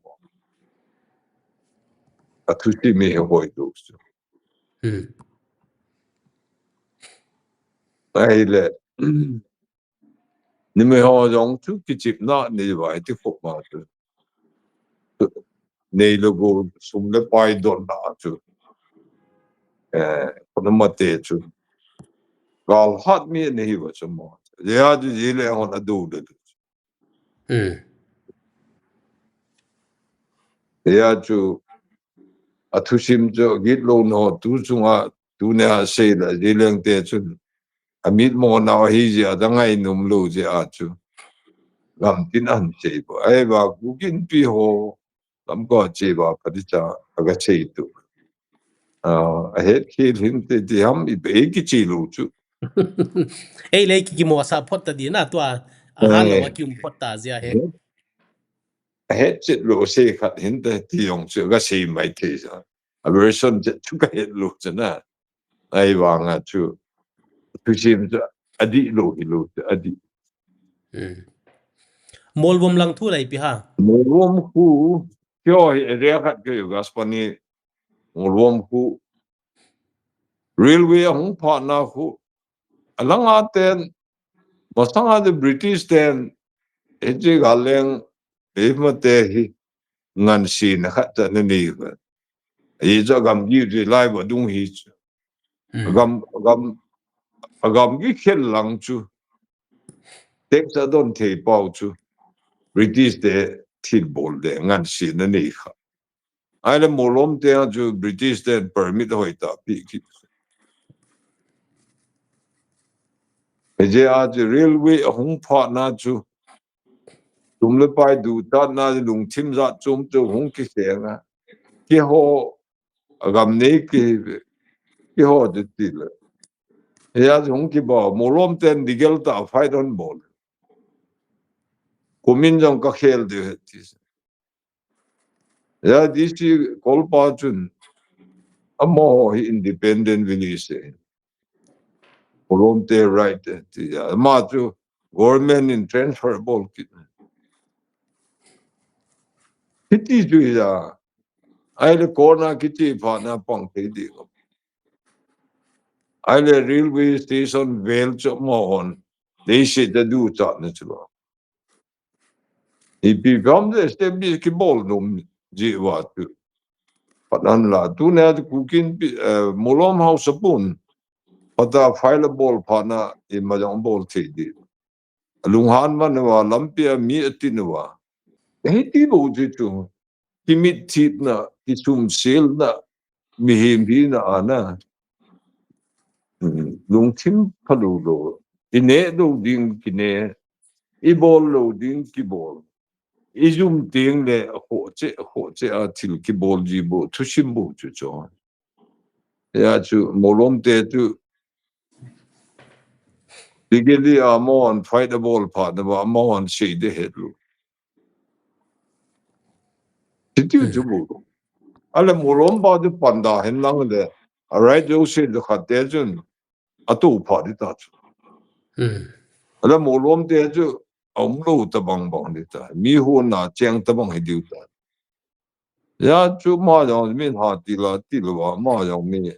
atuti me ho do ai le ni me ho jong tu ki chip na ni vai ti ko ma tu nei lo go sum le pai don na tu ko ma te tu gal hat mi ni hi wa chu mo ya ju ji le ho na du de ya chu atusim jo git lo no tu chunga tu ne a se la ji leng te chu amit mo na hi ji da ngai num lo ji a chu gam tin an che bo ai ba Kuki Innpi ho lam ko che ba pa di cha aga che tu a het ki hin te di ham I be ki chi lo chu ei le ki mo sa phot ta di na to a han lo wa ki phot ta zia he a het chit lo se khat hin te ti yong chu ga se mai te sa a version chu ka het lo cha na ai wa nga chu tu sim adi lo hi lo adi molbom lang thu lai pi ha Molom ku kyo re khat ke yu gaspani molom ku railway hung pha na ku alanga ten masanga the British ten eje galeng emate hi ngan si na khat na ni ba ye ja gam gi de lai ba dung hi gam gam gam gi khel lang chu tek sa don the pau chu British de thil bol de ngan si na ni kha ai le molom te ju British ten permit hoi ta pi ki eje a ju railway hung pha na chu tum le pai du ta na lung thim za chum chu hung ki se nga ki ho agam ne ki ho de til ya jong ki ba molom ten digel ta fight on ball komin jong ka khel de tis ya disi kolpa chun amo independent village molom te right ti ya ma chu government in transferable kit kiti ju ya ai le corner kiti pa na pang te di ai le railway station vel cho mo on they should do cha na chu ipi gam de establish ki bol num ji wa tu panan la tu ne kukin molom house pun pata file ball pana in majong ball te di lunghan man wa lampia mi atinwa heti bo ji tu kimit tit na kisum sel na mi him bi na ana lung tim palu lo ine do ding kine I bol lo ding ki bol izum ding le ho che a til ki bol ji bo tushim bo chu cho ya chu molom te tu digeli a mo on fight the ball pa da ba mo on she de het lu tiu chu bo ala molom ba de panda hen lang de a right jo she de khat de jun a tu pa di ta chu ala molom te chu ông lu ta bang bang di ta mi hu na cheng ta bang he diu ta ya chu ma jong min ha ti lo wa ma jong mi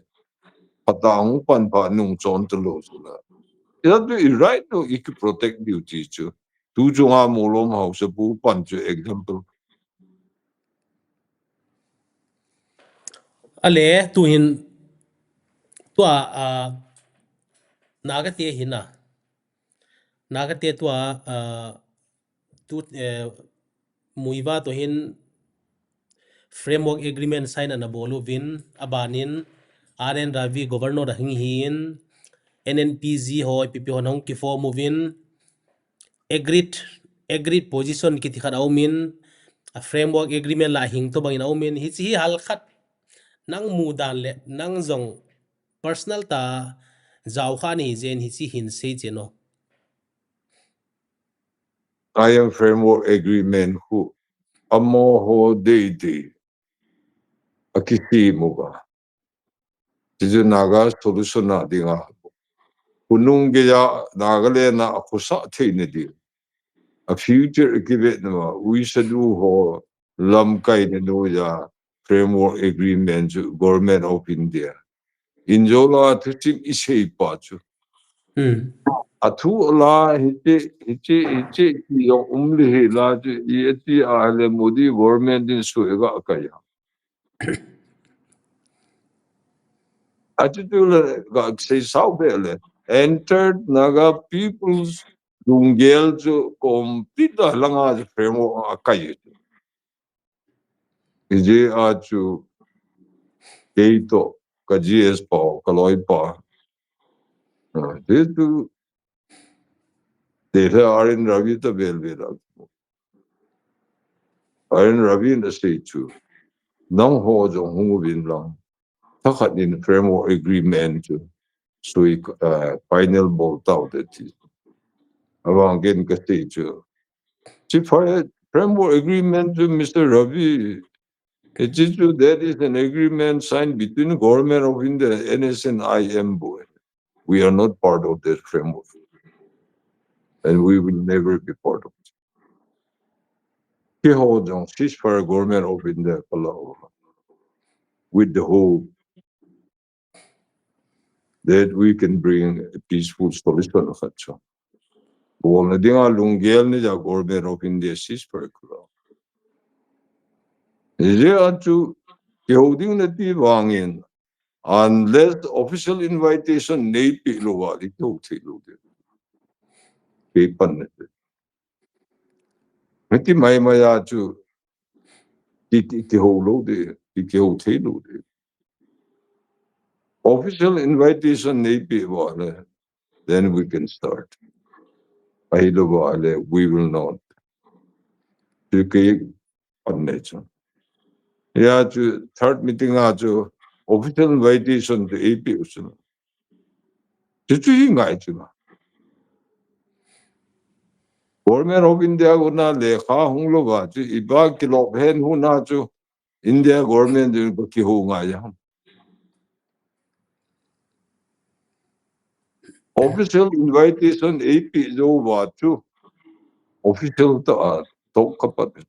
patang pan pa nung chon to lo su la ya tu I right no I ki protect duty chu tu chu nga molom house bu pan chu example ale tu hin tua naga te hina naga te tua tu muiva to hin framework agreement sign na bolu vin abanin RN Ravi governor hing hin NNPZ ho PP honong ki form movin agreed position ki tikhan aumin a framework agreement la hing to bangin aumin hi hal khat nang mu dan le nang zong personal ta zaw khani zen hi chi hin sei cheno I am framework agreement hu amo ho de akiti mo ba tiju naga solution na dinga kunung ge ya naga le na akusa the ne di a future give no we should do ho lamkai ne no ya framework agreement government of India injola thichim isei pa chu athu la hiche yo umli he la ji ale modi government din su ega akaya attitude ga say sao bele entered naga people's dungel jo complete langa framework akaya ije achu keito ka GS pa kaloi pa tu data arin ravi ta bel arin ravi in the state chu nang ho jo hu bin lang takhat in framework agreement chu sui final ball tau de ti awang gen ka state chu chi framework agreement to Mr. Ravi it is true that is an agreement signed between government of India NS and IM boy we are not part of that framework and we will never be part of it kihoulim ceasefire government of India with the hope that we can bring a peaceful solution of it. Wala dinga lunggel ni ja government of India ceasefire kula. Ije atu kihoulim na ti wangin unless official invitation nei pi lo wa di to ti lo de. Kipat na de. Meti mai mai atu ki ho lo de ki ho ti lo de. Official invitation nei pi wa then we can start. Ay lo wa we will not. Ki pan na. Yeah, third meeting ajo official invitation to AP usuna. Chuchu hingai chuna. Government of India guna lekha hunglo ba chu iba kilo hen huna chu India government ju ki ho ngai ya. Official invitation AP jo ba chu official to kapat.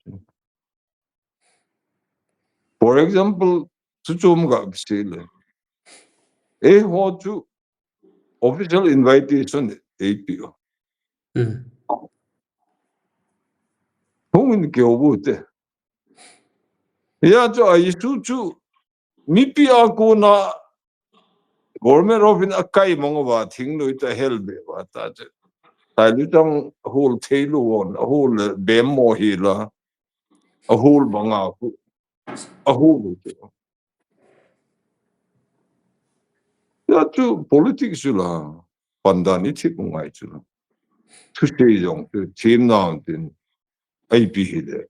For example, chuchum ga bisile. Ho chu official invitation AP. Hungin ke obute. Ya chu ai chu mipi ako na government of in akai mongwa thing no ita helbe ba ta che. Tai lu tang whole thailu won a whole bemo hila a whole banga a whole. Ya chu politics la pandani thik ngai chu. Thu sei jong tu team na tin IP hile.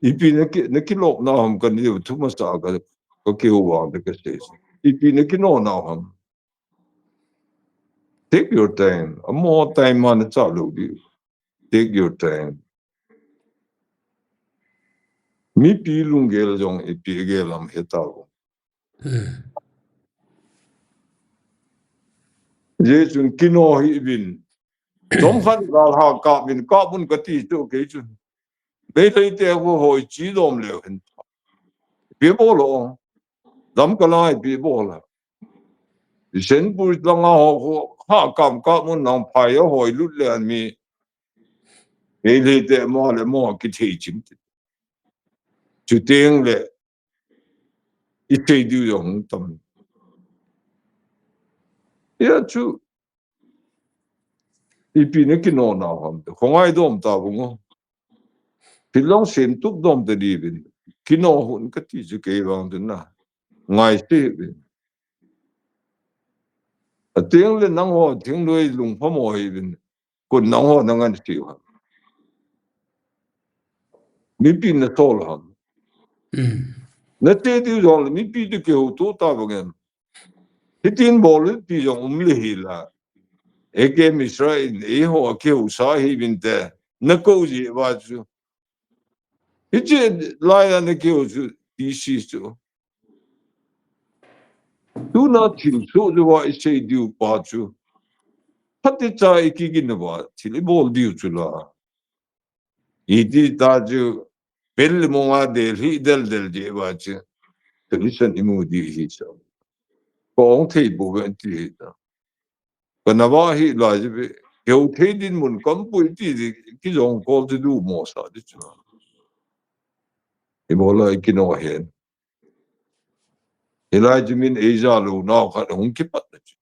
IP ne ki lok na ham kan ni thu ma sa ka ke wa de ke sei. IP ne ki no na ham. Take your time. A more time man chalu di. Take your time. Mi pi lungel jong IP gelam hetao. Jechun kino hi bin. Dom khan gal ha ka bin ka bun ka ti chu ke chun. Be lei te ho hoi chi dom le hen. Be bo lo. Dam ka lai be bo la. Sen bu lang ho ha kam ka mun nang phai yo hoi lut le an mi. Be lei te mo le mo ki thei chim. Chu teng le I te du yong tam. Ya chu IP ne kino na ham. Khongai dom ta bungo. Pilong sem tuk dom te di bin. Kino hun ka ti chu ke wang den na. Ngai te bin. A tiang le nang ho tiang loi lung pha mo hi bin. Kun nang ho nang an ti wa. Mi pi na tol ham. Na te di yong mi pi de ke ho to ta bang. Hitin bol pi yong le hi la. Eke misra in e ho ke ho sa hi bin te. Na ko ji wa chu. Hiche lai na ke ho chu di si chu. Tu na til so de wa sei diu pa chu. Pati cha ikigi na ba til bol diu chu la. Iti ta chu bel mo nga del je ba chu. Tunichan imu di hi cha. Kong thei bu ben ti ta. Kana ba hi la je be. Yo thei dinmun kam pu ti ki jong ko ti du mo sa di chu. Imola ikino hen. Ilai jimin Asia lu na ka hung kipat na chu.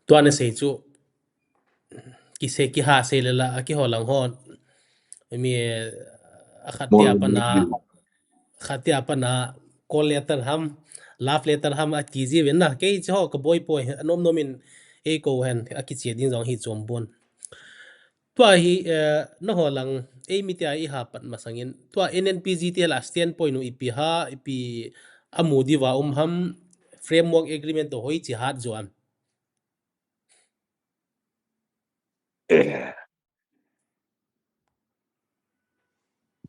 Tuan asei chu ki se ki ha se le la ki holang hon mi khatia pana call letter ham love letter ham a ti ji wen na ke cho ka boy boy anom nomin e ko hen a ki che din jong hi chom bon tua hi na holang eimite ai ha pat masangin tua nnpg te la standpoint no ipi ha ipi amudi wa ham framework agreement to hoi chi hat joan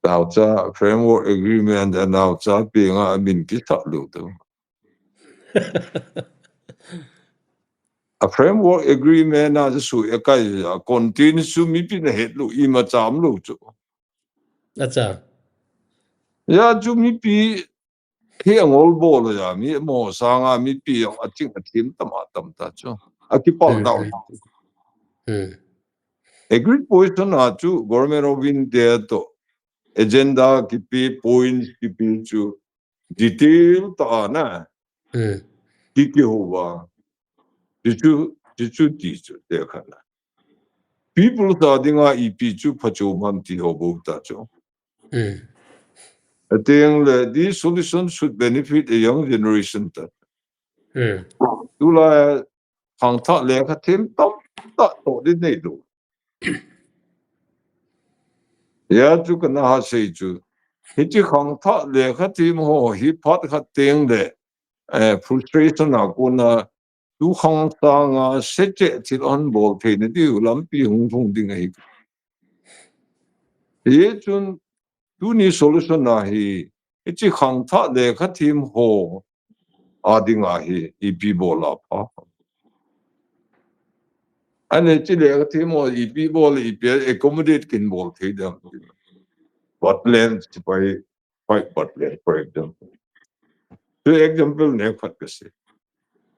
Now cha framework agreement and now cha being a min ki ta lu tu. A framework agreement na su e kai a continue su mi pin het lu I ma cham lu chu. acha Ya chu mi pi ke ngol bo lo ya mi mo sa nga mi pi a ting a tim tam ta chu. A ki pal down. Agreed position na chu government of India to agenda ki pi points ki pi chu detail ta na ki ho ba. Di chu di chu de khan. People ta dinga IP chu phachu mam ti ho bo ta chu. I think these solutions should benefit a young generation ta. Tu la phang tha le kha thêm top ta to di nei do. Ya chu kana ha sei chu. Hiche chungthu le khatim ho hi phat khateng le frustration akuna tu khang tanga seche til on bol the ne di ulam pi hung thung ding ai ye chun tu ni solution na hi hiche chungthu le khatim ho ading a hi ipi bola pa ane chi le khatim ho ipi bol ipi accommodate kin bol the dam wetlands by wetland for example to example ne khat ka se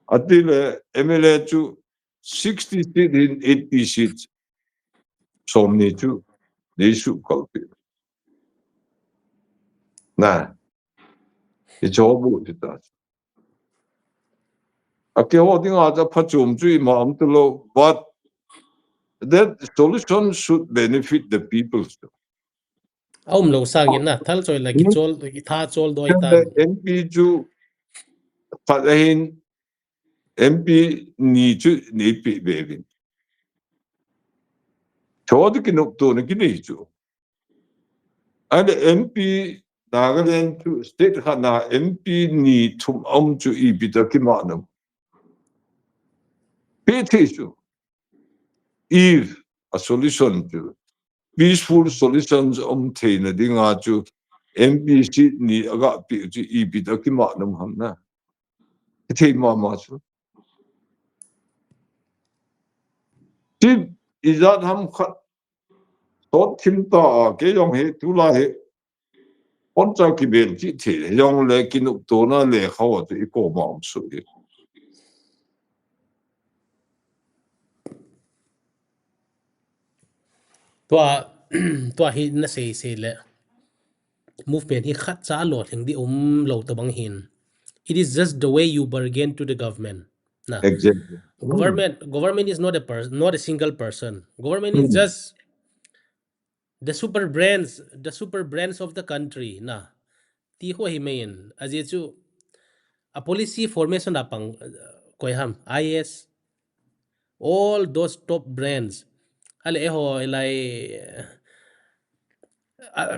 Atile MLA to 60 seats in 80 seats. Somni to they should cultivate. Nah, it's all good to that. Okay, holding out a pachum to imam to low, but that solution should benefit the people. Lo sang in na thal choi la ki chol ki tha chol doi tan. The MP to ahin MP need to need baby. Chod can up to the and MP Nagaland to state hana MP need to to ibita kimanum. Pay if a solution to peaceful solutions tina dinga to MP ni aga pi to ibita kimanum hamna. Ite mama so. Tip is that ham thought him ta ke yong he tu la he on cha ki bel chi the yong le kinuk to na le khaw to ko ma so Tua tua hi na se le movement hi khat cha lo theng di lo to bang hin. It is just the way you bargain to the government. Na exactly. government is not a person, not a single person. Government is just the super brands of the country. Na ti ho hi main as chu a policy formation apang koi ham IS all those top brands ale eho lai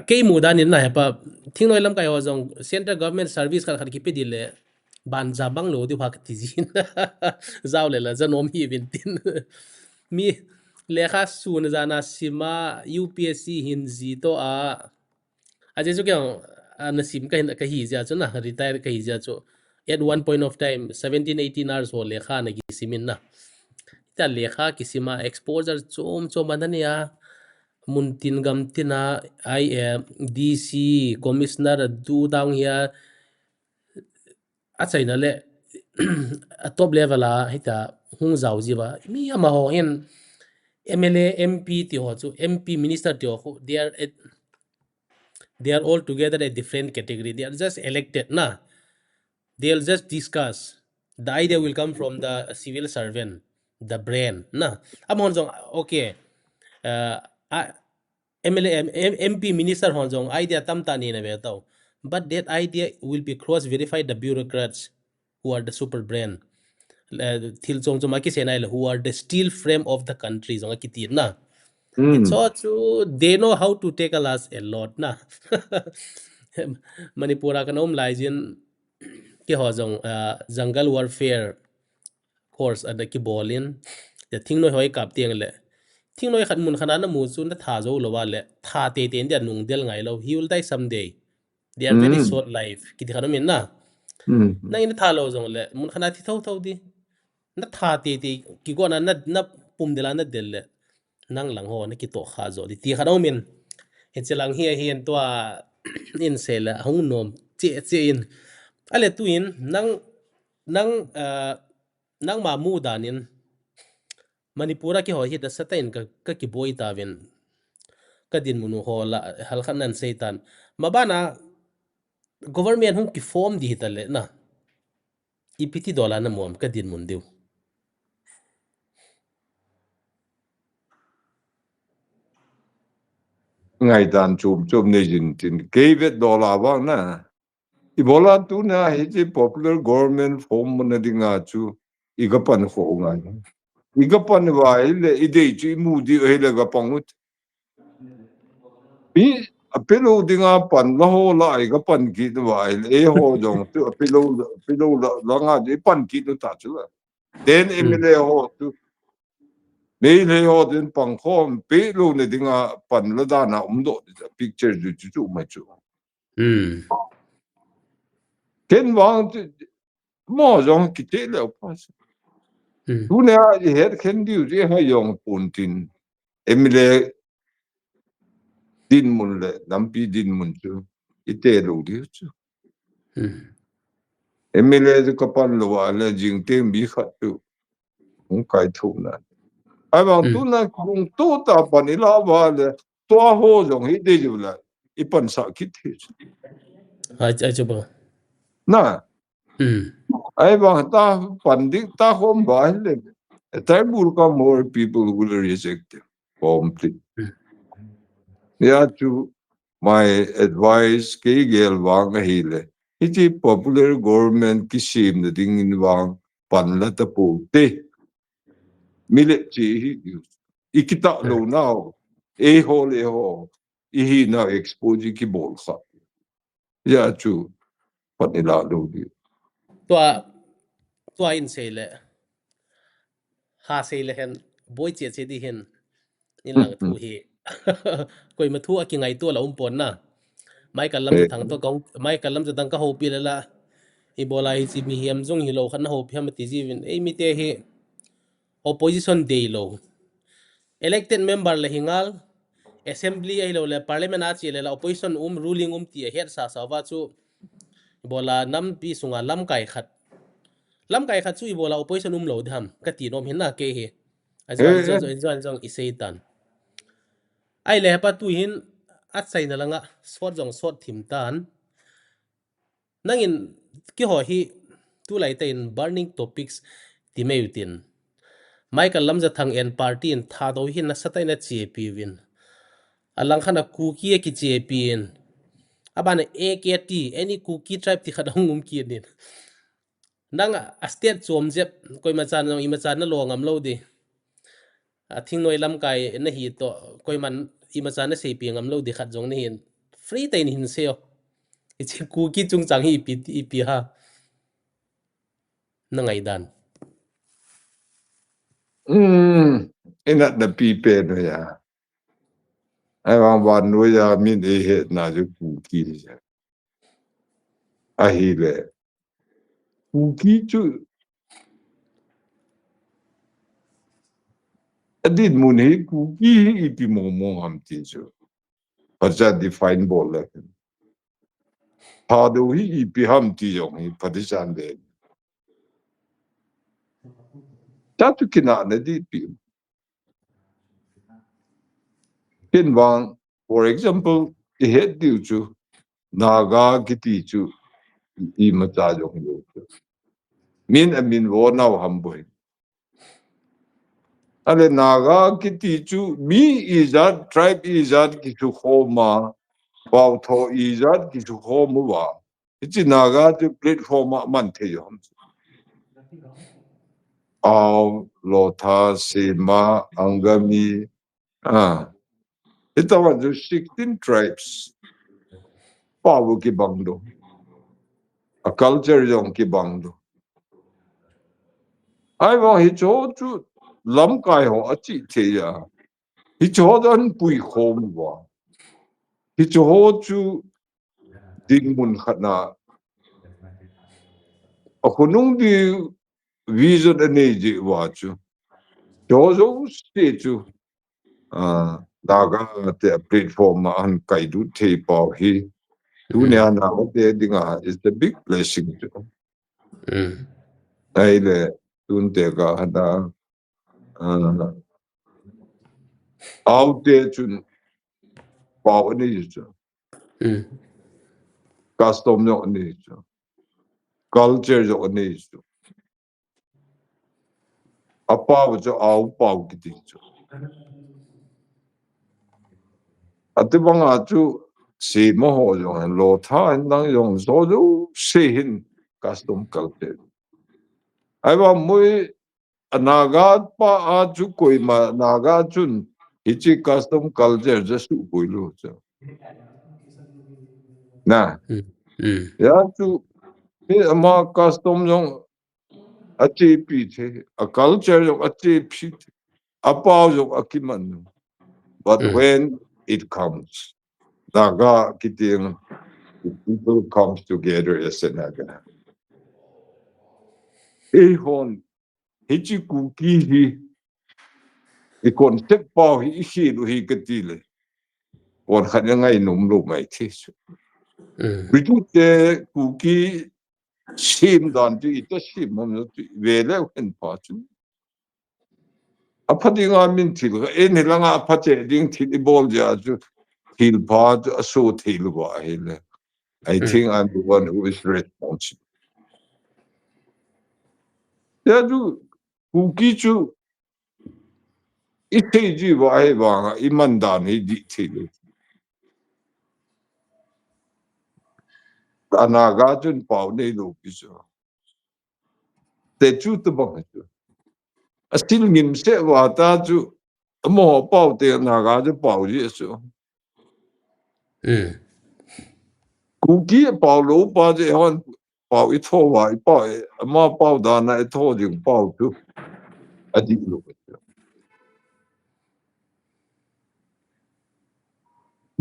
ke mudan in na hepa thing noi lam kai ho jong central government service kal khat ki pe dile ban za bang lo di phak ti jin zaw le la zanom hi bin tin mi lekha sun jana sima UPSC hin ji to a aje chu kyang na sim ka hi ja chu na retire ka hi ja chu at one point of time 17-18 hours ho lekha na gi simin na ta lekha kisima exposure chom manania muntin gam tina DC commissioner du dang ya achai na le a top level a hita hung zau jiwa mi ama ho hen MLA MP ti ho chu MP minister ti ho they are all together a different category, they are just elected na, they'll just discuss. The idea will come from the civil servant, the brain. Na, am honjong okay. Uh, MLA, MP, minister honjong idea tam tani na beto. But that idea will be cross verified the bureaucrats who are the super brain. Til chong chong maki senai who are the steel frame of the country zong akitir na. It's all true. They know how to take a loss a lot na. Manipura kanom laisin ki ho jong jungle warfare course ada ki bolin the thing no hoi kap tiang le thing no khat mun khana na mu chu na tha zo lo wa le tha te ten dia nung del ngai lo he will die someday, they are very short life ki di khanom na na in tha lo jong le mun khana thi thau thau di na tha te ki go na pum de la na del le nang lang ho na ki to kha zo di ti khanom min he chelang hi hian to in se la hong nom che in ale tu in nang nang ma mu danin manipura ki ho hi da satain ka ki boi tawin ka dinmu ho la hal khanan seitan mabana government hung ki form di hitale na ipiti dola na mom ka dinmun diu Ngày tàn chụp này tin cái vết đô la vang na ibola tu na hi popular government form na dinga chu igapan fo nga igapan wa ile ide chu mu di hele ga pangut bi apelo dinga pan la ho lai ga pan ki tu vai e ho jong tu apelo la nga de pan ki tu ta chu la den emile ho tu me le ho den pang khom pe lo ne dinga pan la da na do picture ju chu ma chu ken wang mo jong ki te le pas tu ne a het ken diu je ha yong pun tin emile dinmun le nampi dinmun chu ite lo diu chu emile de kapan lo wa le jing te mi khat tu không kai thu na ai bang tu na kung tu ta pan ila wa le to ho jong hi de ju la I pan sa ki thi ai cho bang na ai bang ta pan dik ta hom ba le tai bul ka more people will reject it complete ya chu my advice ke gel wang hi le iti popular government ki sim de ding in wang pan la ta pu te mile chi hi ikita lo now e ho le ho I hi na expose ki bol sa ya chu pan ila lo di tua tua in sei le ha sei le hen boy che di hen in lang thu hi koi ma thu a ki ngai to la pon na mai kalam e za thang to kong mai kalam za dang ka ho pi la I bola hi chi mi hiam jong hi lo khan ho phiam ti ji win eimite hi opposition day lo elected member le hingal assembly ai lo le parliament a chi le la opposition ruling ti head sa wa chu bola nam pi sunga lamkai khat chu bola opposition lo dham ka ti nom hin na ke hi ajo ajo e ajo ajo isei tan ai le pa tu hin at sai na langa sort jong sort thim tan nangin ki ho hi tu lai ten burning topics ti meutin Michael lamza thang en party in tha do hin na satai na che pi win alang khana kuki ki che pi in abana AKT any kuki tribe ti khadang ki din nang a state chom jep koi ma chan no I ma chan na lo ngam lo di a thing noi lam kai na hi to koi man I ma chan na sei pi ngam lo di khat jong na hin free tain hin seo ichi kuki chung chang hi pi ha na ngai dan ina da pi pe no ya ai bang ban no ya min e he na ju ku ki ja a hi le ku ki chu adit mun hi ku ki I pi mo mo ham tin chu pa ja define bol le ha do hi I pi ham ti jong hi pa di chan de ta tu kina na di pi kin wang for example I het diu chu naga ki ti chu I ma cha jong yo min amin wo nau ham boy ale naga ki ti chu mi izat tribe izat ki chu koma bao tho izat ki chu koma wa ichi naga tu platform man the yo aw lotha sema angami ita wa ju 16 tribes pawu ki bangdo a culture yong ki bangdo ai wa hi cho chu lamkai ho achi the ya hi cho dan pui khom wa hi cho chu dinmun khana a khunung di vision ane ji wa chu cho zo ste chu daga te platform an kai du the pa hi tu ne ana te dinga is the big blessing chu ai le tun te ga hada out te chun pa ne chu custom no ne chu culture jo ne chu apa jo au pa ki ti chu ati banga chu si mo ho jo lo tha nang yong so jo se hin custom culture ai ba moi naga pa a chu koi ma naga chun hichi custom culture just tu koi lo cha na Ừ. ya chu ni ama custom jong achi pi the a culture jong achi pi a pau jong akiman but when it comes naga kiting people comes together as a naga e hon hichi kuki hi concept pau hi lu hi katile on khanya ngai num lu mai thi bitu te kuki sim dan tu ita sim mam tu vele ken pa chu apadinga min thil e ne langa apate ding thil bol ja chu thil pa so thil wa hele I think I'm the one who is responsible ya du kuki chu ite ji wa he wa iman dan hi di thil anaga chun pau nei lu ki chu te chu tu bang chu astil ngim se wa ta chu mo pau te naga chu pau ji chu kuki pau lo pa je hon pau I tho wa I pau ma pau da na I tho jing pau tu adi lu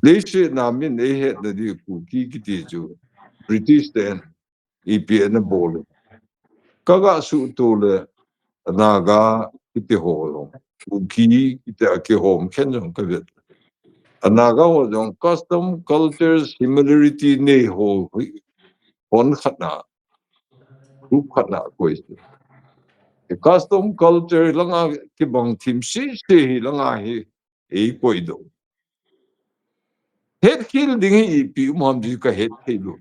le she na min e he da di kuki ki ti chu British ten IP na bol kaga su tu le naga ki ti ho lo kuki ki te ki hom khen jong ka vet naga ho jong custom cultures similarity ne ho hon khana group khana ko the custom culture langa ki bang thim si langa hi e koi do het kil ding hi pi mom ji ka het thelu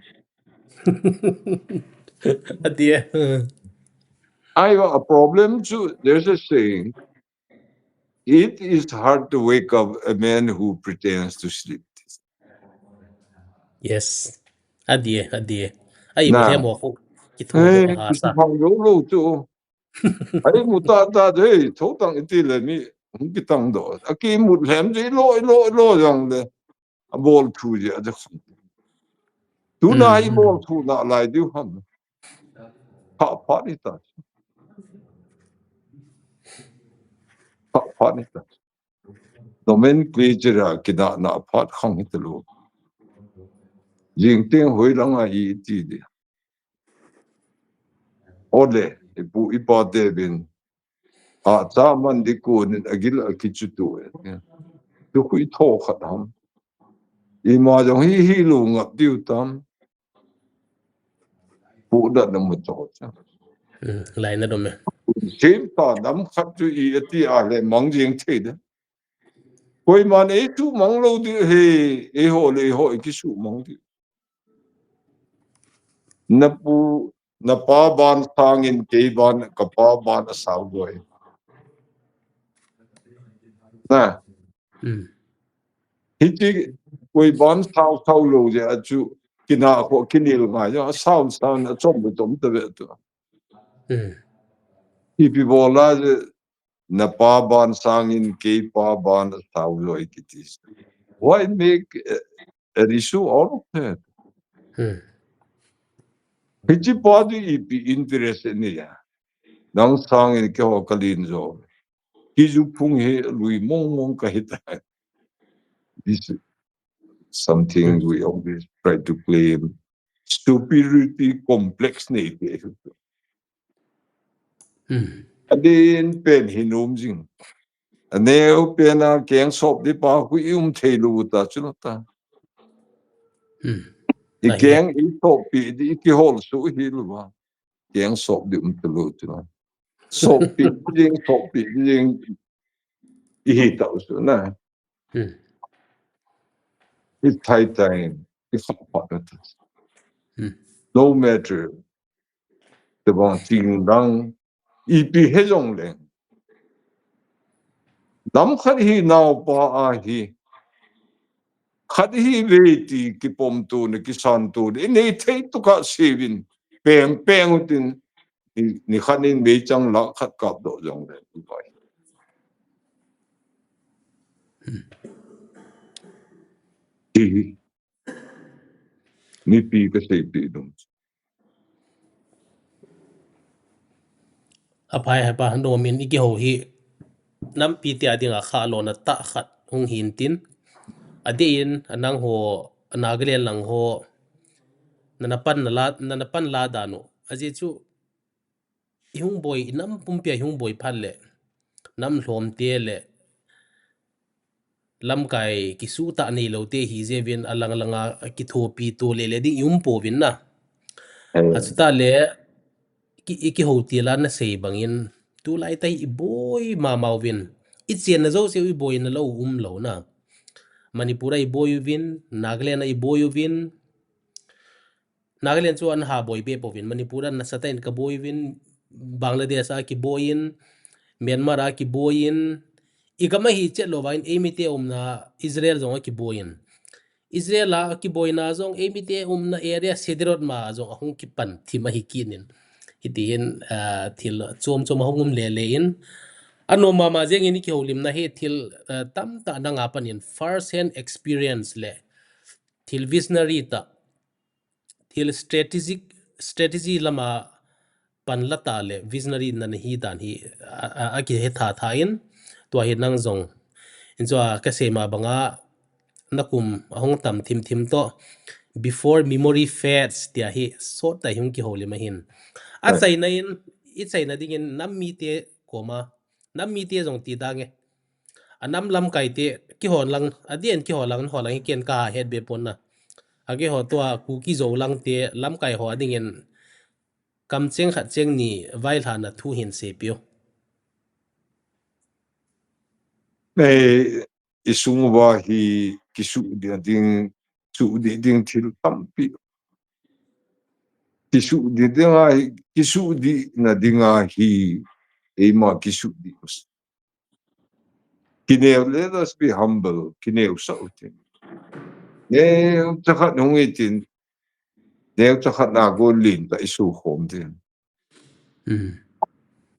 Adia. I have a problem too. There's a saying, it is hard to wake up a man who pretends to sleep. Yes. Adia. Ai mo le Nah, mo ko ki thu do ha it's sa. how you know too. I muta hey, totang iti le mi kitang do. Aki mut hem ji lo yang de a ball thu ji a tu na I ball thu na lai du ham. Pa ni ta. Pa ni ta. Nomenclature kina na pat khang hitlu. Jing ting hui lang a I ti di. Ole ipu ipa devin a cha man di ko nin agil a kichu tu tu hui tho khat ham I ma jong hi lu ngap diu tam pu da na mu cho cha Lai na do me. sim ta nam khat chu I ti a le mang jing the de koi man e tu mang lo di he e ho le ho ki su mang di na pu na pa ban thang in ke ban ka pa ban a sao goi na Hiche koi ban sao lo je a chu kina ko kinil ma ya sao na chom te ve tu I pi bola je na pa ban sang in ke pa ban sao lo kitis why make a issue out of that Hiche pa di I pi interest ni ya nang sang in ke ho kalin zo ki ju phung he lui mong ka hita this is something we always try to claim superiority complex nature adin pen hinum jing aneu pen a keng sop di pa hu thelu ta chunata I Ai he. keng I sop pi di ki hol su hi lu ba keng sop di thelu chuna sop pi jing I hi ta su na I thai time I sop pa ta no matter the bang ting dang I pi he jong le nam khat hi nau pa a hi khát hi về thì cái bom tu này cái san tu này này thấy tu cả sevin bèn bèn tin ni khát nên mấy trang lọ khát cọp độ giống đấy vậy thì mi pi ka sei pi dum apai hai pa no min iki ho hi nam pi te adinga kha lo na ta khat hung hin tin adin anang ho Nagaland lang ho nanapan la dano aje chu ihung boy nam pumpia ihung boy phalle nam hlom te le lamkai ki su ta nei lo te hi je vin alang langa ki tho pi to le le di yum po vin na achuta le ki ho ti la na sei bangin tu lai tai i boy ma mau vin i chen na zo se i boy na lo lo na manipura i boy vin Nagaland i boy vin Nagaland chu an ha boy be po vin manipura na satain ka boy vin Bangladesh a ki boyin Myanmar a ki boyin ikama hi chet lo vain eimite na Israel zong a ki boyin Israel a ki boina zong eimite na area sedirot ma zong ahung ki pan thima hi kinin hitin thil chom chom hongum le le in ano mama jeng ini kihoulim na he thil tam ta na nga panin first hand experience le thil visionary ta thil strategy lama panlata le visionary na hi dan hi aki he tha in to hi nang zong inzo ka sema banga nakum ahong tam thim to before memory fades tia hi so ta hung ki holi mahin a chai na in I chai na ding in nam mi te koma nam mi te zong ti dange anam lam kai te ki hon lang adien ki holang holang ken ka head be pon na age ho to kuki zo lang te lam kai ho ding in kam cheng khat cheng ni vai la na thu hin se pio nei isungwa hi kisu dia ding su di ding thil tampi kisu di dinga kisu di na dinga hi ema kisu di kineu let us be humble kineu sautin ne takhat nungitin ne takhat na go lin ta isu khom din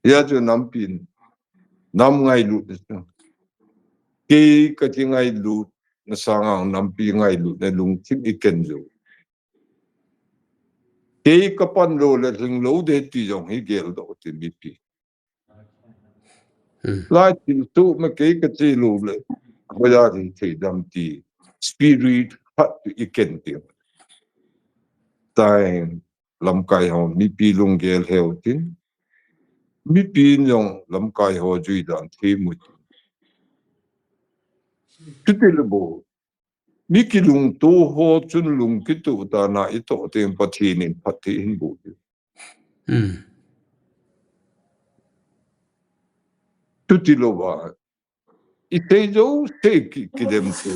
ya ju nampin nam ngai lu ke ka ti ngai lu na sangang nampi ngai lu na lung tim iken jo ke ka pan lo le ring lo de ti jong hi gel do ti mi pi lai tin tu ma ke ka ti lu le ko ya ri ti dam ti spirit khat iken ti tai lamkai ho mi pi lung gel heu tin mi pi nyong lamkai ho jui dan thi mu tu te le bo mi ki lung tu ho chun lung ki tu ta na I to tem pathi nin pathi hin bu tu ti lo ba I te jo te ki dem tu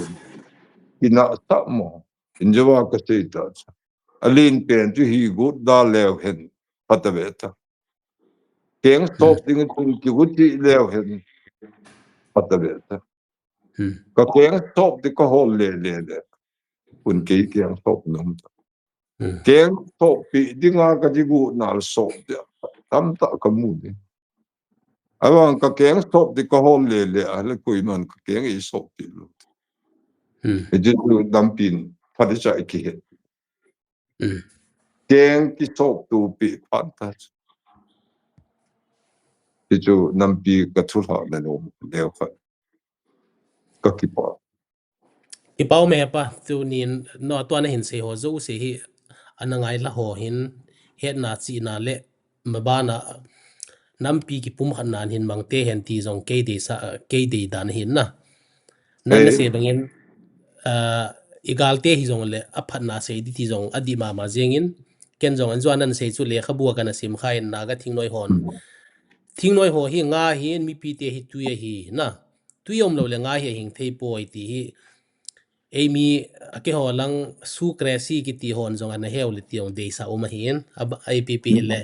ki na ta mo in jawa ka te ta alin pen tu hi go da lew hen pataveta keng stop ding tu ki go ti lew hen pataveta ka keng stop de ka hol le un ke keng stop nom keng stop pi dinga ka di gu nal stop de tam ta ka mu ni awang ka keng stop de ka hol le ala koi man ka keng I stop ti lo e je tu dampin phadi cha ki he keng ki stop tu pi phantas e jo nampi ka thu ha le no le kha ka ki pa ipau me pa tu nin no to na hin se ho zo se hi anangai la ho hin he na chi na le mabana nampi ki pum khan nan hin mangte hen ti zong ke de dan hin na nan na se bangin igalte hi zong le aphat na se di ti zong adi ma jengin ken zong an nan se chu le khabua kana sim kha in naga thingnoi ho hi nga hi mi pi te hi tu ye hi na tu yom lo le nga hi hing thei poi ti hi emi ake ho lang su kresi ki ti hon zong an heu le ti ong de sa uma hin ai pi pi le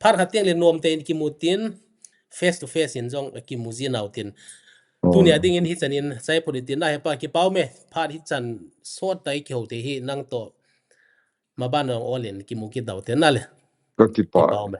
phar hat le nom te ki mutin face to face in zong ki muzi nautin tunia ding in hi chanin chai politin na hepa ki paume phar hi chan sot tai ki hote hi nang to maban ong olin ki mu ki daute na le ka ki ki pa paume